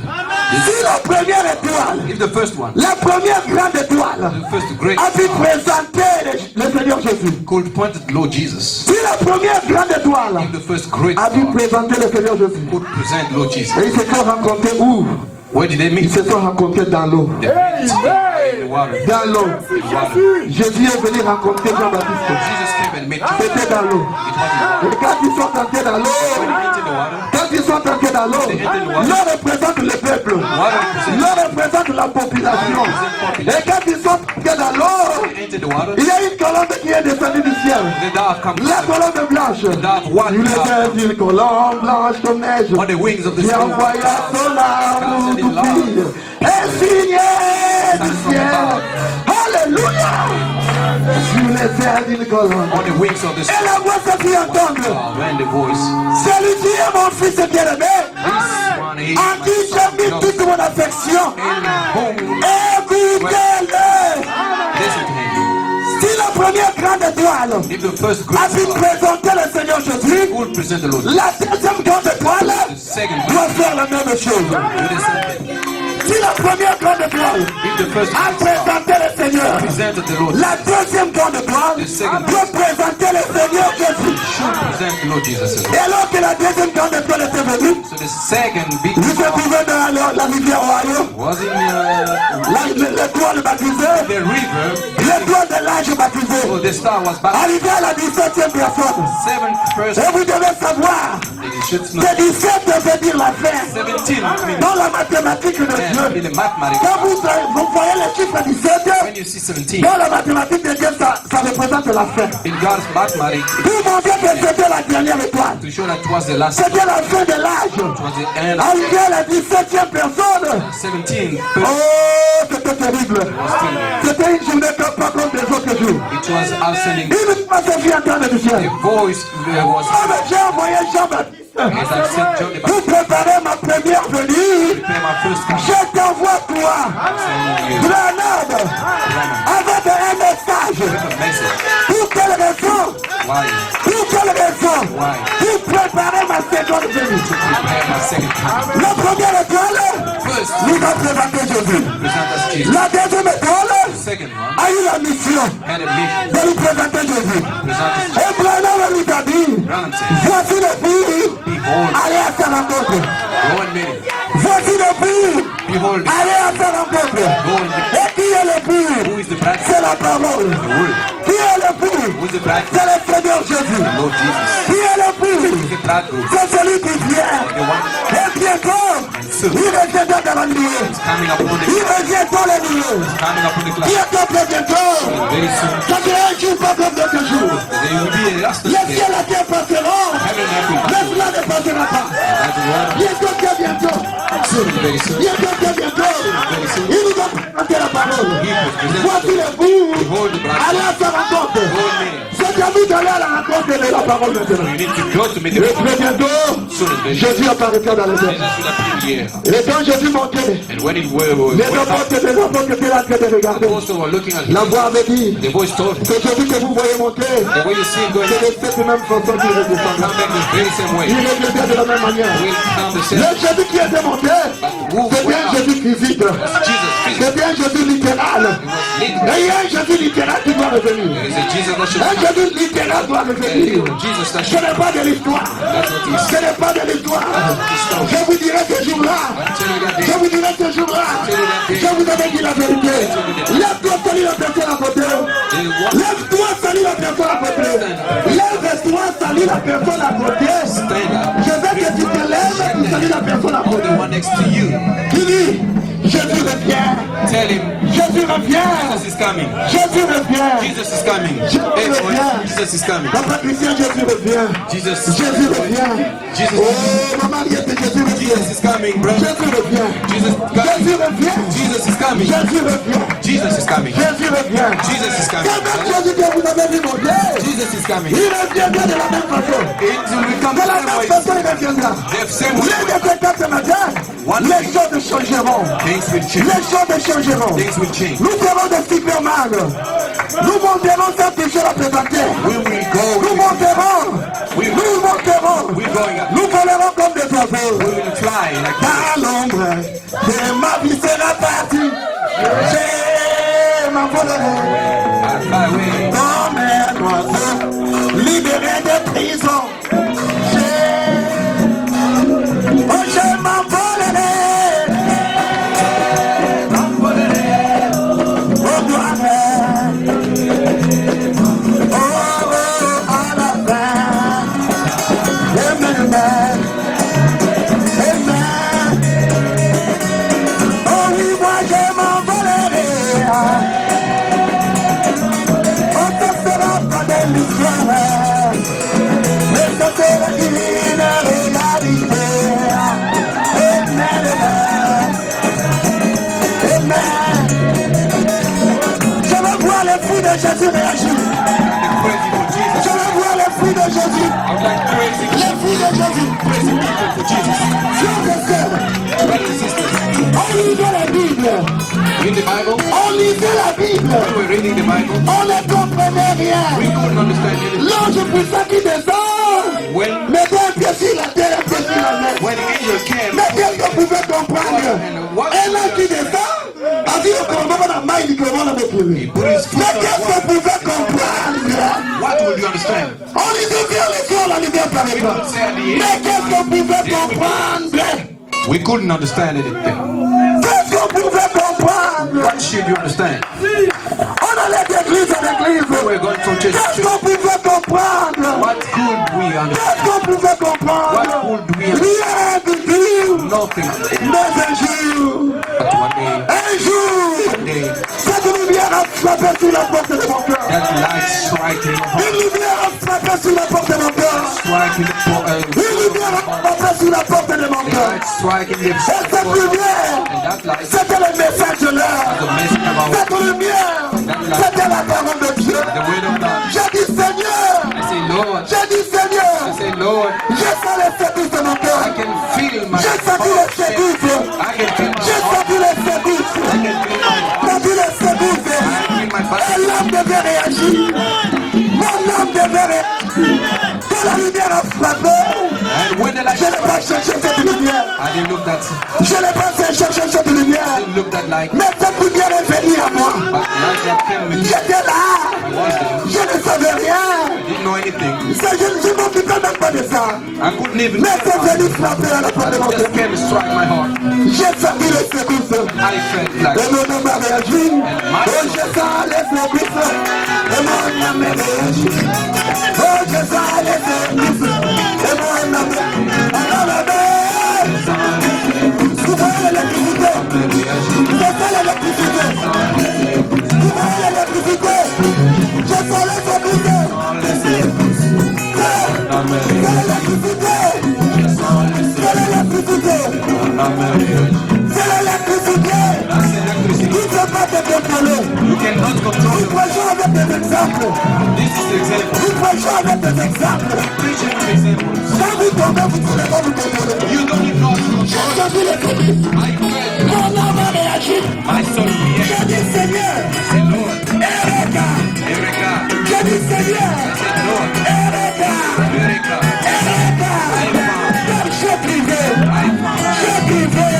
[SPEAKER 1] Si la première étoile,
[SPEAKER 2] If the first one,
[SPEAKER 1] la première grande étoile,
[SPEAKER 2] the first great
[SPEAKER 1] a pu
[SPEAKER 2] star,
[SPEAKER 1] présenter le Seigneur Jésus.
[SPEAKER 2] could point at Lord Jesus.
[SPEAKER 1] Si la première grande étoile
[SPEAKER 2] If the first great
[SPEAKER 1] a pu
[SPEAKER 2] star
[SPEAKER 1] présenter le Seigneur Jésus.
[SPEAKER 2] could present Lord Jesus.
[SPEAKER 1] Et ils se sont rencontrés où?
[SPEAKER 2] Where did they
[SPEAKER 1] Ils
[SPEAKER 2] meet?
[SPEAKER 1] se sont rencontrés dans l'eau.
[SPEAKER 2] They met in the water.
[SPEAKER 1] Dans l'eau.
[SPEAKER 2] Water.
[SPEAKER 1] Jésus est venu rencontrer Jean-Baptiste.
[SPEAKER 2] Jesus came and met you.
[SPEAKER 1] C'était dans l'eau.
[SPEAKER 2] It was
[SPEAKER 1] Et quand ils sont entrés dans l'eau,
[SPEAKER 2] when he entered the water.
[SPEAKER 1] quand ils sont entrés dans l'eau, l'eau représente le peuple.
[SPEAKER 2] Water represents
[SPEAKER 1] L'eau représente la population. Et quand ils sont entrés dans l'eau,
[SPEAKER 2] entered the water.
[SPEAKER 1] il y a une colombe qui est descendue du ciel.
[SPEAKER 2] The dove comes
[SPEAKER 1] La colombe blanche.
[SPEAKER 2] dove, one
[SPEAKER 1] Il
[SPEAKER 2] dove,
[SPEAKER 1] était une colombe blanche comme neige.
[SPEAKER 2] on the wings of the
[SPEAKER 1] Qui
[SPEAKER 2] storm.
[SPEAKER 1] envoya son amour tout fille. Et signé du ciel. Alléluia. Sur les ailes d'une colombe.
[SPEAKER 2] On the wings of the
[SPEAKER 1] Et la voix se fit entendre.
[SPEAKER 2] when the voice.
[SPEAKER 1] Celui-ci est mon fils bien-aimé,
[SPEAKER 2] This one is
[SPEAKER 1] en qui j'ai mis toute mon affection.
[SPEAKER 2] home.
[SPEAKER 1] Écoutez-le.
[SPEAKER 2] Listen to him.
[SPEAKER 1] Si la première grande étoile
[SPEAKER 2] If the first
[SPEAKER 1] a pu
[SPEAKER 2] great
[SPEAKER 1] présenter le Seigneur Jésus,
[SPEAKER 2] will present the Lord,
[SPEAKER 1] la deuxième grande étoile
[SPEAKER 2] the second
[SPEAKER 1] doit faire la même chose.
[SPEAKER 2] do the same thing.
[SPEAKER 1] Si la première grande étoile
[SPEAKER 2] If the first
[SPEAKER 1] a présenté le Seigneur,
[SPEAKER 2] presented the Lord,
[SPEAKER 1] la deuxième grande étoile doit présenter le Seigneur Jésus.
[SPEAKER 2] present the Lord Jesus as well.
[SPEAKER 1] Et alors que la deuxième grande étoile était venue,
[SPEAKER 2] So the second big
[SPEAKER 1] nous se trouvions dans la rivière Ohio,
[SPEAKER 2] was in
[SPEAKER 1] l'étoile baptisée,
[SPEAKER 2] the river.
[SPEAKER 1] l'étoile de l'âge baptisé.
[SPEAKER 2] So the star was back.
[SPEAKER 1] Arrivé à la 17e personne.
[SPEAKER 2] Seventh person.
[SPEAKER 1] Et vous devez savoir
[SPEAKER 2] You should know.
[SPEAKER 1] que 17 veut dire la fin.
[SPEAKER 2] 17 means
[SPEAKER 1] Dans la mathématique de
[SPEAKER 2] in
[SPEAKER 1] Dieu,
[SPEAKER 2] the mathematics.
[SPEAKER 1] quand vous voyez le chiffre 17,
[SPEAKER 2] When you see 17
[SPEAKER 1] dans la mathématique de Dieu, ça représente la fin.
[SPEAKER 2] in God's mathematics,
[SPEAKER 1] Pour montrer que c'était la dernière étoile.
[SPEAKER 2] to show that it was the last, it
[SPEAKER 1] C'était la fin de l'âge.
[SPEAKER 2] was the end.
[SPEAKER 1] Arrivé à la 17e personne.
[SPEAKER 2] 17
[SPEAKER 1] Oh, c'était terrible.
[SPEAKER 2] was still there.
[SPEAKER 1] C'était une journée pas comme des autres jours.
[SPEAKER 2] It was ascending.
[SPEAKER 1] Une fois se fit entendre du
[SPEAKER 2] The
[SPEAKER 1] ciel.
[SPEAKER 2] voice was
[SPEAKER 1] Oh, mais j'ai envoyé Jean-Baptiste.
[SPEAKER 2] as I sent John the
[SPEAKER 1] Pour
[SPEAKER 2] Baptist
[SPEAKER 1] préparer ma première venue,
[SPEAKER 2] prepare my first coming.
[SPEAKER 1] je t'envoie toi,
[SPEAKER 2] Sending you
[SPEAKER 1] Grenade, avec un message.
[SPEAKER 2] a message.
[SPEAKER 1] Pour quelle raison?
[SPEAKER 2] Why?
[SPEAKER 1] Pour quelle raison?
[SPEAKER 2] Why?
[SPEAKER 1] Pour préparer ma seconde venue.
[SPEAKER 2] Prepare my second coming.
[SPEAKER 1] La première étoile
[SPEAKER 2] First,
[SPEAKER 1] nous a présenté Jésus.
[SPEAKER 2] present us Jesus.
[SPEAKER 1] La deuxième étoile
[SPEAKER 2] Second one
[SPEAKER 1] a eu la mission
[SPEAKER 2] had a mission.
[SPEAKER 1] de nous présenter Jésus.
[SPEAKER 2] Present us
[SPEAKER 1] Et Branham nous a dit,
[SPEAKER 2] Branham said,
[SPEAKER 1] voici le fils,
[SPEAKER 2] Behold,
[SPEAKER 1] allez à sa rencontre.
[SPEAKER 2] go and meet him.
[SPEAKER 1] Voici le fils,
[SPEAKER 2] Behold,
[SPEAKER 1] allez à sa rencontre.
[SPEAKER 2] go and meet him.
[SPEAKER 1] Et qui est le fils?
[SPEAKER 2] Who is the bride?
[SPEAKER 1] C'est la parole.
[SPEAKER 2] The word.
[SPEAKER 1] Qui est le fils?
[SPEAKER 2] Who is the bride?
[SPEAKER 1] C'est le Seigneur Jésus.
[SPEAKER 2] Lord Jesus.
[SPEAKER 1] Qui est le
[SPEAKER 2] Who
[SPEAKER 1] fils?
[SPEAKER 2] is the bridegroom?
[SPEAKER 1] C'est celui qui vient.
[SPEAKER 2] The one
[SPEAKER 1] Et bientôt, il reviendra dans la nuit.
[SPEAKER 2] coming upon
[SPEAKER 1] Il
[SPEAKER 2] the
[SPEAKER 1] revient dans la nuit.
[SPEAKER 2] coming upon the cloud.
[SPEAKER 1] Bientôt, très bientôt.
[SPEAKER 2] Very soon.
[SPEAKER 1] Ça sera un jour pas comme d'autres jours.
[SPEAKER 2] There will be a last
[SPEAKER 1] Le
[SPEAKER 2] day.
[SPEAKER 1] ciel et la terre passeront.
[SPEAKER 2] Heaven and earth.
[SPEAKER 1] Mais cela ne passera pas.
[SPEAKER 2] That's the word.
[SPEAKER 1] Bientôt, très bientôt.
[SPEAKER 2] Soon, very soon.
[SPEAKER 1] Bientôt, très bientôt. Il nous a présenté la parole.
[SPEAKER 2] He will present
[SPEAKER 1] Voici le bout.
[SPEAKER 2] Behold the bride.
[SPEAKER 1] Allez à sa rencontre.
[SPEAKER 2] Go and meet him.
[SPEAKER 1] C'est à nous d'aller à la rencontre de la parole maintenant.
[SPEAKER 2] You need to go to meet
[SPEAKER 1] Et
[SPEAKER 2] him.
[SPEAKER 1] très bientôt,
[SPEAKER 2] Soon, very soon.
[SPEAKER 1] Jésus apparaîtra dans les airs.
[SPEAKER 2] Jesus will appear here.
[SPEAKER 1] Et quand Jésus montait,
[SPEAKER 2] And when it
[SPEAKER 1] les
[SPEAKER 2] went up,
[SPEAKER 1] apôtres étaient là en train de regarder.
[SPEAKER 2] also were looking at
[SPEAKER 1] La
[SPEAKER 2] him.
[SPEAKER 1] voix avait dit
[SPEAKER 2] The voice told him,
[SPEAKER 1] que Jésus que vous voyez monter,
[SPEAKER 2] the way you see him going,
[SPEAKER 1] c'est de cette même façon qu'il redescendra.
[SPEAKER 2] come back the very same way.
[SPEAKER 1] Il reviendra de la même manière.
[SPEAKER 2] Will come the
[SPEAKER 1] Le
[SPEAKER 2] same.
[SPEAKER 1] Jésus qui était monté, c'est bien un Jésus physique.
[SPEAKER 2] Jesus,
[SPEAKER 1] C'est
[SPEAKER 2] Jesus.
[SPEAKER 1] bien un Jésus littéral. Et il y a un Jésus littéral qui doit revenir.
[SPEAKER 2] There is a Jesus that should
[SPEAKER 1] Un
[SPEAKER 2] come.
[SPEAKER 1] Jésus littéral doit revenir.
[SPEAKER 2] Jesus that
[SPEAKER 1] Ce
[SPEAKER 2] should
[SPEAKER 1] n'est pas de l'histoire.
[SPEAKER 2] That's what he
[SPEAKER 1] Ce
[SPEAKER 2] said.
[SPEAKER 1] n'est pas de l'histoire. Je vous dirai ce jour-là.
[SPEAKER 2] Tell you that
[SPEAKER 1] Je
[SPEAKER 2] day.
[SPEAKER 1] vous dirai ce jour-là. Je vous avais dit la vérité. Lève-toi, salut la personne à côté. Lève-toi, salut la personne à côté. Lève-toi, salut la personne à côté.
[SPEAKER 2] Stand up.
[SPEAKER 1] Je veux que tu te lèves et tu salues la personne à
[SPEAKER 2] The
[SPEAKER 1] côté.
[SPEAKER 2] one next to you.
[SPEAKER 1] Tu dis, Jésus revient.
[SPEAKER 2] Tell him
[SPEAKER 1] Jésus revient.
[SPEAKER 2] Jesus is coming.
[SPEAKER 1] Jésus revient.
[SPEAKER 2] Jesus is coming. Hey, boy, Jesus is coming.
[SPEAKER 1] Papa Christian, Jésus revient.
[SPEAKER 2] Jesus.
[SPEAKER 1] Jésus revient.
[SPEAKER 2] Jesus.
[SPEAKER 1] Oh, maman, Jésus revient.
[SPEAKER 2] Jesus is coming, bro.
[SPEAKER 1] Jésus revient.
[SPEAKER 2] Jesus is coming.
[SPEAKER 1] Jésus revient.
[SPEAKER 2] Jesus is coming.
[SPEAKER 1] Jésus revient.
[SPEAKER 2] Jesus is coming.
[SPEAKER 1] Jésus revient.
[SPEAKER 2] Jesus is
[SPEAKER 1] C'est
[SPEAKER 2] coming.
[SPEAKER 1] même Jésus que vous avez vu monter.
[SPEAKER 2] Jesus is coming.
[SPEAKER 1] Il reviendra de la même façon.
[SPEAKER 2] It will come
[SPEAKER 1] De la
[SPEAKER 2] the same
[SPEAKER 1] même
[SPEAKER 2] way.
[SPEAKER 1] façon, il reviendra.
[SPEAKER 2] The same way.
[SPEAKER 1] Les détecteurs ce matin, les choses changeront.
[SPEAKER 2] Things will change.
[SPEAKER 1] Les choses changeront.
[SPEAKER 2] Things will change.
[SPEAKER 1] Nous serons des Superman. Nous monterons cette péché à présenter.
[SPEAKER 2] We will go.
[SPEAKER 1] Nous monterons. Nous monterons.
[SPEAKER 2] We're going up.
[SPEAKER 1] Nous volerons comme des oiseaux.
[SPEAKER 2] We will fly like
[SPEAKER 1] Dans l'ombre de ma vie sera partie. Je m'envolerai
[SPEAKER 2] fly away.
[SPEAKER 1] comme un oiseau libéré de prison. Je m'envolerai. Au doigt à la fin. Amen, amen. Amen. Oh oui, moi je m'envolerai. On te fera pas de l'histoire. Mais ça Jésus réagit.
[SPEAKER 2] Crazy for Jesus.
[SPEAKER 1] Je veux voir les fruits de Jésus.
[SPEAKER 2] I would like crazy
[SPEAKER 1] Les fruits de Jésus.
[SPEAKER 2] people for Jesus.
[SPEAKER 1] Frères et sœurs,
[SPEAKER 2] Brothers and sisters,
[SPEAKER 1] on lisait la Bible.
[SPEAKER 2] in the Bible,
[SPEAKER 1] On lisait la Bible.
[SPEAKER 2] when we were reading the Bible,
[SPEAKER 1] On ne comprenait
[SPEAKER 2] we
[SPEAKER 1] rien.
[SPEAKER 2] couldn't understand anything.
[SPEAKER 1] L'ange puissant qui descend.
[SPEAKER 2] When
[SPEAKER 1] Mettez un pied sur la terre, un pied sur la mer.
[SPEAKER 2] the angel came,
[SPEAKER 1] Mais qu'est-ce que vous pouvez comprendre? Un ange qui descend, a dit au combat dans la main, il dit comment on a
[SPEAKER 2] he put his foot
[SPEAKER 1] Mais
[SPEAKER 2] on
[SPEAKER 1] qu'est-ce que
[SPEAKER 2] the
[SPEAKER 1] vous pouvez comprendre?
[SPEAKER 2] water. What would you understand?
[SPEAKER 1] On lui dit bien les corps, la lumière par les corps. Mais qu'est-ce que vous pouvez comprendre?
[SPEAKER 2] We couldn't understand anything.
[SPEAKER 1] Qu'est-ce que vous pouvez comprendre?
[SPEAKER 2] What should you understand?
[SPEAKER 1] On allait d'église en église.
[SPEAKER 2] We're going from church to
[SPEAKER 1] Qu'est-ce
[SPEAKER 2] church.
[SPEAKER 1] qu'on pouvait comprendre?
[SPEAKER 2] What could we understand?
[SPEAKER 1] Qu'est-ce qu'on pouvait comprendre?
[SPEAKER 2] What could we understand?
[SPEAKER 1] Rien du tout.
[SPEAKER 2] Nothing.
[SPEAKER 1] Mais un jour,
[SPEAKER 2] But one day,
[SPEAKER 1] un jour,
[SPEAKER 2] day,
[SPEAKER 1] cette lumière a frappé sur la porte de mon cœur.
[SPEAKER 2] that light striking,
[SPEAKER 1] Une lumière a frappé sur la porte de mon cœur.
[SPEAKER 2] striking
[SPEAKER 1] Une lumière a frappé sur la porte de mon
[SPEAKER 2] the
[SPEAKER 1] cœur.
[SPEAKER 2] light striking the
[SPEAKER 1] Et cette lumière,
[SPEAKER 2] and that light,
[SPEAKER 1] c'était le message de l'heure.
[SPEAKER 2] the message about
[SPEAKER 1] Cette lumière, c'était la parole de Dieu.
[SPEAKER 2] the word of God.
[SPEAKER 1] J'ai dit Seigneur,
[SPEAKER 2] I say, Lord,
[SPEAKER 1] j'ai dit Seigneur,
[SPEAKER 2] I say, Lord,
[SPEAKER 1] je sens les sécousses de mon cœur.
[SPEAKER 2] I can feel my
[SPEAKER 1] J'ai senti les sécousses.
[SPEAKER 2] I can feel my
[SPEAKER 1] J'ai
[SPEAKER 2] heart.
[SPEAKER 1] senti les sécousses.
[SPEAKER 2] I can feel my
[SPEAKER 1] Senti les sécousses.
[SPEAKER 2] I feel my
[SPEAKER 1] Et
[SPEAKER 2] body.
[SPEAKER 1] l'âme devait réagir. Mon âme devait réagir. Quand la lumière a frappé,
[SPEAKER 2] And when the light
[SPEAKER 1] je n'ai pas cherché cette lumière.
[SPEAKER 2] I didn't look that,
[SPEAKER 1] Je n'ai pas cherché cette lumière.
[SPEAKER 2] didn't look that light,
[SPEAKER 1] Mais cette lumière est venue à moi.
[SPEAKER 2] but light that came with me.
[SPEAKER 1] J'étais là.
[SPEAKER 2] I was there.
[SPEAKER 1] Je ne savais rien.
[SPEAKER 2] Didn't know anything.
[SPEAKER 1] Je ne m'occupais même pas de ça.
[SPEAKER 2] I couldn't even
[SPEAKER 1] Mais c'est
[SPEAKER 2] tell
[SPEAKER 1] venu frapper à la porte de mon
[SPEAKER 2] just
[SPEAKER 1] cœur.
[SPEAKER 2] came to strike my heart.
[SPEAKER 1] J'ai senti les secousses.
[SPEAKER 2] I felt like
[SPEAKER 1] Et mon âme a réagi. Oh, je sens les secousses. Et mon âme a réagi. Oh, je sens les secousses. Et mon âme a réagi. Vous voyez l'électricité. Je sens l'électricité. Vous voyez l'électricité. Je sens les secousses. C'est l'électricité. Il ne peut pas te contrôler.
[SPEAKER 2] you cannot control
[SPEAKER 1] Il faut jouer avec des exemples.
[SPEAKER 2] this is the example.
[SPEAKER 1] Il faut jouer avec des exemples.
[SPEAKER 2] Preaching with examples.
[SPEAKER 1] Quand vous tombez, vous ne pouvez pas vous contrôler.
[SPEAKER 2] You don't even know how to control.
[SPEAKER 1] J'ai vu les secousses.
[SPEAKER 2] I felt
[SPEAKER 1] Mon âme a réagi.
[SPEAKER 2] my soul react.
[SPEAKER 1] J'ai dit Seigneur,
[SPEAKER 2] Say, Lord,
[SPEAKER 1] Erika.
[SPEAKER 2] Erica.
[SPEAKER 1] J'ai dit Seigneur,
[SPEAKER 2] I said, Lord,
[SPEAKER 1] Erika.
[SPEAKER 2] Erica.
[SPEAKER 1] Erika.
[SPEAKER 2] I found,
[SPEAKER 1] J'ai crié.
[SPEAKER 2] I found,
[SPEAKER 1] J'ai crié.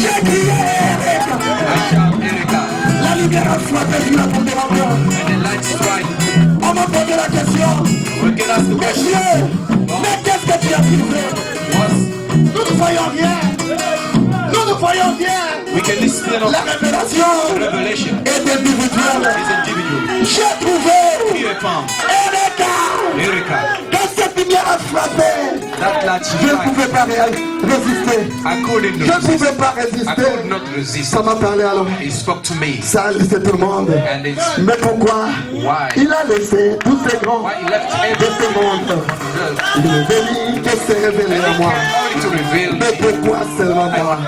[SPEAKER 1] J'ai crié Erika.
[SPEAKER 2] I shout, Erica.
[SPEAKER 1] La lumière a frappé sur la porte de mon cœur.
[SPEAKER 2] And the light strike.
[SPEAKER 1] On m'a posé la question.
[SPEAKER 2] We can ask the question.
[SPEAKER 1] Monsieur, mais qu'est-ce que tu as trouvé?
[SPEAKER 2] Was
[SPEAKER 1] Nous ne voyons rien. Nous ne voyons rien.
[SPEAKER 2] we can listen to
[SPEAKER 1] La révélation
[SPEAKER 2] revelation
[SPEAKER 1] est individuelle.
[SPEAKER 2] is individual.
[SPEAKER 1] J'ai trouvé
[SPEAKER 2] Here found
[SPEAKER 1] Erika.
[SPEAKER 2] Erica.
[SPEAKER 1] Quand cette lumière a frappé,
[SPEAKER 2] That light
[SPEAKER 1] je ne
[SPEAKER 2] strike.
[SPEAKER 1] pouvais pas résister.
[SPEAKER 2] I couldn't
[SPEAKER 1] Je ne
[SPEAKER 2] resist.
[SPEAKER 1] pouvais pas
[SPEAKER 2] I
[SPEAKER 1] résister.
[SPEAKER 2] could not resist.
[SPEAKER 1] Ça m'a parlé alors.
[SPEAKER 2] He spoke to me.
[SPEAKER 1] Ça a laissé tout le monde.
[SPEAKER 2] And it's
[SPEAKER 1] Mais pourquoi?
[SPEAKER 2] why.
[SPEAKER 1] Il a laissé tous ces grands
[SPEAKER 2] Why he left
[SPEAKER 1] de
[SPEAKER 2] everything
[SPEAKER 1] ce monde.
[SPEAKER 2] on earth.
[SPEAKER 1] Il est venu pour se révéler à moi.
[SPEAKER 2] Only to reveal
[SPEAKER 1] Mais pourquoi seulement moi?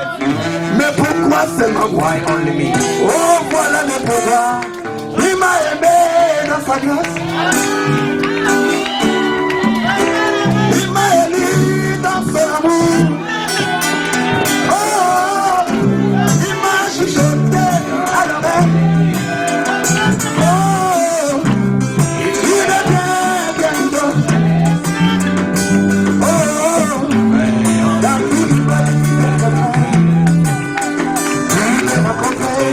[SPEAKER 1] Mais pourquoi seulement moi?
[SPEAKER 2] why only me.
[SPEAKER 1] Oh, voilà le pouvoir. Il m'a aimé dans sa grâce. Il m'a élu dans son amour. Oh, il m'a chuchoté à l'oreille. Oh, il est bien d'autres. Oh, dans tout le il m'a rencontré.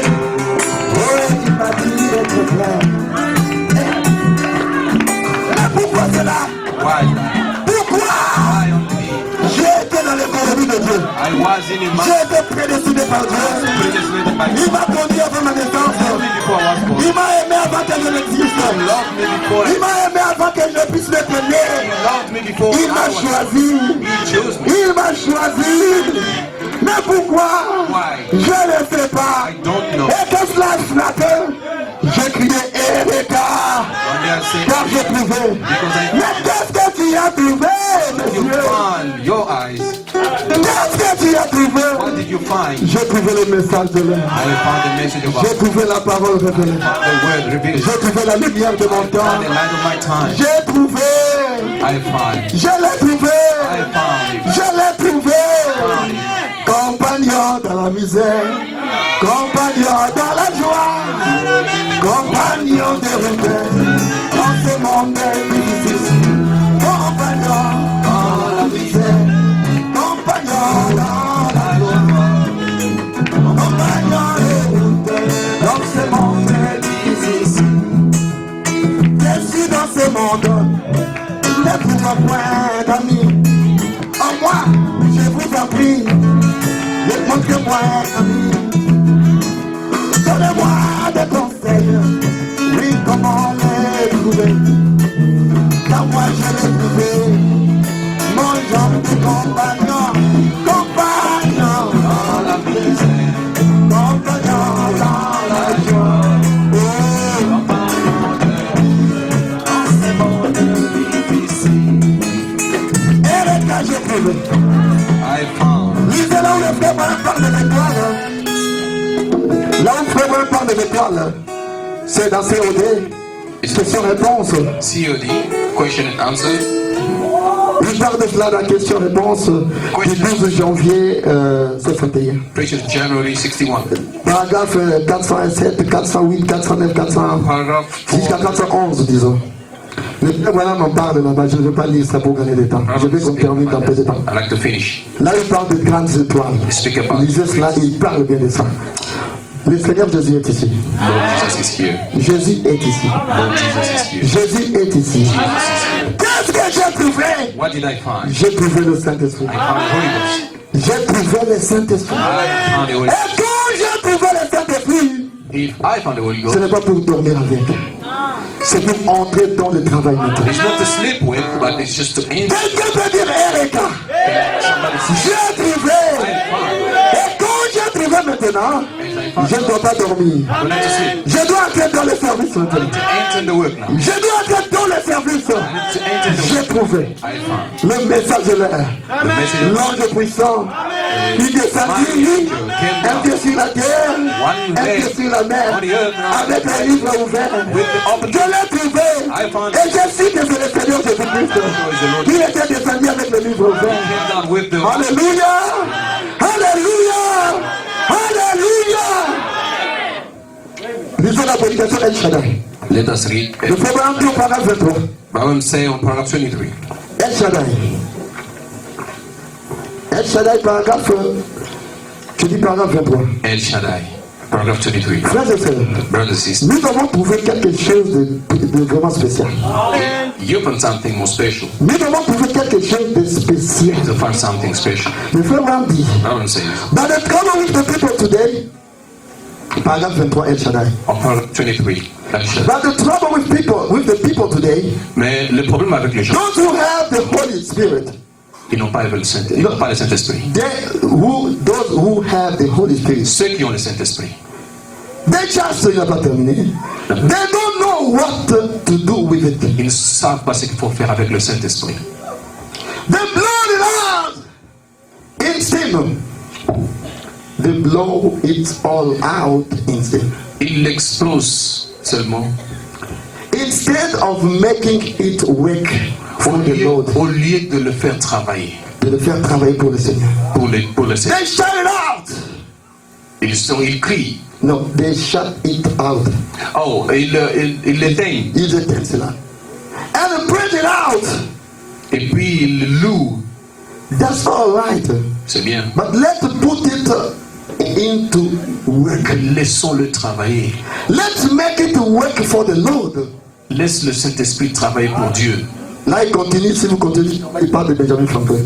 [SPEAKER 1] Oh, il m'a dit d'être plein. Mais pourquoi cela?
[SPEAKER 2] Why?
[SPEAKER 1] Pourquoi?
[SPEAKER 2] Why only me?
[SPEAKER 1] J'ai été dans l'économie de Dieu.
[SPEAKER 2] I was in him.
[SPEAKER 1] J'ai été prédestiné par Dieu.
[SPEAKER 2] Predestinated by
[SPEAKER 1] Il
[SPEAKER 2] God.
[SPEAKER 1] m'a conduit avant ma naissance.
[SPEAKER 2] Me before I was born.
[SPEAKER 1] Il m'a aimé avant que je n'existe.
[SPEAKER 2] He loved me before.
[SPEAKER 1] Il m'a aimé avant que je puisse l'être
[SPEAKER 2] He
[SPEAKER 1] né.
[SPEAKER 2] loved me before
[SPEAKER 1] Il
[SPEAKER 2] I
[SPEAKER 1] m'a
[SPEAKER 2] was.
[SPEAKER 1] choisi.
[SPEAKER 2] He chose me.
[SPEAKER 1] Il m'a choisi. Mais pourquoi?
[SPEAKER 2] Why?
[SPEAKER 1] Je ne sais pas.
[SPEAKER 2] I don't know.
[SPEAKER 1] Et que cela frappe, j'ai crié Erika.
[SPEAKER 2] One day I said,
[SPEAKER 1] Car j'ai trouvé.
[SPEAKER 2] because I
[SPEAKER 1] Mais qu'est-ce que tu as trouvé,
[SPEAKER 2] you
[SPEAKER 1] monsieur?
[SPEAKER 2] found your eyes.
[SPEAKER 1] Qu'est-ce que tu as trouvé?
[SPEAKER 2] What did you find?
[SPEAKER 1] J'ai trouvé le message de l'homme.
[SPEAKER 2] I found the message of
[SPEAKER 1] J'ai
[SPEAKER 2] God.
[SPEAKER 1] trouvé la parole révélée.
[SPEAKER 2] The word revealed.
[SPEAKER 1] J'ai trouvé la lumière de mon
[SPEAKER 2] Found the
[SPEAKER 1] temps.
[SPEAKER 2] light of my time.
[SPEAKER 1] J'ai trouvé.
[SPEAKER 2] I found.
[SPEAKER 1] Je l'ai trouvé.
[SPEAKER 2] I found it.
[SPEAKER 1] Je l'ai trouvé.
[SPEAKER 2] Found it.
[SPEAKER 1] Compagnon dans la misère. Compagnon dans la joie. Compagnon des rebelles. Dans ce monde difficile. Compagnon dans la misère. Compagnon dans la joie. Compagnon des rebelles. Dans ce monde difficile. Je suis dans ce monde. Ne trouve point d'amis. En moi, je vous en prie. Ne montrez-moi ami. Donnez-moi des conseils. Oui, comment les trouver? Car moi je l'ai trouvé. Mon genre de compagnon. Compagnon dans la misère. Compagnon dans la joie. Oh, dans ce monde difficile. Et le cas j'ai trouvé.
[SPEAKER 2] I found.
[SPEAKER 1] Lisez là où le frère Branham parle de l'étoile. Là où le frère Branham parle de l'étoile, c'est dans COD, question-réponse.
[SPEAKER 2] COD, question and answer.
[SPEAKER 1] Il parle de cela dans la question-réponse du 12 janvier 61.
[SPEAKER 2] Preaching January 61.
[SPEAKER 1] Paragraphe 407, 408, 409, 400,
[SPEAKER 2] Paragraph
[SPEAKER 1] jusqu'à 411, disons. Le frère Branham en parle là-bas, je ne vais pas lire ça pour gagner du temps. Je vais qu'on termine dans peu de temps.
[SPEAKER 2] I like to finish.
[SPEAKER 1] Là, il parle de grandes étoiles.
[SPEAKER 2] Speak about
[SPEAKER 1] Lisez cela, il parle bien de ça. Le Seigneur Jésus est ici.
[SPEAKER 2] Lord Jesus is here.
[SPEAKER 1] Jésus est ici.
[SPEAKER 2] Lord Jesus is here.
[SPEAKER 1] Jésus est ici. Qu'est-ce que j'ai trouvé?
[SPEAKER 2] What did I find?
[SPEAKER 1] J'ai trouvé le Saint-Esprit.
[SPEAKER 2] I found the Holy Ghost.
[SPEAKER 1] J'ai trouvé le Saint-Esprit.
[SPEAKER 2] I found the Holy
[SPEAKER 1] Et
[SPEAKER 2] Ghost.
[SPEAKER 1] quand j'ai trouvé le Saint-Esprit,
[SPEAKER 2] If I found the Holy
[SPEAKER 1] ce
[SPEAKER 2] Ghost,
[SPEAKER 1] n'est pas pour dormir avec. C'est pour entrer dans le travail maintenant.
[SPEAKER 2] it's not to sleep with, but it's just to enter.
[SPEAKER 1] Quelqu'un peut dire, Erika,
[SPEAKER 2] Somebody says,
[SPEAKER 1] j'ai trouvé.
[SPEAKER 2] I found.
[SPEAKER 1] Et quand j'ai trouvé maintenant, je ne dois pas dormir.
[SPEAKER 2] We're not to sleep.
[SPEAKER 1] Je dois entrer dans le service maintenant.
[SPEAKER 2] To enter the work now.
[SPEAKER 1] Je dois entrer dans le service.
[SPEAKER 2] To enter the
[SPEAKER 1] J'ai
[SPEAKER 2] work.
[SPEAKER 1] trouvé
[SPEAKER 2] I found.
[SPEAKER 1] le message de l'air.
[SPEAKER 2] The message of
[SPEAKER 1] L'ange puissant, il descendit, un pied sur la terre, un pied sur la mer, avec un livre ouvert. Je l'ai trouvé, et je sais que c'est le Seigneur Jésus-Christ qui était descendu avec le livre ouvert.
[SPEAKER 2] came down with the
[SPEAKER 1] Alléluia! Alléluia! Alléluia! Lisons la prédication El Shaddai.
[SPEAKER 2] Let us read.
[SPEAKER 1] Le programme du paragraphe 23.
[SPEAKER 2] Bible say on paragraph 23.
[SPEAKER 1] El Shaddai. El Shaddai, paragraphe. Je dis paragraphe 23.
[SPEAKER 2] El Shaddai. Paragraph 23.
[SPEAKER 1] Frères et sœurs,
[SPEAKER 2] Brothers and sisters,
[SPEAKER 1] nous avons trouvé quelque chose de vraiment spécial.
[SPEAKER 2] you found something more special.
[SPEAKER 1] Nous avons trouvé quelque chose de spécial.
[SPEAKER 2] To find something special.
[SPEAKER 1] Le frère Branham dit,
[SPEAKER 2] Bible says
[SPEAKER 1] dans the trouble with the people today, paragraphe 23, El Shaddai.
[SPEAKER 2] on paragraph 23. El Shaddai.
[SPEAKER 1] But the trouble with the people today,
[SPEAKER 2] Mais le problème avec les gens,
[SPEAKER 1] those who have the Holy Spirit,
[SPEAKER 2] ils n'ont pas le Saint-Esprit. Ils n'ont pas le Saint-Esprit.
[SPEAKER 1] those who have the Holy Spirit,
[SPEAKER 2] Ceux qui ont le Saint-Esprit,
[SPEAKER 1] they just, il n'a pas terminé, they don't know what to do with it.
[SPEAKER 2] ils ne savent pas ce qu'il faut faire avec le Saint-Esprit.
[SPEAKER 1] They blow it out instant. They blow it all out instant.
[SPEAKER 2] Ils l'explosent seulement.
[SPEAKER 1] Instead of making it work for the Lord,
[SPEAKER 2] Au lieu de le faire travailler
[SPEAKER 1] de le faire travailler pour le Seigneur.
[SPEAKER 2] pour le Seigneur.
[SPEAKER 1] They shut it out.
[SPEAKER 2] Ils crient.
[SPEAKER 1] No, they shut it out.
[SPEAKER 2] Oh, ils l'éteignent.
[SPEAKER 1] Ils éteignent cela. And they bring it out.
[SPEAKER 2] Et puis ils le louent.
[SPEAKER 1] That's all right.
[SPEAKER 2] C'est bien.
[SPEAKER 1] But let's put it into work.
[SPEAKER 2] Laissons-le travailler.
[SPEAKER 1] Let's make it work for the Lord.
[SPEAKER 2] Laisse le Saint-Esprit travailler pour Dieu.
[SPEAKER 1] Là, il continue, si vous continuez, il parle de Benjamin Franklin.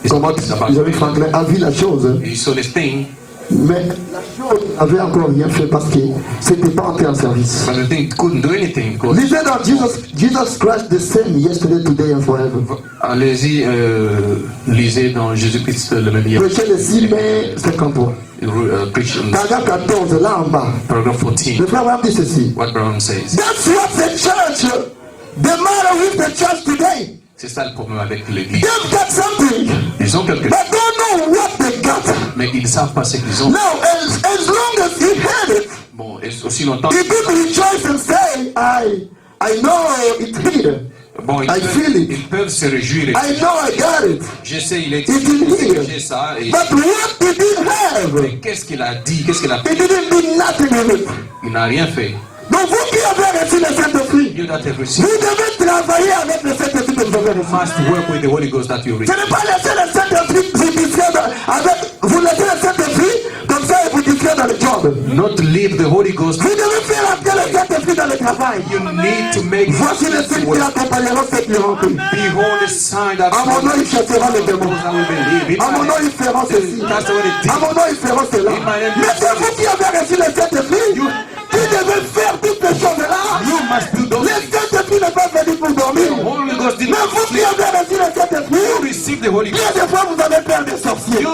[SPEAKER 1] Comment Benjamin Franklin a vu la chose,
[SPEAKER 2] He saw this thing,
[SPEAKER 1] mais la chose n'avait encore rien fait parce que c'était pas entré en service.
[SPEAKER 2] but the thing couldn't do anything. Because
[SPEAKER 1] Lisez dans Jesus Christ the same yesterday, today and forever.
[SPEAKER 2] allez-y, lisez dans Jésus-Christ le même hier.
[SPEAKER 1] Prêchez le 6 mai 53.
[SPEAKER 2] Preach in
[SPEAKER 1] Paragraphe 14, là en bas.
[SPEAKER 2] paragraph 14.
[SPEAKER 1] Le frère Abraham dit ceci.
[SPEAKER 2] What Brown says.
[SPEAKER 1] That's what the church, the matter with the church today.
[SPEAKER 2] C'est ça le problème avec l'église.
[SPEAKER 1] They've got something,
[SPEAKER 2] Ils ont quelque chose,
[SPEAKER 1] but don't know what they got.
[SPEAKER 2] Mais ils ne savent pas ce qu'ils ont.
[SPEAKER 1] Now, as long as he had it,
[SPEAKER 2] Bon, et aussi longtemps.
[SPEAKER 1] he could rejoice and say, I know it's here.
[SPEAKER 2] Bon,
[SPEAKER 1] I feel it.
[SPEAKER 2] ils peuvent se réjouir.
[SPEAKER 1] I know I got it.
[SPEAKER 2] Je sais, il est
[SPEAKER 1] It is here.
[SPEAKER 2] j'ai ça. Et
[SPEAKER 1] But what he didn't have,
[SPEAKER 2] qu'est-ce qu'il a dit? Qu'est-ce qu'il a
[SPEAKER 1] he
[SPEAKER 2] fait?
[SPEAKER 1] didn't do nothing with it.
[SPEAKER 2] Il n'a rien fait.
[SPEAKER 1] Donc vous qui avez reçu le Saint-Esprit,
[SPEAKER 2] You that have
[SPEAKER 1] vous
[SPEAKER 2] received
[SPEAKER 1] devez travailler avec le Saint-Esprit que vous avez reçu.
[SPEAKER 2] must work with the Holy Ghost that you
[SPEAKER 1] Ce
[SPEAKER 2] receive.
[SPEAKER 1] n'est pas laisser le Saint-Esprit vous distraire avec, vous laissez le Saint-Esprit comme ça et vous distraire dans le job.
[SPEAKER 2] Not leave the Holy Ghost.
[SPEAKER 1] Vous devez faire entrer le Saint-Esprit dans le travail.
[SPEAKER 2] You need to make
[SPEAKER 1] Voici les signes qui accompagneront ceux qui rentrent.
[SPEAKER 2] behold the sign that
[SPEAKER 1] À mon nom, ils chasseront les démons.
[SPEAKER 2] those that will believe.
[SPEAKER 1] À mon nom, ils feront ceci.
[SPEAKER 2] Cast away the
[SPEAKER 1] À mon
[SPEAKER 2] demons.
[SPEAKER 1] nom, ils feront cela. Mais c'est vous qui avez reçu le Saint-Esprit qui devez faire toutes ces choses-là.
[SPEAKER 2] You must do those
[SPEAKER 1] Le
[SPEAKER 2] things.
[SPEAKER 1] Saint-Esprit n'est pas venu pour dormir.
[SPEAKER 2] The Holy Ghost did
[SPEAKER 1] Mais
[SPEAKER 2] not
[SPEAKER 1] vous qui
[SPEAKER 2] sleep.
[SPEAKER 1] avez reçu le
[SPEAKER 2] You
[SPEAKER 1] Saint-Esprit,
[SPEAKER 2] receive the Holy Ghost.
[SPEAKER 1] bien des fois vous avez peur des sorciers.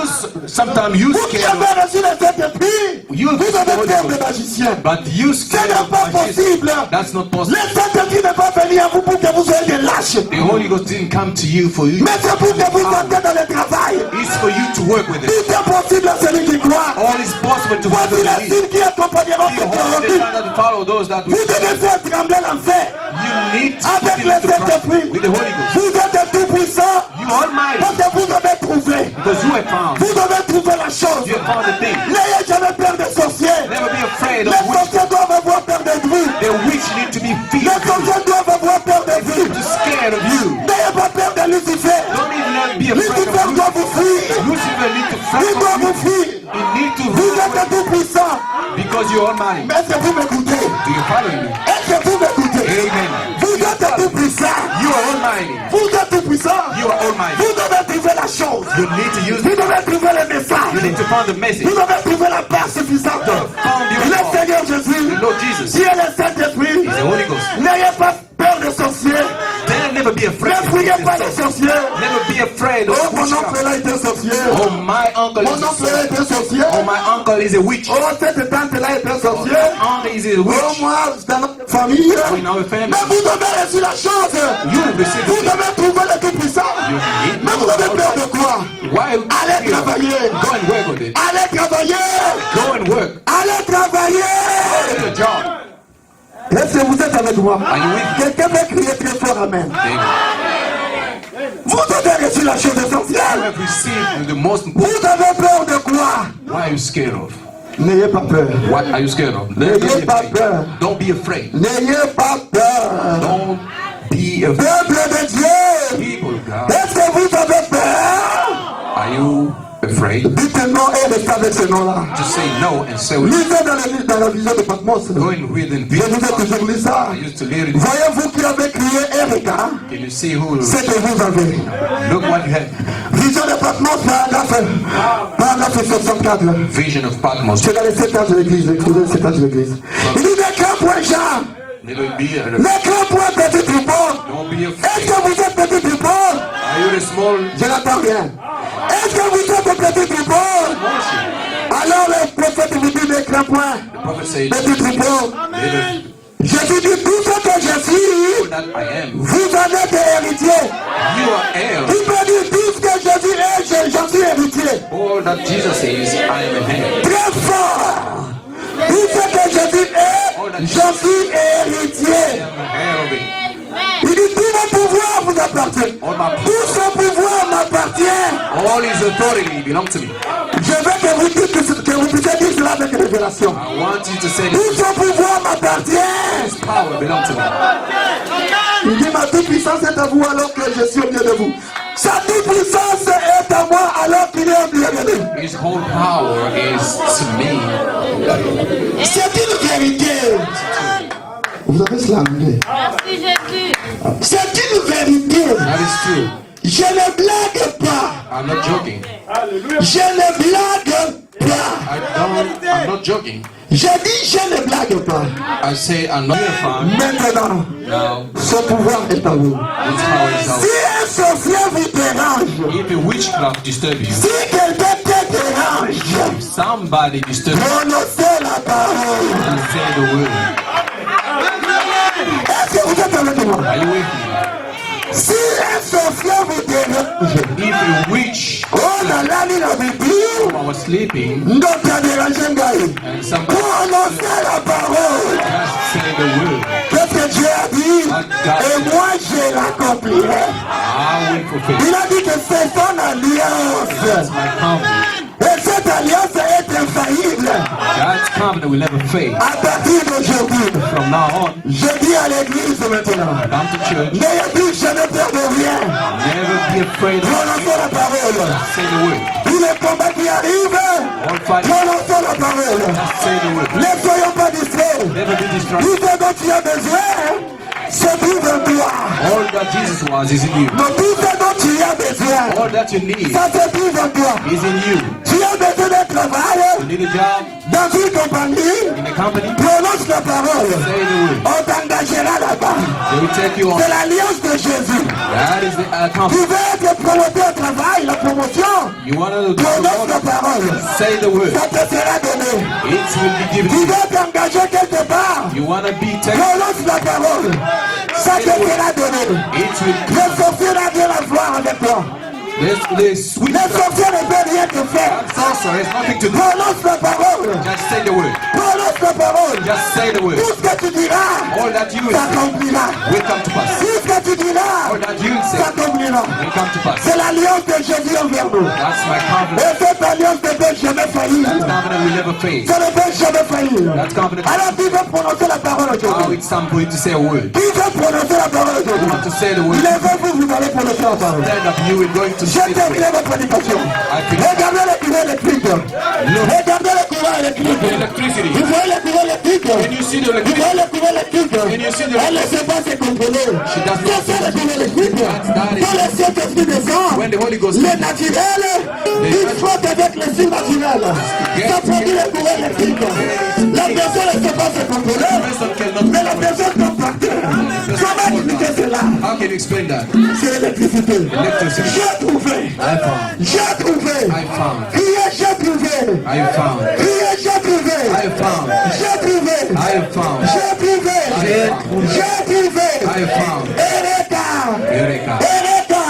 [SPEAKER 2] Sometimes you
[SPEAKER 1] Vous qui
[SPEAKER 2] scared
[SPEAKER 1] avez reçu le Saint-Esprit,
[SPEAKER 2] You
[SPEAKER 1] vous
[SPEAKER 2] receive the
[SPEAKER 1] avez
[SPEAKER 2] Holy
[SPEAKER 1] peur
[SPEAKER 2] Ghost.
[SPEAKER 1] des magiciens.
[SPEAKER 2] But you
[SPEAKER 1] Ce
[SPEAKER 2] scared
[SPEAKER 1] n'est
[SPEAKER 2] of
[SPEAKER 1] pas
[SPEAKER 2] magicians.
[SPEAKER 1] possible.
[SPEAKER 2] That's not
[SPEAKER 1] Le
[SPEAKER 2] possible.
[SPEAKER 1] Saint-Esprit n'est pas venu à vous pour que vous soyez des lâches.
[SPEAKER 2] The Holy Ghost didn't come to you for you.
[SPEAKER 1] Mais c'est pour que vous entrez dans le travail.
[SPEAKER 2] It's for you to work with it.
[SPEAKER 1] Tout est possible à celui qui croit.
[SPEAKER 2] All is possible to
[SPEAKER 1] Voici
[SPEAKER 2] follow
[SPEAKER 1] les
[SPEAKER 2] the
[SPEAKER 1] signes qui accompagneront ceux qui
[SPEAKER 2] Behold
[SPEAKER 1] ont
[SPEAKER 2] the
[SPEAKER 1] cru.
[SPEAKER 2] sign that follow those that
[SPEAKER 1] Vous devez faire trembler l'enfer.
[SPEAKER 2] You need to
[SPEAKER 1] Avec
[SPEAKER 2] put
[SPEAKER 1] le
[SPEAKER 2] it into practice
[SPEAKER 1] Saint-Esprit.
[SPEAKER 2] with the Holy Ghost.
[SPEAKER 1] Vous êtes tout puissant.
[SPEAKER 2] You are almighty
[SPEAKER 1] Parce que vous avez trouvé.
[SPEAKER 2] because you have found.
[SPEAKER 1] Vous avez trouvé la chose.
[SPEAKER 2] You have found the thing.
[SPEAKER 1] N'ayez jamais peur des sorciers.
[SPEAKER 2] Never be afraid of
[SPEAKER 1] Les
[SPEAKER 2] witch.
[SPEAKER 1] sorciers doivent avoir peur de vous.
[SPEAKER 2] The witch need to be
[SPEAKER 1] Les
[SPEAKER 2] feared.
[SPEAKER 1] sorciers doivent avoir peur de vous.
[SPEAKER 2] To scared of you.
[SPEAKER 1] N'ayez pas peur de Lucifer.
[SPEAKER 2] Don't even be afraid
[SPEAKER 1] Lucifer
[SPEAKER 2] of
[SPEAKER 1] doit vous fuir.
[SPEAKER 2] Lucifer need to
[SPEAKER 1] Il
[SPEAKER 2] fret
[SPEAKER 1] doit
[SPEAKER 2] from
[SPEAKER 1] vous
[SPEAKER 2] you.
[SPEAKER 1] fuir.
[SPEAKER 2] You need to
[SPEAKER 1] Vous
[SPEAKER 2] run
[SPEAKER 1] êtes tout puissant.
[SPEAKER 2] because you're almighty.
[SPEAKER 1] Mais est-ce que vous m'écoutez?
[SPEAKER 2] Do you follow me?
[SPEAKER 1] Est-ce que vous m'écoutez?
[SPEAKER 2] Amen.
[SPEAKER 1] Vous êtes tout puissant.
[SPEAKER 2] You are almighty.
[SPEAKER 1] Vous êtes tout puissant.
[SPEAKER 2] You are almighty.
[SPEAKER 1] Vous devez trouver la chose.
[SPEAKER 2] You need to use
[SPEAKER 1] Vous
[SPEAKER 2] it.
[SPEAKER 1] devez trouver le
[SPEAKER 2] You
[SPEAKER 1] message.
[SPEAKER 2] need to find the message.
[SPEAKER 1] Vous devez trouver la part suffisante. Le Seigneur Jésus,
[SPEAKER 2] The Lord Jesus
[SPEAKER 1] qui est le Saint-Esprit,
[SPEAKER 2] is the Holy Ghost.
[SPEAKER 1] n'ayez pas peur des sorciers.
[SPEAKER 2] Then never be afraid.
[SPEAKER 1] Ne priez pas les sorciers.
[SPEAKER 2] Never be afraid
[SPEAKER 1] Oh,
[SPEAKER 2] of
[SPEAKER 1] mon oncle
[SPEAKER 2] witchcraft.
[SPEAKER 1] là est un sorcier.
[SPEAKER 2] Oh, my uncle
[SPEAKER 1] Mon
[SPEAKER 2] is a
[SPEAKER 1] oncle là est un sorcier.
[SPEAKER 2] Oh, my uncle is a witch.
[SPEAKER 1] Oh, cette tante là est un sorcier.
[SPEAKER 2] Uncle is a
[SPEAKER 1] Oh,
[SPEAKER 2] witch.
[SPEAKER 1] moi, dans notre famille.
[SPEAKER 2] In our family.
[SPEAKER 1] Mais vous devez reçu la chose.
[SPEAKER 2] You receive
[SPEAKER 1] Vous
[SPEAKER 2] it.
[SPEAKER 1] devez trouver le Tout-Puissant. Mais vous avez peur de quoi?
[SPEAKER 2] Why?
[SPEAKER 1] Allez travailler.
[SPEAKER 2] Go and work with it.
[SPEAKER 1] Allez travailler.
[SPEAKER 2] Go and work.
[SPEAKER 1] Allez travailler.
[SPEAKER 2] Do your job.
[SPEAKER 1] Est-ce que vous êtes avec moi?
[SPEAKER 2] Are you with me?
[SPEAKER 1] Quelqu'un peut crier très fort Amen.
[SPEAKER 2] Amen.
[SPEAKER 1] Vous avez reçu la chose
[SPEAKER 2] You
[SPEAKER 1] essentielle.
[SPEAKER 2] have received the most important.
[SPEAKER 1] Vous avez peur de quoi?
[SPEAKER 2] What are you scared of?
[SPEAKER 1] N'ayez pas peur.
[SPEAKER 2] What are you scared of?
[SPEAKER 1] N'ayez pas peur.
[SPEAKER 2] Don't be afraid.
[SPEAKER 1] N'ayez pas peur.
[SPEAKER 2] Don't be afraid.
[SPEAKER 1] Peuple de Dieu.
[SPEAKER 2] People, God.
[SPEAKER 1] Est-ce que vous avez peur?
[SPEAKER 2] Are you afraid?
[SPEAKER 1] Dites non et restez avec ce nom-là.
[SPEAKER 2] Just say no and say with
[SPEAKER 1] Lisez dans la vision de Patmos.
[SPEAKER 2] Go and read in
[SPEAKER 1] Je vous ai
[SPEAKER 2] vision.
[SPEAKER 1] toujours lu ça.
[SPEAKER 2] I used to read it.
[SPEAKER 1] Voyez-vous qui avez crié Erika,
[SPEAKER 2] Can you see who?
[SPEAKER 1] c'est que vous avez.
[SPEAKER 2] Look what you have.
[SPEAKER 1] Vision de Patmos, paragraphe 64.
[SPEAKER 2] Vision of Patmos.
[SPEAKER 1] C'est dans les 7 ans de l'église, écoutez les 7 ans de l'église. Il dit n'écris point Jean,
[SPEAKER 2] Never be.
[SPEAKER 1] n'écris point petit tripot.
[SPEAKER 2] Don't be
[SPEAKER 1] Est-ce
[SPEAKER 2] afraid.
[SPEAKER 1] que vous êtes petit tripot?
[SPEAKER 2] Are you the small
[SPEAKER 1] Je n'entends rien. Est-ce que vous êtes petit tripot?
[SPEAKER 2] motion?
[SPEAKER 1] Alors le prophète vous dit n'écris point
[SPEAKER 2] The prophet said,
[SPEAKER 1] petit tripot.
[SPEAKER 2] "Little
[SPEAKER 1] Jésus dit tout ce que je suis,
[SPEAKER 2] that I am,
[SPEAKER 1] vous en êtes héritier.
[SPEAKER 2] you are heir.
[SPEAKER 1] Il peut dire tout ce que Jésus est, j'en suis héritier.
[SPEAKER 2] All that Jesus is, I am a heir.
[SPEAKER 1] Très fort. Tout ce que Jésus est, j'en suis héritier.
[SPEAKER 2] I am a heir of it.
[SPEAKER 1] Il dit tout mon pouvoir vous appartient.
[SPEAKER 2] All my
[SPEAKER 1] Tout son pouvoir m'appartient.
[SPEAKER 2] all his authority belongs to me.
[SPEAKER 1] Je veux que vous dites que vous puissiez dire cela avec révélation.
[SPEAKER 2] I want you to say
[SPEAKER 1] Tout
[SPEAKER 2] this
[SPEAKER 1] son pouvoir m'appartient.
[SPEAKER 2] power belongs to me.
[SPEAKER 1] Il dit ma toute puissance est à vous alors que je suis au milieu de vous. Sa toute puissance est à moi alors qu'il est au milieu de nous.
[SPEAKER 2] His whole power is to me.
[SPEAKER 1] C'est une vérité. Vous avez cela en anglais.
[SPEAKER 4] Merci Jésus.
[SPEAKER 1] C'est une vérité.
[SPEAKER 2] That is true.
[SPEAKER 1] Je ne blague pas.
[SPEAKER 2] I'm not joking.
[SPEAKER 1] Je ne blague pas.
[SPEAKER 2] I'm not joking.
[SPEAKER 1] Je dis je ne blague pas.
[SPEAKER 2] I say I'm not fine.
[SPEAKER 1] Maintenant,
[SPEAKER 2] Now,
[SPEAKER 1] son pouvoir est à vous.
[SPEAKER 2] this power is
[SPEAKER 1] Si
[SPEAKER 2] out.
[SPEAKER 1] un sorcier vous dérange,
[SPEAKER 2] If a witchcraft disturb you,
[SPEAKER 1] si quelqu'un te dérange,
[SPEAKER 2] somebody disturb you,
[SPEAKER 1] prononcez la parole.
[SPEAKER 2] and say the word.
[SPEAKER 1] Est-ce que vous êtes avec moi?
[SPEAKER 2] Are you with me?
[SPEAKER 1] Si un sorcier vous dérange,
[SPEAKER 2] If a witch,
[SPEAKER 1] oh là là, il a vécu.
[SPEAKER 2] I was sleeping,
[SPEAKER 1] Donc, tu as dérangé Ngaï.
[SPEAKER 2] and somebody
[SPEAKER 1] Prononcez la parole.
[SPEAKER 2] just said the word,
[SPEAKER 1] Qu'est-ce que Dieu a dit? Et moi, je l'accomplirai.
[SPEAKER 2] I will fulfill.
[SPEAKER 1] Il a dit que c'est son
[SPEAKER 2] That's
[SPEAKER 1] alliance.
[SPEAKER 2] my covenant.
[SPEAKER 1] Et cette alliance est infaillible.
[SPEAKER 2] God's covenant will never fail.
[SPEAKER 1] À partir d'aujourd'hui,
[SPEAKER 2] From now on,
[SPEAKER 1] je dis à l'église maintenant,
[SPEAKER 2] come to church.
[SPEAKER 1] n'ayez plus jamais peur de rien.
[SPEAKER 2] Never be afraid of
[SPEAKER 1] Prononçons la parole.
[SPEAKER 2] say the word.
[SPEAKER 1] Tous les combats qui arrivent,
[SPEAKER 2] All fight,
[SPEAKER 1] prononçons la parole.
[SPEAKER 2] say the word.
[SPEAKER 1] Ne soyons pas distraits.
[SPEAKER 2] Never be distracted.
[SPEAKER 1] Tout ce dont tu as besoin, c'est vivre en toi.
[SPEAKER 2] All that Jesus was is in you.
[SPEAKER 1] Donc tout ce dont tu as besoin,
[SPEAKER 2] All that you need
[SPEAKER 1] ça se vivre en toi.
[SPEAKER 2] is in you.
[SPEAKER 1] Tu as besoin d'un travail
[SPEAKER 2] You need a job
[SPEAKER 1] dans une compagnie,
[SPEAKER 2] in a company,
[SPEAKER 1] prononce la parole.
[SPEAKER 2] say the word.
[SPEAKER 1] On t'engagera là-bas.
[SPEAKER 2] They will take you on.
[SPEAKER 1] C'est l'alliance de Jésus.
[SPEAKER 2] That is the
[SPEAKER 1] Tu
[SPEAKER 2] covenant.
[SPEAKER 1] veux être promoté au travail, la promotion,
[SPEAKER 2] You want to do
[SPEAKER 1] prononce la parole.
[SPEAKER 2] say the word.
[SPEAKER 1] Ça te sera donné.
[SPEAKER 2] It will be given
[SPEAKER 1] Tu
[SPEAKER 2] to you.
[SPEAKER 1] veux t'engager quelque part,
[SPEAKER 2] You want to be taken.
[SPEAKER 1] prononce la parole. Ça te sera donné.
[SPEAKER 2] It will
[SPEAKER 1] Le sorcier n'a rien à voir avec toi.
[SPEAKER 2] the sweet
[SPEAKER 1] Le sorcier ne peut rien te faire.
[SPEAKER 2] sorcerer has nothing to do.
[SPEAKER 1] Prononce la parole.
[SPEAKER 2] Just say the word.
[SPEAKER 1] Prononce la parole.
[SPEAKER 2] Just say the word.
[SPEAKER 1] Tout ce que tu diras
[SPEAKER 2] All that you will say
[SPEAKER 1] s'accomplira.
[SPEAKER 2] will come to pass.
[SPEAKER 1] Tout ce que tu diras
[SPEAKER 2] All that you will say
[SPEAKER 1] s'accomplira.
[SPEAKER 2] will come to pass.
[SPEAKER 1] C'est l'alliance de Jésus envers nous.
[SPEAKER 2] That's my covenant.
[SPEAKER 1] Et cette alliance ne peut jamais faillir.
[SPEAKER 2] That covenant will never fail.
[SPEAKER 1] Ça ne peut jamais faillir.
[SPEAKER 2] That covenant.
[SPEAKER 1] Alors qui veut prononcer la parole
[SPEAKER 2] Now
[SPEAKER 1] aujourd'hui?
[SPEAKER 2] it's time for you to say a word.
[SPEAKER 1] Qui veut prononcer la parole
[SPEAKER 2] You
[SPEAKER 1] aujourd'hui?
[SPEAKER 2] want to say the word.
[SPEAKER 1] Lèvez-vous, vous allez prononcer la parole.
[SPEAKER 2] Stand up. You will going to
[SPEAKER 1] J'ai
[SPEAKER 2] say the
[SPEAKER 1] terminé
[SPEAKER 2] word.
[SPEAKER 1] ma prédication.
[SPEAKER 2] finished.
[SPEAKER 1] Regardez le courant électrique. Regardez le courant électrique.
[SPEAKER 2] Electricity.
[SPEAKER 1] Vous voyez le courant électrique?
[SPEAKER 2] When you see the
[SPEAKER 1] Vous
[SPEAKER 2] electricity,
[SPEAKER 1] voyez le courant électrique?
[SPEAKER 2] When you see the-
[SPEAKER 1] Elle ne sait pas se contrôler.
[SPEAKER 2] She does not
[SPEAKER 1] Ça, c'est le courant électrique.
[SPEAKER 2] that is-
[SPEAKER 1] Quand le Saint-Esprit descend,
[SPEAKER 2] when the Holy Ghost
[SPEAKER 1] le naturel, il frotte avec le surnaturel. Ça produit le courant électrique. La personne ne sait pas se contrôler,
[SPEAKER 2] person cannot.
[SPEAKER 1] mais la personne peut partir. Comment expliquer cela?
[SPEAKER 2] How can you explain that?
[SPEAKER 1] C'est l'électricité.
[SPEAKER 2] Electricity.
[SPEAKER 1] J'ai trouvé.
[SPEAKER 2] I found.
[SPEAKER 1] J'ai trouvé.
[SPEAKER 2] I found.
[SPEAKER 1] Criez, j'ai trouvé.
[SPEAKER 2] I found.
[SPEAKER 1] Criez, j'ai trouvé.
[SPEAKER 2] I found.
[SPEAKER 1] J'ai trouvé.
[SPEAKER 2] I found.
[SPEAKER 1] J'ai trouvé. J'ai trouvé.
[SPEAKER 2] I found.
[SPEAKER 1] Ereka.
[SPEAKER 2] Eureka.
[SPEAKER 1] Ereka.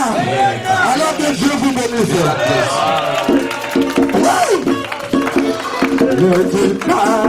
[SPEAKER 1] Alors que Dieu vous bénisse. Wow. Ne dis pas